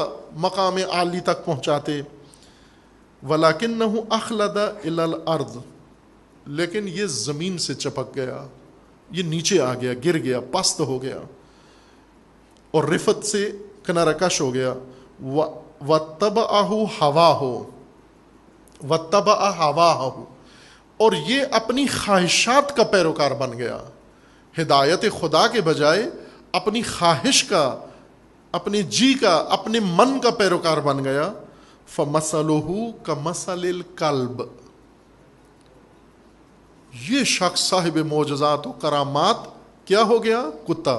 Speaker 1: مقام عالی تک پہنچاتے. وَلَكِنَّهُ أَخْلَدَ إِلَى الْأَرْضِ، لیکن یہ زمین سے چپک گیا، یہ نیچے آ گیا، گر گیا، پست ہو گیا، اور رفت سے کنارہ کش ہو گیا. وَاتَّبَعَهُ هَوَاهُ، وَاتَّبَعَ هَوَاهُ، اور یہ اپنی خواہشات کا پیروکار بن گیا. ہدایت خدا کے بجائے اپنی خواہش کا، اپنے جی کا، اپنے من کا پیروکار بن گیا. فَمَثَلُهُ كَمَثَلِ الْكَلْبِ، یہ شخص صاحب معجزات و کرامات کیا ہو گیا؟ کتا.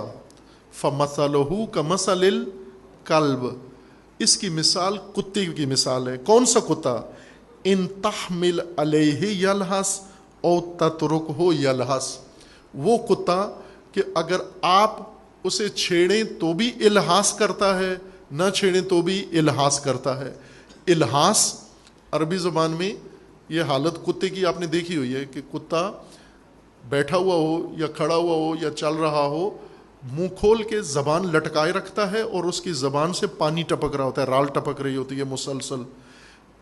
Speaker 1: فَمَثَلُهُ كَمَثَلِ الْكَلْبِ، اس کی مثال کتے کی مثال ہے. کون سا کتا؟ ان تحمل علیہ یلہس او تترکہ یلہس، وہ کتا کہ اگر آپ اسے چھیڑیں تو بھی الہاس کرتا ہے، نہ چھیڑیں تو بھی الہاس کرتا ہے. الہاس عربی زبان میں یہ حالت کتے کی آپ نے دیکھی ہوئی ہے کہ کتا بیٹھا ہوا ہو یا کھڑا ہوا ہو یا چل رہا ہو، منہ کھول کے زبان لٹکائے رکھتا ہے اور اس کی زبان سے پانی ٹپک رہا ہوتا ہے، رال ٹپک رہی ہوتی ہے مسلسل.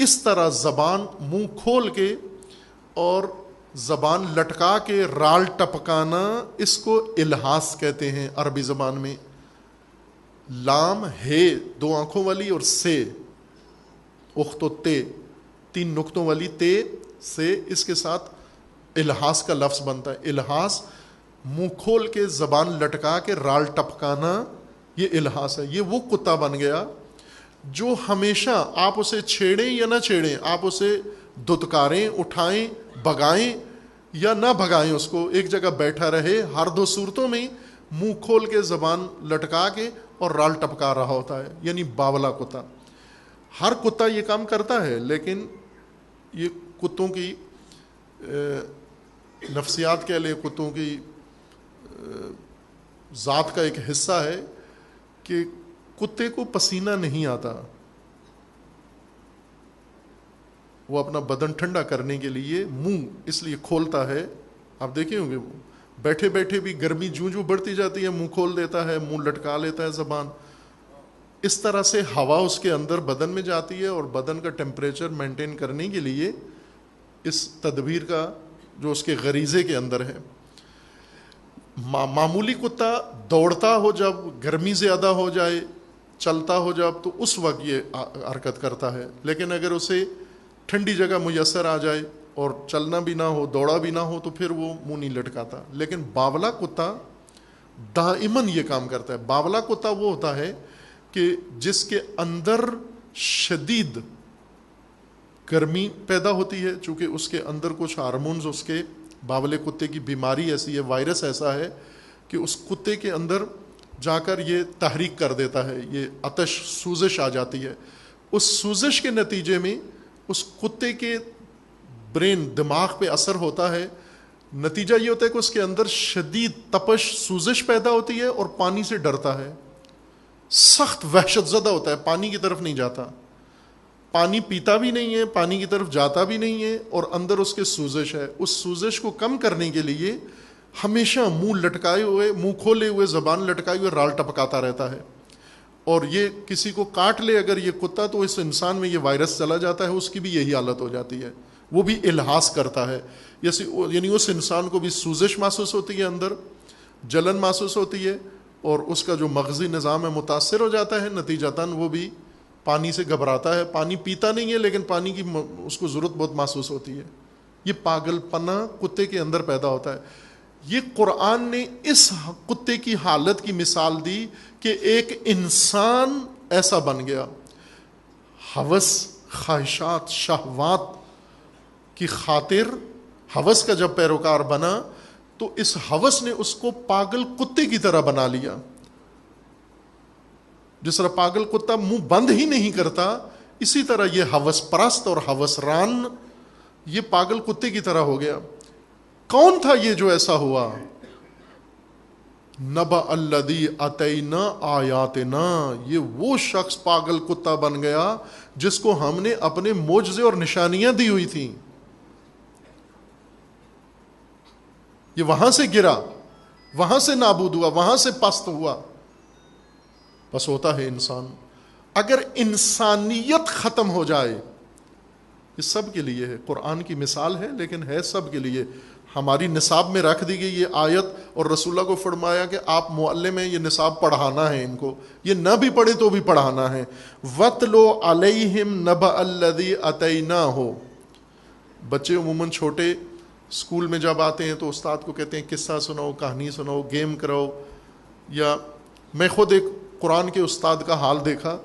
Speaker 1: اس طرح زبان منہ کھول کے اور زبان لٹکا کے رال ٹپکانا، اس کو الہاس کہتے ہیں عربی زبان میں. لام ہے دو آنکھوں والی، اور سے اخت و تے تین نقطوں والی تے سے، اس کے ساتھ الہاس کا لفظ بنتا ہے. الہاس منہ کھول کے زبان لٹکا کے رال ٹپکانا، یہ الہاس ہے. یہ وہ کتا بن گیا جو ہمیشہ آپ اسے چھیڑیں یا نہ چھیڑیں، آپ اسے دھتکاریں، اٹھائیں، بھگائیں یا نہ بھگائیں، اس کو ایک جگہ بیٹھا رہے، ہر دو صورتوں میں منہ کھول کے زبان لٹکا کے اور رال ٹپکا رہا ہوتا ہے، یعنی باولا کتا. ہر کتا یہ کام کرتا ہے، لیکن یہ کتوں کی نفسیات کہہ لیں، کتوں کی ذات کا ایک حصہ ہے کہ کتے کو پسینہ نہیں آتا. وہ اپنا بدن ٹھنڈا کرنے کے لیے منہ اس لیے کھولتا ہے. آپ دیکھیں ہوں گے وہ بیٹھے بیٹھے بھی گرمی جوں بڑھتی جاتی ہے منہ کھول دیتا ہے، منہ لٹکا لیتا ہے زبان. اس طرح سے ہوا اس کے اندر بدن میں جاتی ہے، اور بدن کا ٹیمپریچر مینٹین کرنے کے لیے اس تدبیر کا جو اس کے غریزے کے اندر ہے. معمولی کتا دوڑتا ہو جب گرمی زیادہ ہو جائے، چلتا ہو جب، تو اس وقت یہ حرکت کرتا ہے. لیکن اگر اسے ٹھنڈی جگہ میسر آ جائے اور چلنا بھی نہ ہو، دوڑا بھی نہ ہو، تو پھر وہ منہ نہیں لٹکاتا. لیکن باولا کتا دائماً یہ کام کرتا ہے. باولا کتا وہ ہوتا ہے کہ جس کے اندر شدید گرمی پیدا ہوتی ہے، چونکہ اس کے اندر کچھ ہارمونز، اس کے باولے کتے کی بیماری ایسی ہے، وائرس ایسا ہے کہ اس کتے کے اندر جا کر یہ تحریک کر دیتا ہے، یہ آتش، سوزش آ جاتی ہے. اس سوزش کے نتیجے میں اس کتے کے برین، دماغ پہ اثر ہوتا ہے. نتیجہ یہ ہوتا ہے کہ اس کے اندر شدید تپش، سوزش پیدا ہوتی ہے اور پانی سے ڈرتا ہے، سخت وحشت زدہ ہوتا ہے، پانی کی طرف نہیں جاتا، پانی پیتا بھی نہیں ہے، پانی کی طرف جاتا بھی نہیں ہے، اور اندر اس کے سوزش ہے. اس سوزش کو کم کرنے کے لیے ہمیشہ منہ لٹکائے ہوئے، منہ کھولے ہوئے، زبان لٹکائے ہوئے رال ٹپکاتا رہتا ہے. اور یہ کسی کو کاٹ لے اگر یہ کتا، تو اس انسان میں یہ وائرس چلا جاتا ہے، اس کی بھی یہی حالت ہو جاتی ہے، وہ بھی الہاس کرتا ہے. یعنی اس انسان کو بھی سوزش محسوس ہوتی ہے، اندر جلن محسوس ہوتی ہے، اور اس کا جو مغزی نظام ہے متاثر ہو جاتا ہے، نتیجتاً وہ بھی پانی سے گھبراتا ہے، پانی پیتا نہیں ہے لیکن پانی کی اس کو ضرورت بہت محسوس ہوتی ہے. یہ پاگل پنا کتے کے اندر پیدا ہوتا ہے. یہ قرآن نے اس کتے کی حالت کی مثال دی کہ ایک انسان ایسا بن گیا، ہوس، خواہشات، شہوات کی خاطر ہوس کا جب پیروکار بنا تو اس ہوس نے اس کو پاگل کتے کی طرح بنا لیا. جس طرح پاگل کتا منہ بند ہی نہیں کرتا، اسی طرح یہ ہوس پرست اور ہوس ران یہ پاگل کتے کی طرح ہو گیا. کون تھا یہ جو ایسا ہوا؟ نبأ الذی اتینا آیاتنا، یہ وہ شخص پاگل کتا بن گیا جس کو ہم نے اپنے معجزے اور نشانیاں دی ہوئی تھیں. یہ وہاں سے گرا، وہاں سے نابود ہوا، وہاں سے پست ہوا. بس ہوتا ہے انسان، اگر انسانیت ختم ہو جائے، یہ سب کے لیے ہے، قرآن کی مثال ہے لیکن ہے سب کے لیے. ہماری نصاب میں رکھ دی گئی یہ آیت، اور رسول اللہ کو فرمایا کہ آپ معلم ہیں، یہ نصاب پڑھانا ہے ان کو، یہ نہ بھی پڑھے تو بھی پڑھانا ہے. وَاتْلُ عَلَيْهِمْ نَبَأَ الَّذِي آتَيْنَاهُ. بچے عموماً چھوٹے اسکول میں جب آتے ہیں تو استاد کو کہتے ہیں قصہ سناؤ، کہانی سناؤ، گیم کراؤ. یا میں خود ایک قرآن کے استاد کا حال دیکھا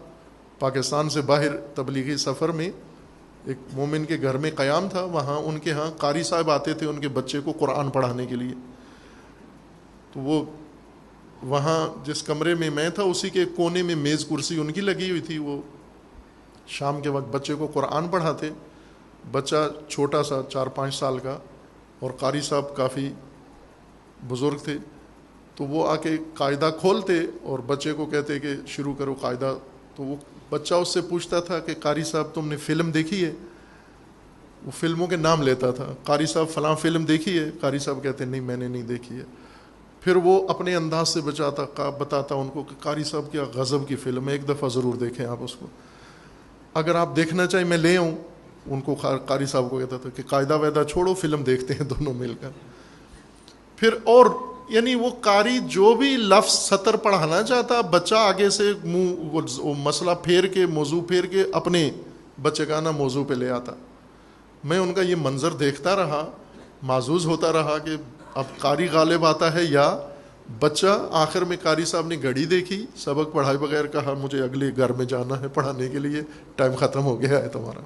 Speaker 1: پاکستان سے باہر تبلیغی سفر میں. ایک مومن کے گھر میں قیام تھا، وہاں ان کے ہاں قاری صاحب آتے تھے ان کے بچے کو قرآن پڑھانے کے لیے. تو وہ وہاں جس کمرے میں میں تھا اسی کے کونے میں میز کرسی ان کی لگی ہوئی تھی. وہ شام کے وقت بچے کو قرآن پڑھاتے. بچہ چھوٹا سا 4-5 سال کا، اور قاری صاحب کافی بزرگ تھے. تو وہ آ کے قاعدہ کھولتے اور بچے کو کہتے کہ شروع کرو قاعدہ. تو وہ بچہ اس سے پوچھتا تھا کہ قاری صاحب تم نے فلم دیکھی ہے؟ وہ فلموں کے نام لیتا تھا. قاری صاحب فلاں فلم دیکھی ہے؟ قاری صاحب کہتے نہیں میں نے نہیں دیکھی ہے. پھر وہ اپنے انداز سے بتاتا ان کو کہ قاری صاحب کیا غضب کی فلم ہے، ایک دفعہ ضرور دیکھیں آپ اس کو، اگر آپ دیکھنا چاہیں میں لے آؤں. ان کو قاری صاحب کو کہتا تھا کہ قاعدہ وعدہ چھوڑو، فلم دیکھتے ہیں دونوں مل کر. پھر اور یعنی وہ قاری جو بھی لفظ سطر پڑھانا چاہتا، بچہ آگے سے منہ مسئلہ پھیر کے، موضوع پھیر کے اپنے بچے کا نا موضوع پہ لے آتا. میں ان کا یہ منظر دیکھتا رہا، معزوز ہوتا رہا کہ اب قاری غالب آتا ہے یا بچہ. آخر میں قاری صاحب نے گھڑی دیکھی، سبق پڑھائے بغیر کہا مجھے اگلے گھر میں جانا ہے پڑھانے کے لیے، ٹائم ختم ہو گیا ہے تمہارا.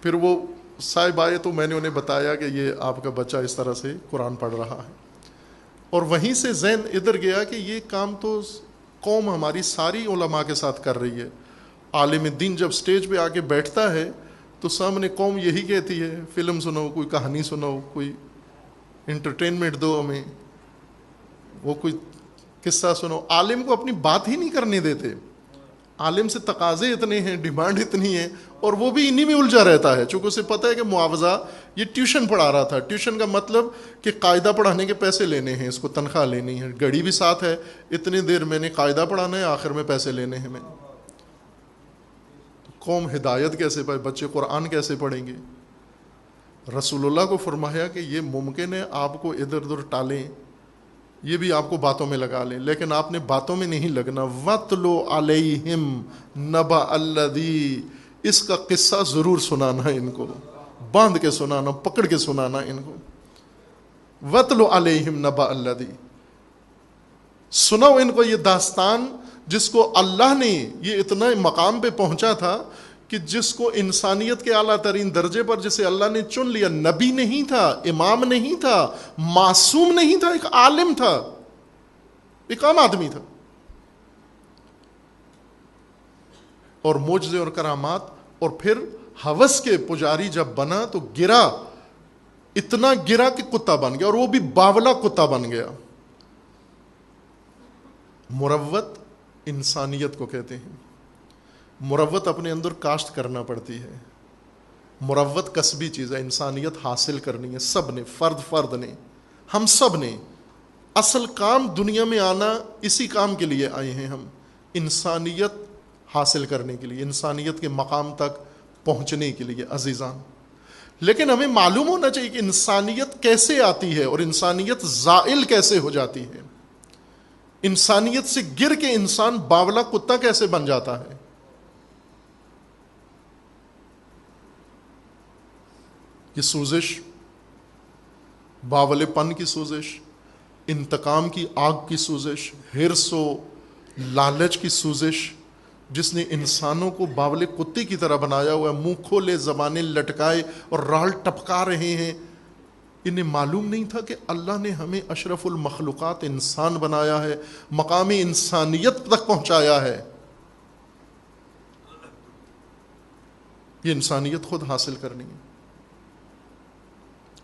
Speaker 1: پھر وہ صاحب آئے تو میں نے انہیں بتایا کہ یہ آپ کا بچہ اس طرح سے قرآن پڑھ رہا ہے. اور وہیں سے ذہن ادھر گیا کہ یہ کام تو قوم ہماری ساری علماء کے ساتھ کر رہی ہے. عالم دین جب سٹیج پہ آ کے بیٹھتا ہے تو سامنے قوم یہی کہتی ہے فلم سناؤ، کوئی کہانی سناؤ، کوئی انٹرٹینمنٹ دو ہمیں، وہ کوئی قصہ سنو. عالم کو اپنی بات ہی نہیں کرنے دیتے. عالم سے تقاضے اتنے ہیں، ڈیمانڈ اتنی ہے، اور وہ بھی انہی میں الجھا رہتا ہے. چونکہ اسے پتہ ہے کہ معاوضہ، یہ ٹیوشن پڑھا رہا تھا. ٹیوشن کا مطلب کہ قاعدہ پڑھانے کے پیسے لینے ہیں، اس کو تنخواہ لینی ہے، گھڑی بھی ساتھ ہے، اتنی دیر میں نے قاعدہ پڑھانا ہے، آخر میں پیسے لینے ہیں. میں قوم ہدایت کیسے پائے؟ بچے قرآن کیسے پڑھیں گے؟ رسول اللہ کو فرمایا کہ یہ ممکن ہے آپ کو ادھر ادھر ٹالیں، یہ بھی آپ کو باتوں میں لگا لیں، لیکن آپ نے باتوں میں نہیں لگنا. وَاتْلُ عَلَيْهِمْ نَبَأَ الَّذِي، اس کا قصہ ضرور سنانا ان کو، باندھ کے سنانا، پکڑ کے سنانا ان کو. وَاتْلُ عَلَيْهِمْ نَبَأَ الَّذِي، سناؤ ان کو یہ داستان جس کو اللہ نے، یہ اتنا مقام پہ پہنچا تھا کہ جس کو انسانیت کے اعلیٰ ترین درجے پر جسے اللہ نے چن لیا، نبی نہیں تھا، امام نہیں تھا، معصوم نہیں تھا، ایک عالم تھا، ایک عام آدمی تھا، اور معجزے اور کرامات. اور پھر ہوس کے پجاری جب بنا تو گرا، اتنا گرا کہ کتا بن گیا، اور وہ بھی باولا کتا بن گیا. مروت انسانیت کو کہتے ہیں. مروت اپنے اندر کاشت کرنا پڑتی ہے. مروت کسبی چیز ہے، انسانیت حاصل کرنی ہے سب نے، فرد نے، ہم سب نے. اصل کام دنیا میں آنا اسی کام کے لیے آئے ہیں ہم، انسانیت حاصل کرنے کے لیے، انسانیت کے مقام تک پہنچنے کے لیے عزیزان. لیکن ہمیں معلوم ہونا چاہیے کہ انسانیت کیسے آتی ہے اور انسانیت زائل کیسے ہو جاتی ہے. انسانیت سے گر کے انسان باولا کتا کیسے بن جاتا ہے؟ یہ سوزش، باولے پن کی سوزش، انتقام کی آگ کی سوزش، ہرس و لالچ کی سوزش، جس نے انسانوں کو باولے کتے کی طرح بنایا ہوا ہے، منہ کھولے، زبانیں لٹکائے اور رال ٹپکا رہے ہیں۔ انہیں معلوم نہیں تھا کہ اللہ نے ہمیں اشرف المخلوقات انسان بنایا ہے، مقام انسانیت تک پہنچایا ہے۔ یہ انسانیت خود حاصل کرنی ہے۔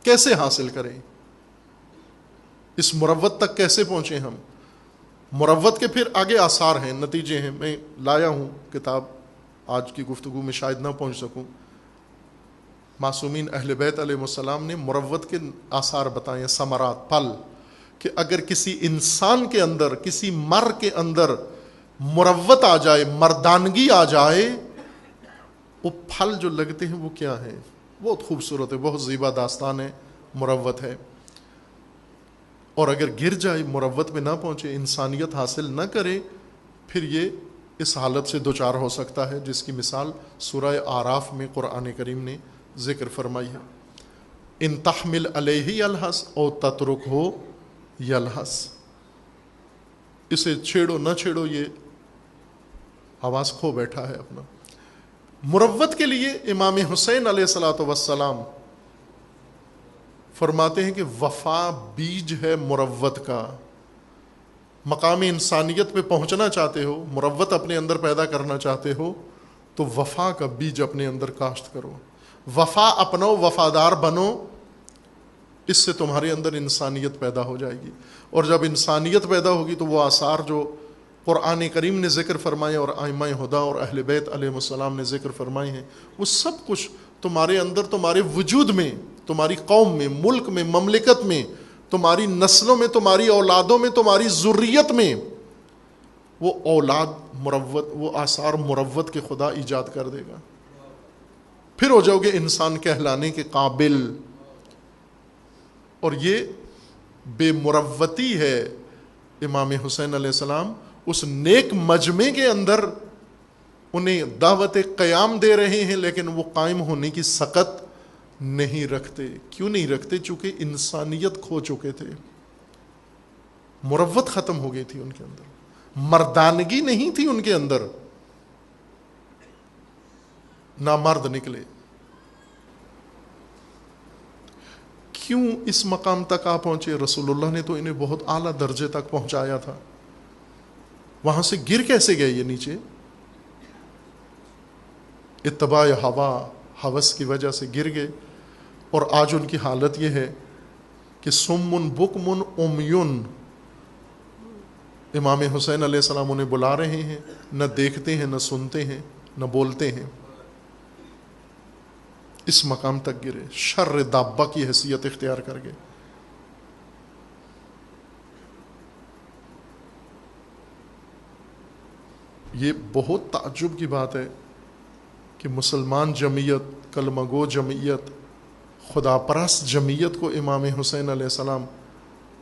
Speaker 1: کیسے حاصل کریں؟ اس مروت تک کیسے پہنچیں ہم؟ مروت کے پھر آگے آثار ہیں، نتیجے ہیں۔ میں لایا ہوں کتاب، آج کی گفتگو میں شاید نہ پہنچ سکوں۔ معصومین اہل بیت علیہ السلام نے مروت کے آثار بتائے، ثمرات، پھل، کہ اگر کسی انسان کے اندر، کسی مر کے اندر مروت آ جائے، مردانگی آ جائے، وہ پھل جو لگتے ہیں وہ کیا ہیں؟ بہت خوبصورت ہے، بہت زیبا داستان ہے، مروت ہے۔ اور اگر گر جائے، مروت میں نہ پہنچے، انسانیت حاصل نہ کرے، پھر یہ اس حالت سے دوچار ہو سکتا ہے، جس کی مثال سورہ آراف میں قرآن کریم نے ذکر فرمائی ہے۔ ان تحمل علیہ یلحس او تترکہ یلحس، اسے چھیڑو نہ چھیڑو، یہ آواز کھو بیٹھا ہے اپنا۔ مروت کے لیے امام حسین علیہ الصلوۃ والسلام فرماتے ہیں کہ وفا بیج ہے مروت کا۔ مقام انسانیت پہ پہنچنا چاہتے ہو، مروت اپنے اندر پیدا کرنا چاہتے ہو، تو وفا کا بیج اپنے اندر کاشت کرو، وفا اپناؤ، وفادار بنو، اس سے تمہارے اندر انسانیت پیدا ہو جائے گی۔ اور جب انسانیت پیدا ہوگی تو وہ آثار جو قرآن کریم نے ذکر فرمائے اور ائمہ ہدا اور اہل بیت علیہ السلام نے ذکر فرمائے ہیں، وہ سب کچھ تمہارے اندر، تمہارے وجود میں، تمہاری قوم میں، ملک میں، مملکت میں، تمہاری نسلوں میں، تمہاری اولادوں میں، تمہاری ذریت میں، وہ اولاد مروت، وہ آثار مروت کے خدا ایجاد کر دے گا۔ پھر ہو جاؤ گے انسان کہلانے کے قابل۔ اور یہ بے مروتی ہے۔ امام حسین علیہ السلام اس نیک مجمع کے اندر انہیں دعوت قیام دے رہے ہیں، لیکن وہ قائم ہونے کی سقت نہیں رکھتے۔ کیوں نہیں رکھتے؟ چونکہ انسانیت کھو چکے تھے، مروت ختم ہو گئی تھی ان کے اندر، مردانگی نہیں تھی ان کے اندر، نامرد نکلے۔ کیوں اس مقام تک آ پہنچے؟ رسول اللہ نے تو انہیں بہت اعلیٰ درجے تک پہنچایا تھا، وہاں سے گر کیسے گئے یہ نیچے؟ اتباع ہوا، ہوس کی وجہ سے گر گئے۔ اور آج ان کی حالت یہ ہے کہ سمن بکمن امیون، امام حسین علیہ السلام انہیں بلا رہے ہیں، نہ دیکھتے ہیں، نہ سنتے ہیں، نہ بولتے ہیں۔ اس مقام تک گرے، شر دابہ کی حیثیت اختیار کر گئے۔ یہ بہت تعجب کی بات ہے کہ مسلمان جمعیت، کلمہ گو جمعیت، خدا پرست جمعیت کو امام حسین علیہ السلام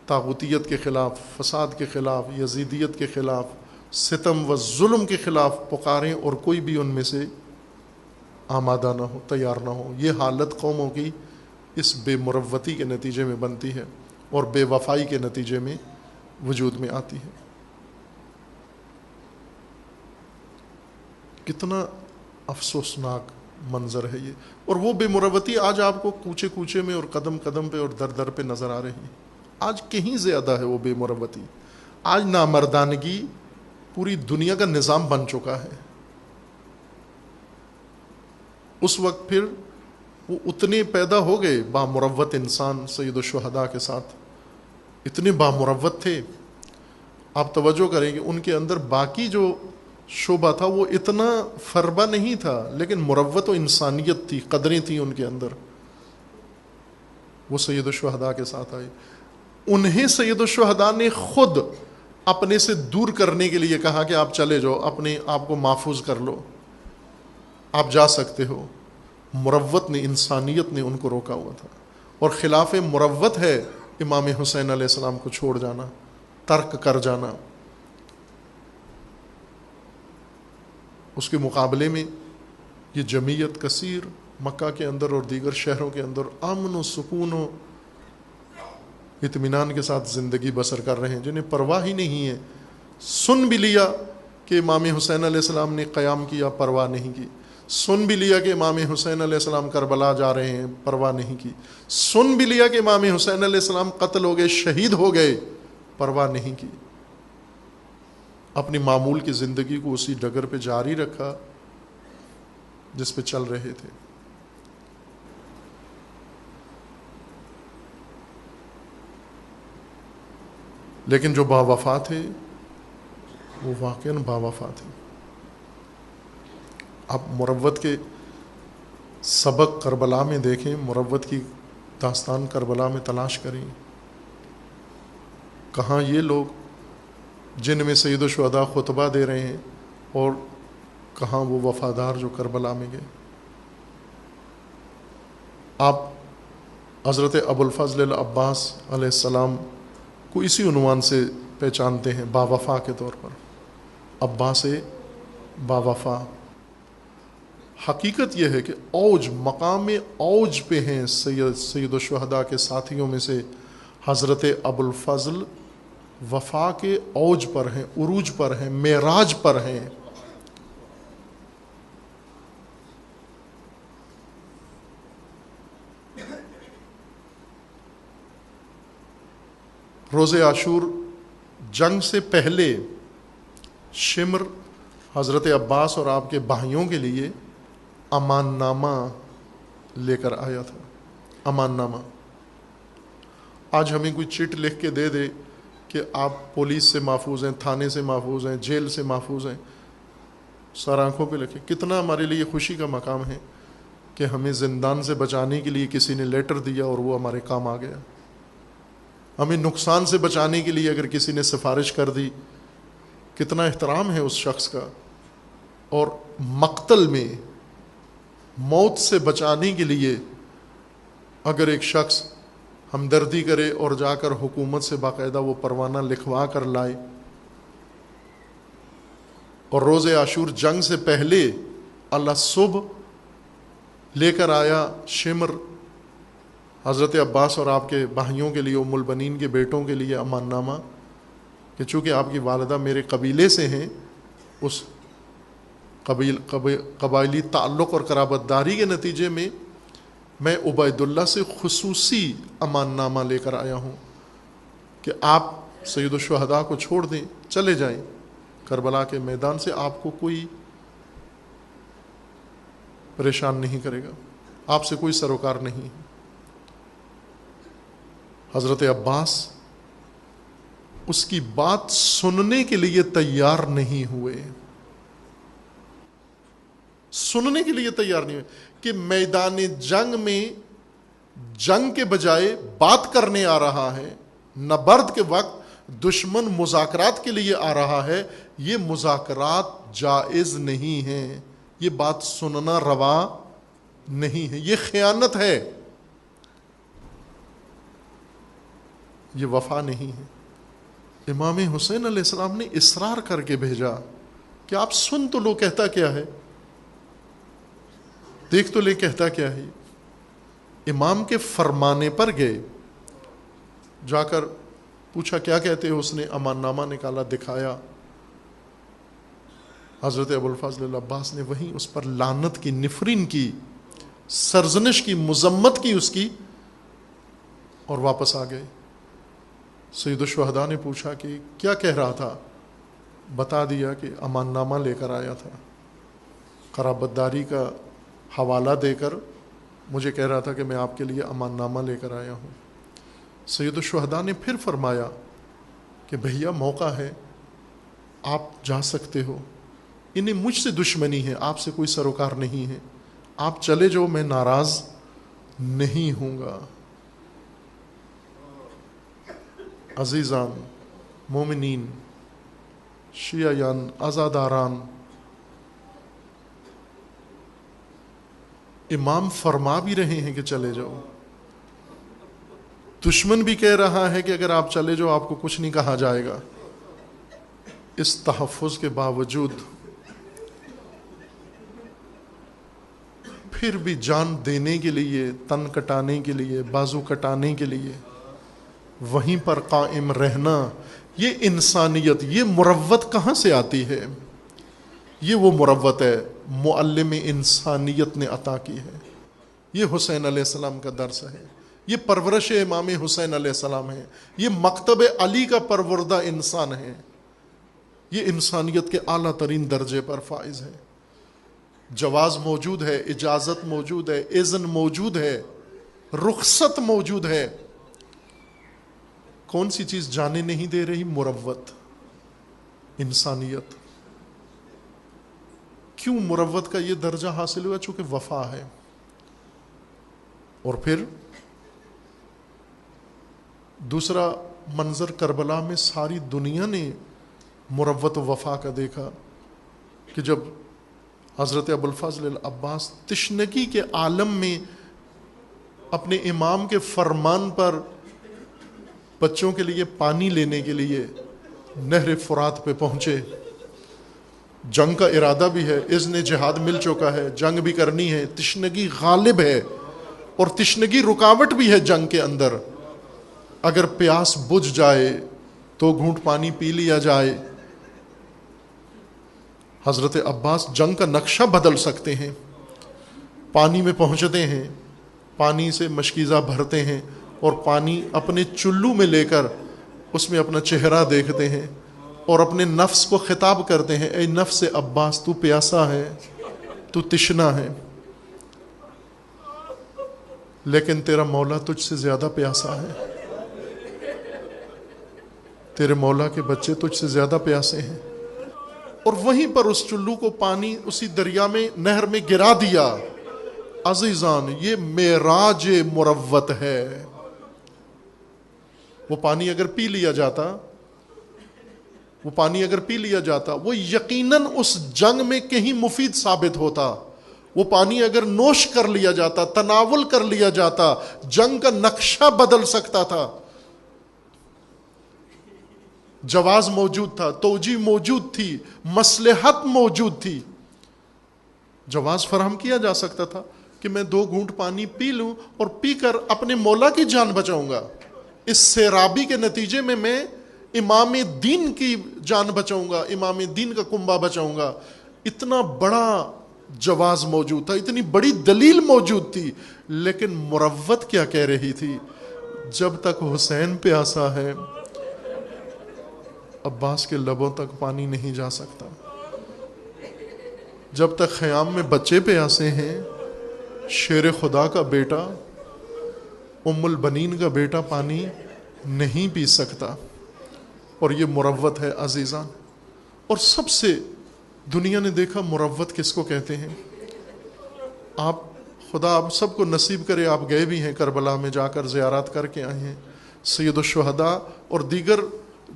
Speaker 1: طاغوتیت کے خلاف، فساد کے خلاف، یزیدیت کے خلاف، ستم و ظلم کے خلاف پکاریں، اور کوئی بھی ان میں سے آمادہ نہ ہو، تیار نہ ہو۔ یہ حالت قوموں کی اس بے مروتی کے نتیجے میں بنتی ہے اور بے وفائی کے نتیجے میں وجود میں آتی ہے۔ کتنا افسوسناک منظر ہے یہ۔ اور وہ بے مروتی آج آپ کو کوچے کوچے میں اور قدم قدم پہ اور در در پہ نظر آ رہی ہے۔ آج کہیں زیادہ ہے وہ بے مروتی۔ آج نامردانگی پوری دنیا کا نظام بن چکا ہے۔ اس وقت پھر وہ اتنے پیدا ہو گئے بامروت انسان، سید الشہداء کے ساتھ اتنے بامروت تھے۔ آپ توجہ کریں کہ ان کے اندر باقی جو شعبہ تھا وہ اتنا فربہ نہیں تھا، لیکن مروت و انسانیت تھی، قدریں تھیں ان کے اندر۔ وہ سید الشہداء کے ساتھ آئے۔ انہیں سید الشہداء نے خود اپنے سے دور کرنے کے لیے کہا کہ آپ چلے جاؤ، اپنے آپ کو محفوظ کر لو، آپ جا سکتے ہو۔ مروت نے، انسانیت نے ان کو روکا ہوا تھا۔ اور خلاف مروت ہے امام حسین علیہ السلام کو چھوڑ جانا، ترک کر جانا۔ اس کے مقابلے میں یہ جمعیت کثیر مکہ کے اندر اور دیگر شہروں کے اندر امن و سکون و اطمینان کے ساتھ زندگی بسر کر رہے ہیں، جنہیں پرواہ ہی نہیں ہے۔ سن بھی لیا کہ امام حسین علیہ السلام نے قیام کیا، پرواہ نہیں کی۔ سن بھی لیا کہ امام حسین علیہ السلام کربلا جا رہے ہیں، پرواہ نہیں کی۔ سن بھی لیا کہ امام حسین علیہ السلام قتل ہو گئے، شہید ہو گئے، پرواہ نہیں کی۔ اپنی معمول کی زندگی کو اسی ڈگر پہ جاری رکھا جس پہ چل رہے تھے۔ لیکن جو باوفا تھے وہ واقعاً باوفا تھے۔ آپ مروت کے سبق کربلا میں دیکھیں، مروت کی داستان کربلا میں تلاش کریں، کہاں یہ لوگ جن میں سید الشہداء خطبہ دے رہے ہیں اور کہاں وہ وفادار جو کربلا میں گئے۔ آپ حضرت ابوالفضل العباس علیہ السلام کو اسی عنوان سے پہچانتے ہیں، باوفا کے طور پر، عباس باوفا۔ حقیقت یہ ہے کہ اوج، مقام اوج پہ ہیں سید الشہداء کے ساتھیوں میں سے حضرت ابوالفضل وفا کے اوج پر ہیں، عروج پر ہیں، معراج پر ہیں۔ روز عاشور جنگ سے پہلے شمر حضرت عباس اور آپ کے بھائیوں کے لیے امان نامہ لے کر آیا تھا۔ امان نامہ، آج ہمیں کوئی چٹ لکھ کے دے دے کہ آپ پولیس سے محفوظ ہیں، تھانے سے محفوظ ہیں، جیل سے محفوظ ہیں، سر آنکھوں پہ لکھے، کتنا ہمارے لیے خوشی کا مقام ہے کہ ہمیں زندان سے بچانے کے لیے کسی نے لیٹر دیا اور وہ ہمارے کام آ گیا۔ ہمیں نقصان سے بچانے کے لیے اگر کسی نے سفارش کر دی، کتنا احترام ہے اس شخص کا۔ اور مقتل میں، موت سے بچانے کے لیے اگر ایک شخص ہمدردی کرے اور جا کر حکومت سے باقاعدہ وہ پروانہ لکھوا کر لائے۔ اور روز عاشور جنگ سے پہلے اللہ صبح لے کر آیا شمر حضرت عباس اور آپ کے بھائیوں کے لیے، ام البنین کے بیٹوں کے لیے امان نامہ کہ چونکہ آپ کی والدہ میرے قبیلے سے ہیں، اس قبائلی تعلق اور قرابت داری کے نتیجے میں میں عبید اللہ سے خصوصی امان نامہ لے کر آیا ہوں کہ آپ سید الشہداء کو چھوڑ دیں، چلے جائیں کربلا کے میدان سے، آپ کو کوئی پریشان نہیں کرے گا، آپ سے کوئی سروکار نہیں۔ حضرت عباس اس کی بات سننے کے لیے تیار نہیں ہوئے، سننے کے لیے تیار نہیں ہوئے کہ میدان جنگ میں جنگ کے بجائے بات کرنے آ رہا ہے، نبرد کے وقت دشمن مذاکرات کے لیے آ رہا ہے، یہ مذاکرات جائز نہیں ہیں، یہ بات سننا روا نہیں ہے، یہ خیانت ہے، یہ وفا نہیں ہے۔ امام حسین علیہ السلام نے اصرار کر کے بھیجا کہ آپ سن تو لو کہتا کیا ہے، دیکھ تو لے کہتا کیا ہے۔ امام کے فرمانے پر گئے، جا کر پوچھا کیا کہتے ہو، اس نے امان نامہ نکالا، دکھایا۔ حضرت ابوالفضل العباس نے وہیں اس پر لعنت کی، نفرین کی، سرزنش کی، مذمت کی اس کی، اور واپس آ گئے۔ سید الشہداء نے پوچھا کہ کیا کہہ رہا تھا، بتا دیا کہ امان نامہ لے کر آیا تھا، قرابت داری کا حوالہ دے کر مجھے کہہ رہا تھا کہ میں آپ کے لیے امان نامہ لے کر آیا ہوں۔ سید الشہداء نے پھر فرمایا کہ بھیا موقع ہے، آپ جا سکتے ہو، انہیں مجھ سے دشمنی ہے، آپ سے کوئی سروکار نہیں ہے، آپ چلے جاؤ، میں ناراض نہیں ہوں گا۔ عزیزان، مومنین، شیعیان، عزاداران، امام فرما بھی رہے ہیں کہ چلے جاؤ، دشمن بھی کہہ رہا ہے کہ اگر آپ چلے جاؤ آپ کو کچھ نہیں کہا جائے گا۔ اس تحفظ کے باوجود پھر بھی جان دینے کے لیے، تن کٹانے کے لیے، بازو کٹانے کے لیے وہیں پر قائم رہنا، یہ انسانیت، یہ مروت کہاں سے آتی ہے؟ یہ وہ مروت ہے معلم انسانیت نے عطا کی ہے۔ یہ حسین علیہ السلام کا درس ہے، یہ پرورش امام حسین علیہ السلام ہے، یہ مکتب علی کا پروردہ انسان ہے، یہ انسانیت کے اعلیٰ ترین درجے پر فائز ہے۔ جواز موجود ہے، اجازت موجود ہے، اذن موجود ہے، رخصت موجود ہے، کون سی چیز جانے نہیں دے رہی؟ مروت، انسانیت۔ کیوں مروت کا یہ درجہ حاصل ہوا؟ چونکہ وفا ہے۔ اور پھر دوسرا منظر کربلا میں ساری دنیا نے مروت و وفا کا دیکھا کہ جب حضرت ابوالفضل العباس تشنگی کے عالم میں اپنے امام کے فرمان پر بچوں کے لیے پانی لینے کے لیے نہر فرات پہ پہنچے، جنگ کا ارادہ بھی ہے، اذن جہاد مل چکا ہے، جنگ بھی کرنی ہے، تشنگی غالب ہے اور تشنگی رکاوٹ بھی ہے جنگ کے اندر۔ اگر پیاس بجھ جائے تو گھونٹ پانی پی لیا جائے۔ حضرت عباس جنگ کا نقشہ بدل سکتے ہیں، پانی میں پہنچتے ہیں، پانی سے مشکیزہ بھرتے ہیں اور پانی اپنے چلو میں لے کر اس میں اپنا چہرہ دیکھتے ہیں اور اپنے نفس کو خطاب کرتے ہیں، اے نفس عباس تو پیاسا ہے، تو تشنا ہے، لیکن تیرا مولا تجھ سے زیادہ پیاسا ہے، تیرے مولا کے بچے تجھ سے زیادہ پیاسے ہیں۔ اور وہیں پر اس چلو کو پانی اسی دریا میں، نہر میں گرا دیا۔ عزیزان، یہ معراج مروت ہے۔ وہ پانی اگر پی لیا جاتا وہ یقیناً اس جنگ میں کہیں مفید ثابت ہوتا۔ وہ پانی اگر نوش کر لیا جاتا، تناول کر لیا جاتا، جنگ کا نقشہ بدل سکتا تھا۔ جواز موجود تھا، توجیہ موجود تھی، مصلحت موجود تھی، جواز فراہم کیا جا سکتا تھا کہ میں 2 گھونٹ پانی پی لوں اور پی کر اپنے مولا کی جان بچاؤں گا، اس سیرابی کے نتیجے میں امام دین کی جان بچاؤں گا، امام دین کا کنبہ بچاؤں گا۔ اتنا بڑا جواز موجود تھا، اتنی بڑی دلیل موجود تھی، لیکن مروت کیا کہہ رہی تھی؟ جب تک حسین پیاسا ہے عباس کے لبوں تک پانی نہیں جا سکتا، جب تک خیام میں بچے پیاسے ہیں شیر خدا کا بیٹا، ام البنین کا بیٹا پانی نہیں پی سکتا۔ اور یہ مروت ہے عزیزان۔ اور سب سے دنیا نے دیکھا مروت کس کو کہتے ہیں؟ خدا آپ سب کو نصیب کرے، آپ گئے بھی ہیں کربلا میں، جا کر زیارات کر کے آئے ہیں۔ سید الشہداء اور دیگر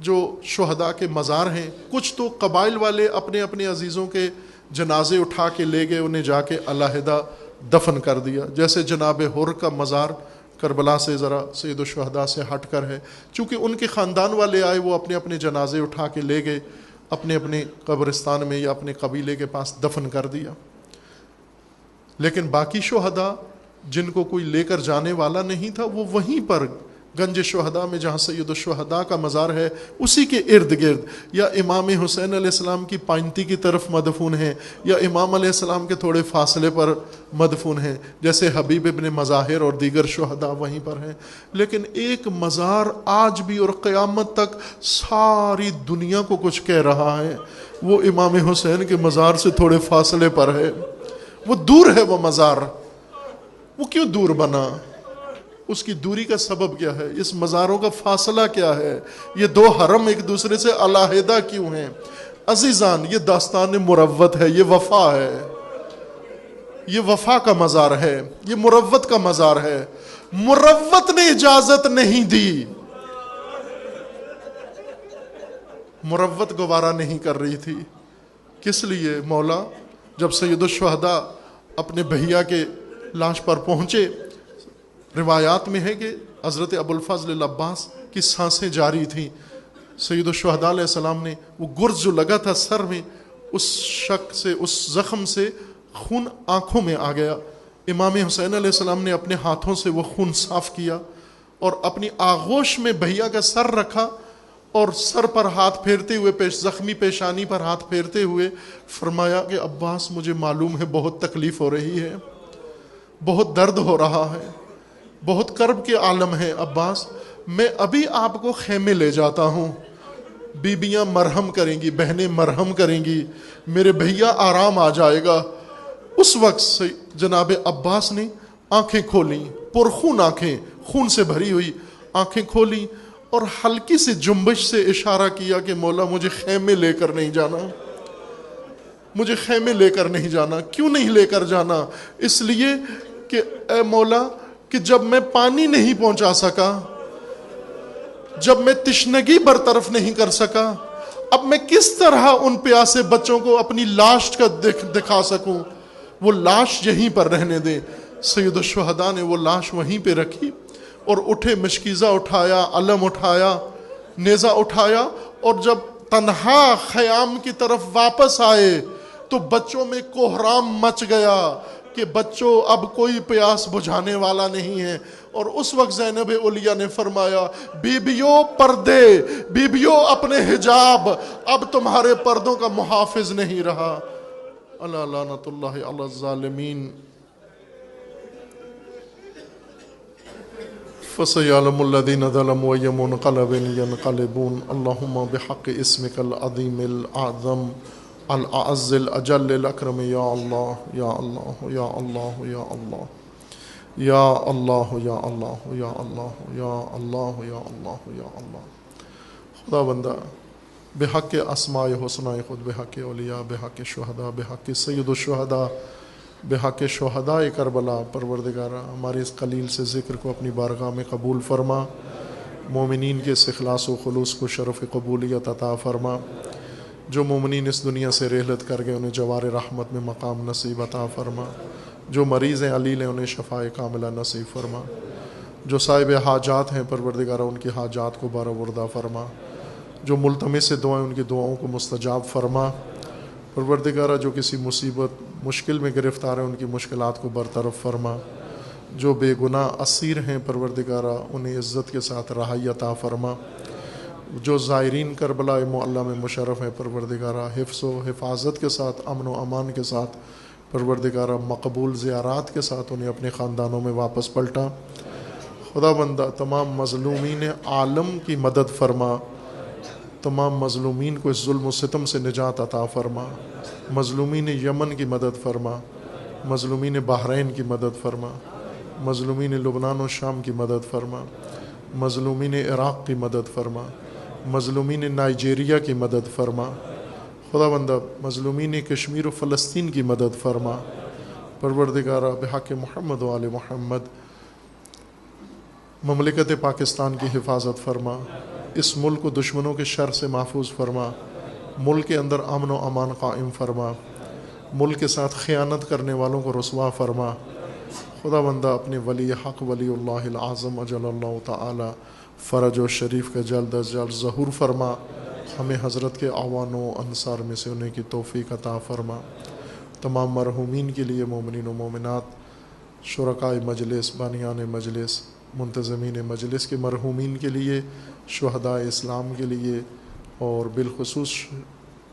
Speaker 1: جو شہداء کے مزار ہیں، کچھ تو قبائل والے اپنے اپنے عزیزوں کے جنازے اٹھا کے لے گئے، انہیں جا کے علیحدہ دفن کر دیا، جیسے جناب حر کا مزار کربلا سے ذرا سید الشہداء سے ہٹ کر ہے، چونکہ ان کے خاندان والے آئے، وہ اپنے اپنے جنازے اٹھا کے لے گئے، اپنے اپنے قبرستان میں یا اپنے قبیلے کے پاس دفن کر دیا۔ لیکن باقی شہداء جن کو کوئی لے کر جانے والا نہیں تھا، وہ وہیں پر گنج شہداء میں جہاں سید الشہداء کا مزار ہے اسی کے ارد گرد یا امام حسین علیہ السلام کی پائنتی کی طرف مدفون ہیں، یا امام علیہ السلام کے تھوڑے فاصلے پر مدفون ہیں، جیسے حبیب ابن مظاہر اور دیگر شہداء وہیں پر ہیں۔ لیکن ایک مزار آج بھی اور قیامت تک ساری دنیا کو کچھ کہہ رہا ہے، وہ امام حسین کے مزار سے تھوڑے فاصلے پر ہے۔ وہ دور ہے، وہ مزار، وہ کیوں دور بنا؟ اس کی دوری کا سبب کیا ہے؟ اس مزاروں کا فاصلہ کیا ہے؟ یہ 2 حرم ایک دوسرے سے علیحدہ کیوں ہیں؟ عزیزان، یہ داستان مروت ہے، یہ وفا ہے، یہ وفا کا مزار ہے، یہ مروت کا مزار ہے۔ مروت نے اجازت نہیں دی، مروت گوارا نہیں کر رہی تھی۔ کس لیے؟ مولا جب سید الشہداء اپنے بھیا کے لاش پر پہنچے، روایات میں ہے کہ حضرت ابوالفضل العباس کی سانسیں جاری تھیں۔ سید الشہداء علیہ السلام نے وہ گرز جو لگا تھا سر میں، اس شک سے، اس زخم سے خون آنکھوں میں آ گیا۔ امام حسین علیہ السلام نے اپنے ہاتھوں سے وہ خون صاف کیا اور اپنی آغوش میں بھیا کا سر رکھا اور سر پر ہاتھ پھیرتے ہوئے زخمی پیشانی پر ہاتھ پھیرتے ہوئے فرمایا کہ عباس مجھے معلوم ہے بہت تکلیف ہو رہی ہے، بہت درد ہو رہا ہے، بہت کرب کے عالم ہے عباس، میں ابھی آپ کو خیمے لے جاتا ہوں، بیبیاں مرہم کریں گی، بہنیں مرہم کریں گی، میرے بھیا آرام آ جائے گا۔ اس وقت سے جناب عباس نے آنکھیں کھولیں، پرخون آنکھیں، خون سے بھری ہوئی آنکھیں کھولیں اور ہلکی سی جنبش سے اشارہ کیا کہ مولا مجھے خیمے لے کر نہیں جانا، مجھے خیمے لے کر نہیں جانا۔ کیوں نہیں لے کر جانا؟ اس لیے کہ اے مولا کہ جب میں پانی نہیں پہنچا سکا، جب میں تشنگی برطرف نہیں کر سکا، اب میں کس طرح ان پیاسے بچوں کو اپنی لاش کا دکھا سکوں؟ وہ لاش یہیں پر رہنے دیں۔ سید الشہداء نے وہ لاش وہیں پہ رکھی اور اٹھے، مشکیزہ اٹھایا، علم اٹھایا، نیزہ اٹھایا، اور جب تنہا خیام کی طرف واپس آئے تو بچوں میں کوہرام مچ گیا کہ بچوں اب کوئی پیاس بجھانے والا نہیں ہے۔ اور اس وقت زینب علیہ نے فرمایا بیبیوں پردے، بیبیوں اپنے حجاب، اب تمہارے پردوں کا محافظ نہیں رہا۔ اللہ لعنت اللہ علی الظالمین۔ فَسَيَعْلَمُ الَّذِينَ ظَلَمُوا أَيَّ مُنْقَلَبٍ يَنْقَلِبُونَ اللهم بحق اسمك العظيم الأعظم الأعز الأجل الأكرم یا اللہ یا اللہ یا اللہ یا اللہ یا اللہ یا اللہ یا اللہ یا اللہ یا اللہ یا اللہ۔ خدا بندہ بحق اسماء حسنہ خود، بحق اولیاء، بحق شہداء، بحق سید الشہداء، بحق شہداء کربلا، پروردگارہ ہمارے اس قلیل سے ذکر کو اپنی بارگاہ میں قبول فرما، مومنین کے اس اخلاص و خلوص کو شرف قبولیت عطا فرما، جو مومنین اس دنیا سے رحلت کر گئے انہیں جوار رحمت میں مقام نصیب عطا فرما، جو مریض ہیں علیل ہیں انہیں شفاء کاملہ نصیب فرما، جو صاحب حاجات ہیں پروردگارہ ان کی حاجات کو برآوردہ فرما، جو ملتمس دعائیں ان کی دعاؤں کو مستجاب فرما، پروردگارہ جو کسی مصیبت مشکل میں گرفتار ہیں ان کی مشکلات کو برطرف فرما، جو بے گناہ اسیر ہیں پروردگارہ انہیں عزت کے ساتھ رہائی عطا فرما، جو زائرین کربلا معلیٰ میں مشرف ہیں پروردگارہ حفظ و حفاظت کے ساتھ، امن و امان کے ساتھ پروردگارہ مقبول زیارات کے ساتھ انہیں اپنے خاندانوں میں واپس پلٹا۔ خدا بندہ تمام مظلومین عالم کی مدد فرما، تمام مظلومین کو اس ظلم و ستم سے نجات عطا فرما، مظلومین یمن کی مدد فرما، مظلومین بحرین کی مدد فرما، مظلومین لبنان و شام کی مدد فرما، مظلومین عراق کی مدد فرما، مظلومین نائجیریا کی مدد فرما، خدا بندہ مظلومین کشمیر و فلسطین کی مدد فرما، پروردگارہ بحق محمد و آل محمد مملکت پاکستان کی حفاظت فرما، اس ملک کو دشمنوں کے شر سے محفوظ فرما، ملک کے اندر امن و امان قائم فرما، ملک کے ساتھ خیانت کرنے والوں کو رسوا فرما، خدا بندہ اپنے ولی حق ولی اللہ العظم اجل اللہ تعالی فرج و شریف کا جلد از جلد ظہور فرما، ہمیں حضرت کے اعوان و انصار میں سے ہونے کی توفیق عطا فرما، تمام مرحومین کے لیے مومنین و مومنات، شرکائے مجلس، بانیان مجلس، منتظمین مجلس کے مرحومین کے لیے، شہداء اسلام کے لیے، اور بالخصوص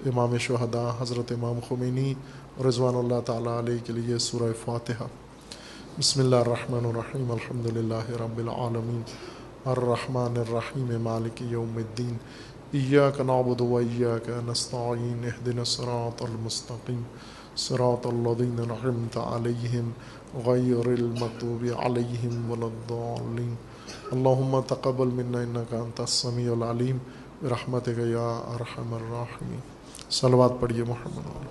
Speaker 1: امام شہداء حضرت امام خمینی رضوان اللہ تعالیٰ علیہ کے لیے سورہ فاتحہ۔ بسم اللہ الرحمن الرحیم، الحمد للہ رب العالمین، الرحمن الرحیم، مالک یوم الدین، ایاک نعبد و ایاک نستعین، اہدنا الصراط المستقیم، صراط الذین انعمت علیہم غیر المغضوب علیہم ولا الضالین۔ اللہم تقبل منا انک انت السمیع العلیم برحمتک یا ارحم الراحمین۔ صلوات پڑھیے محمد۔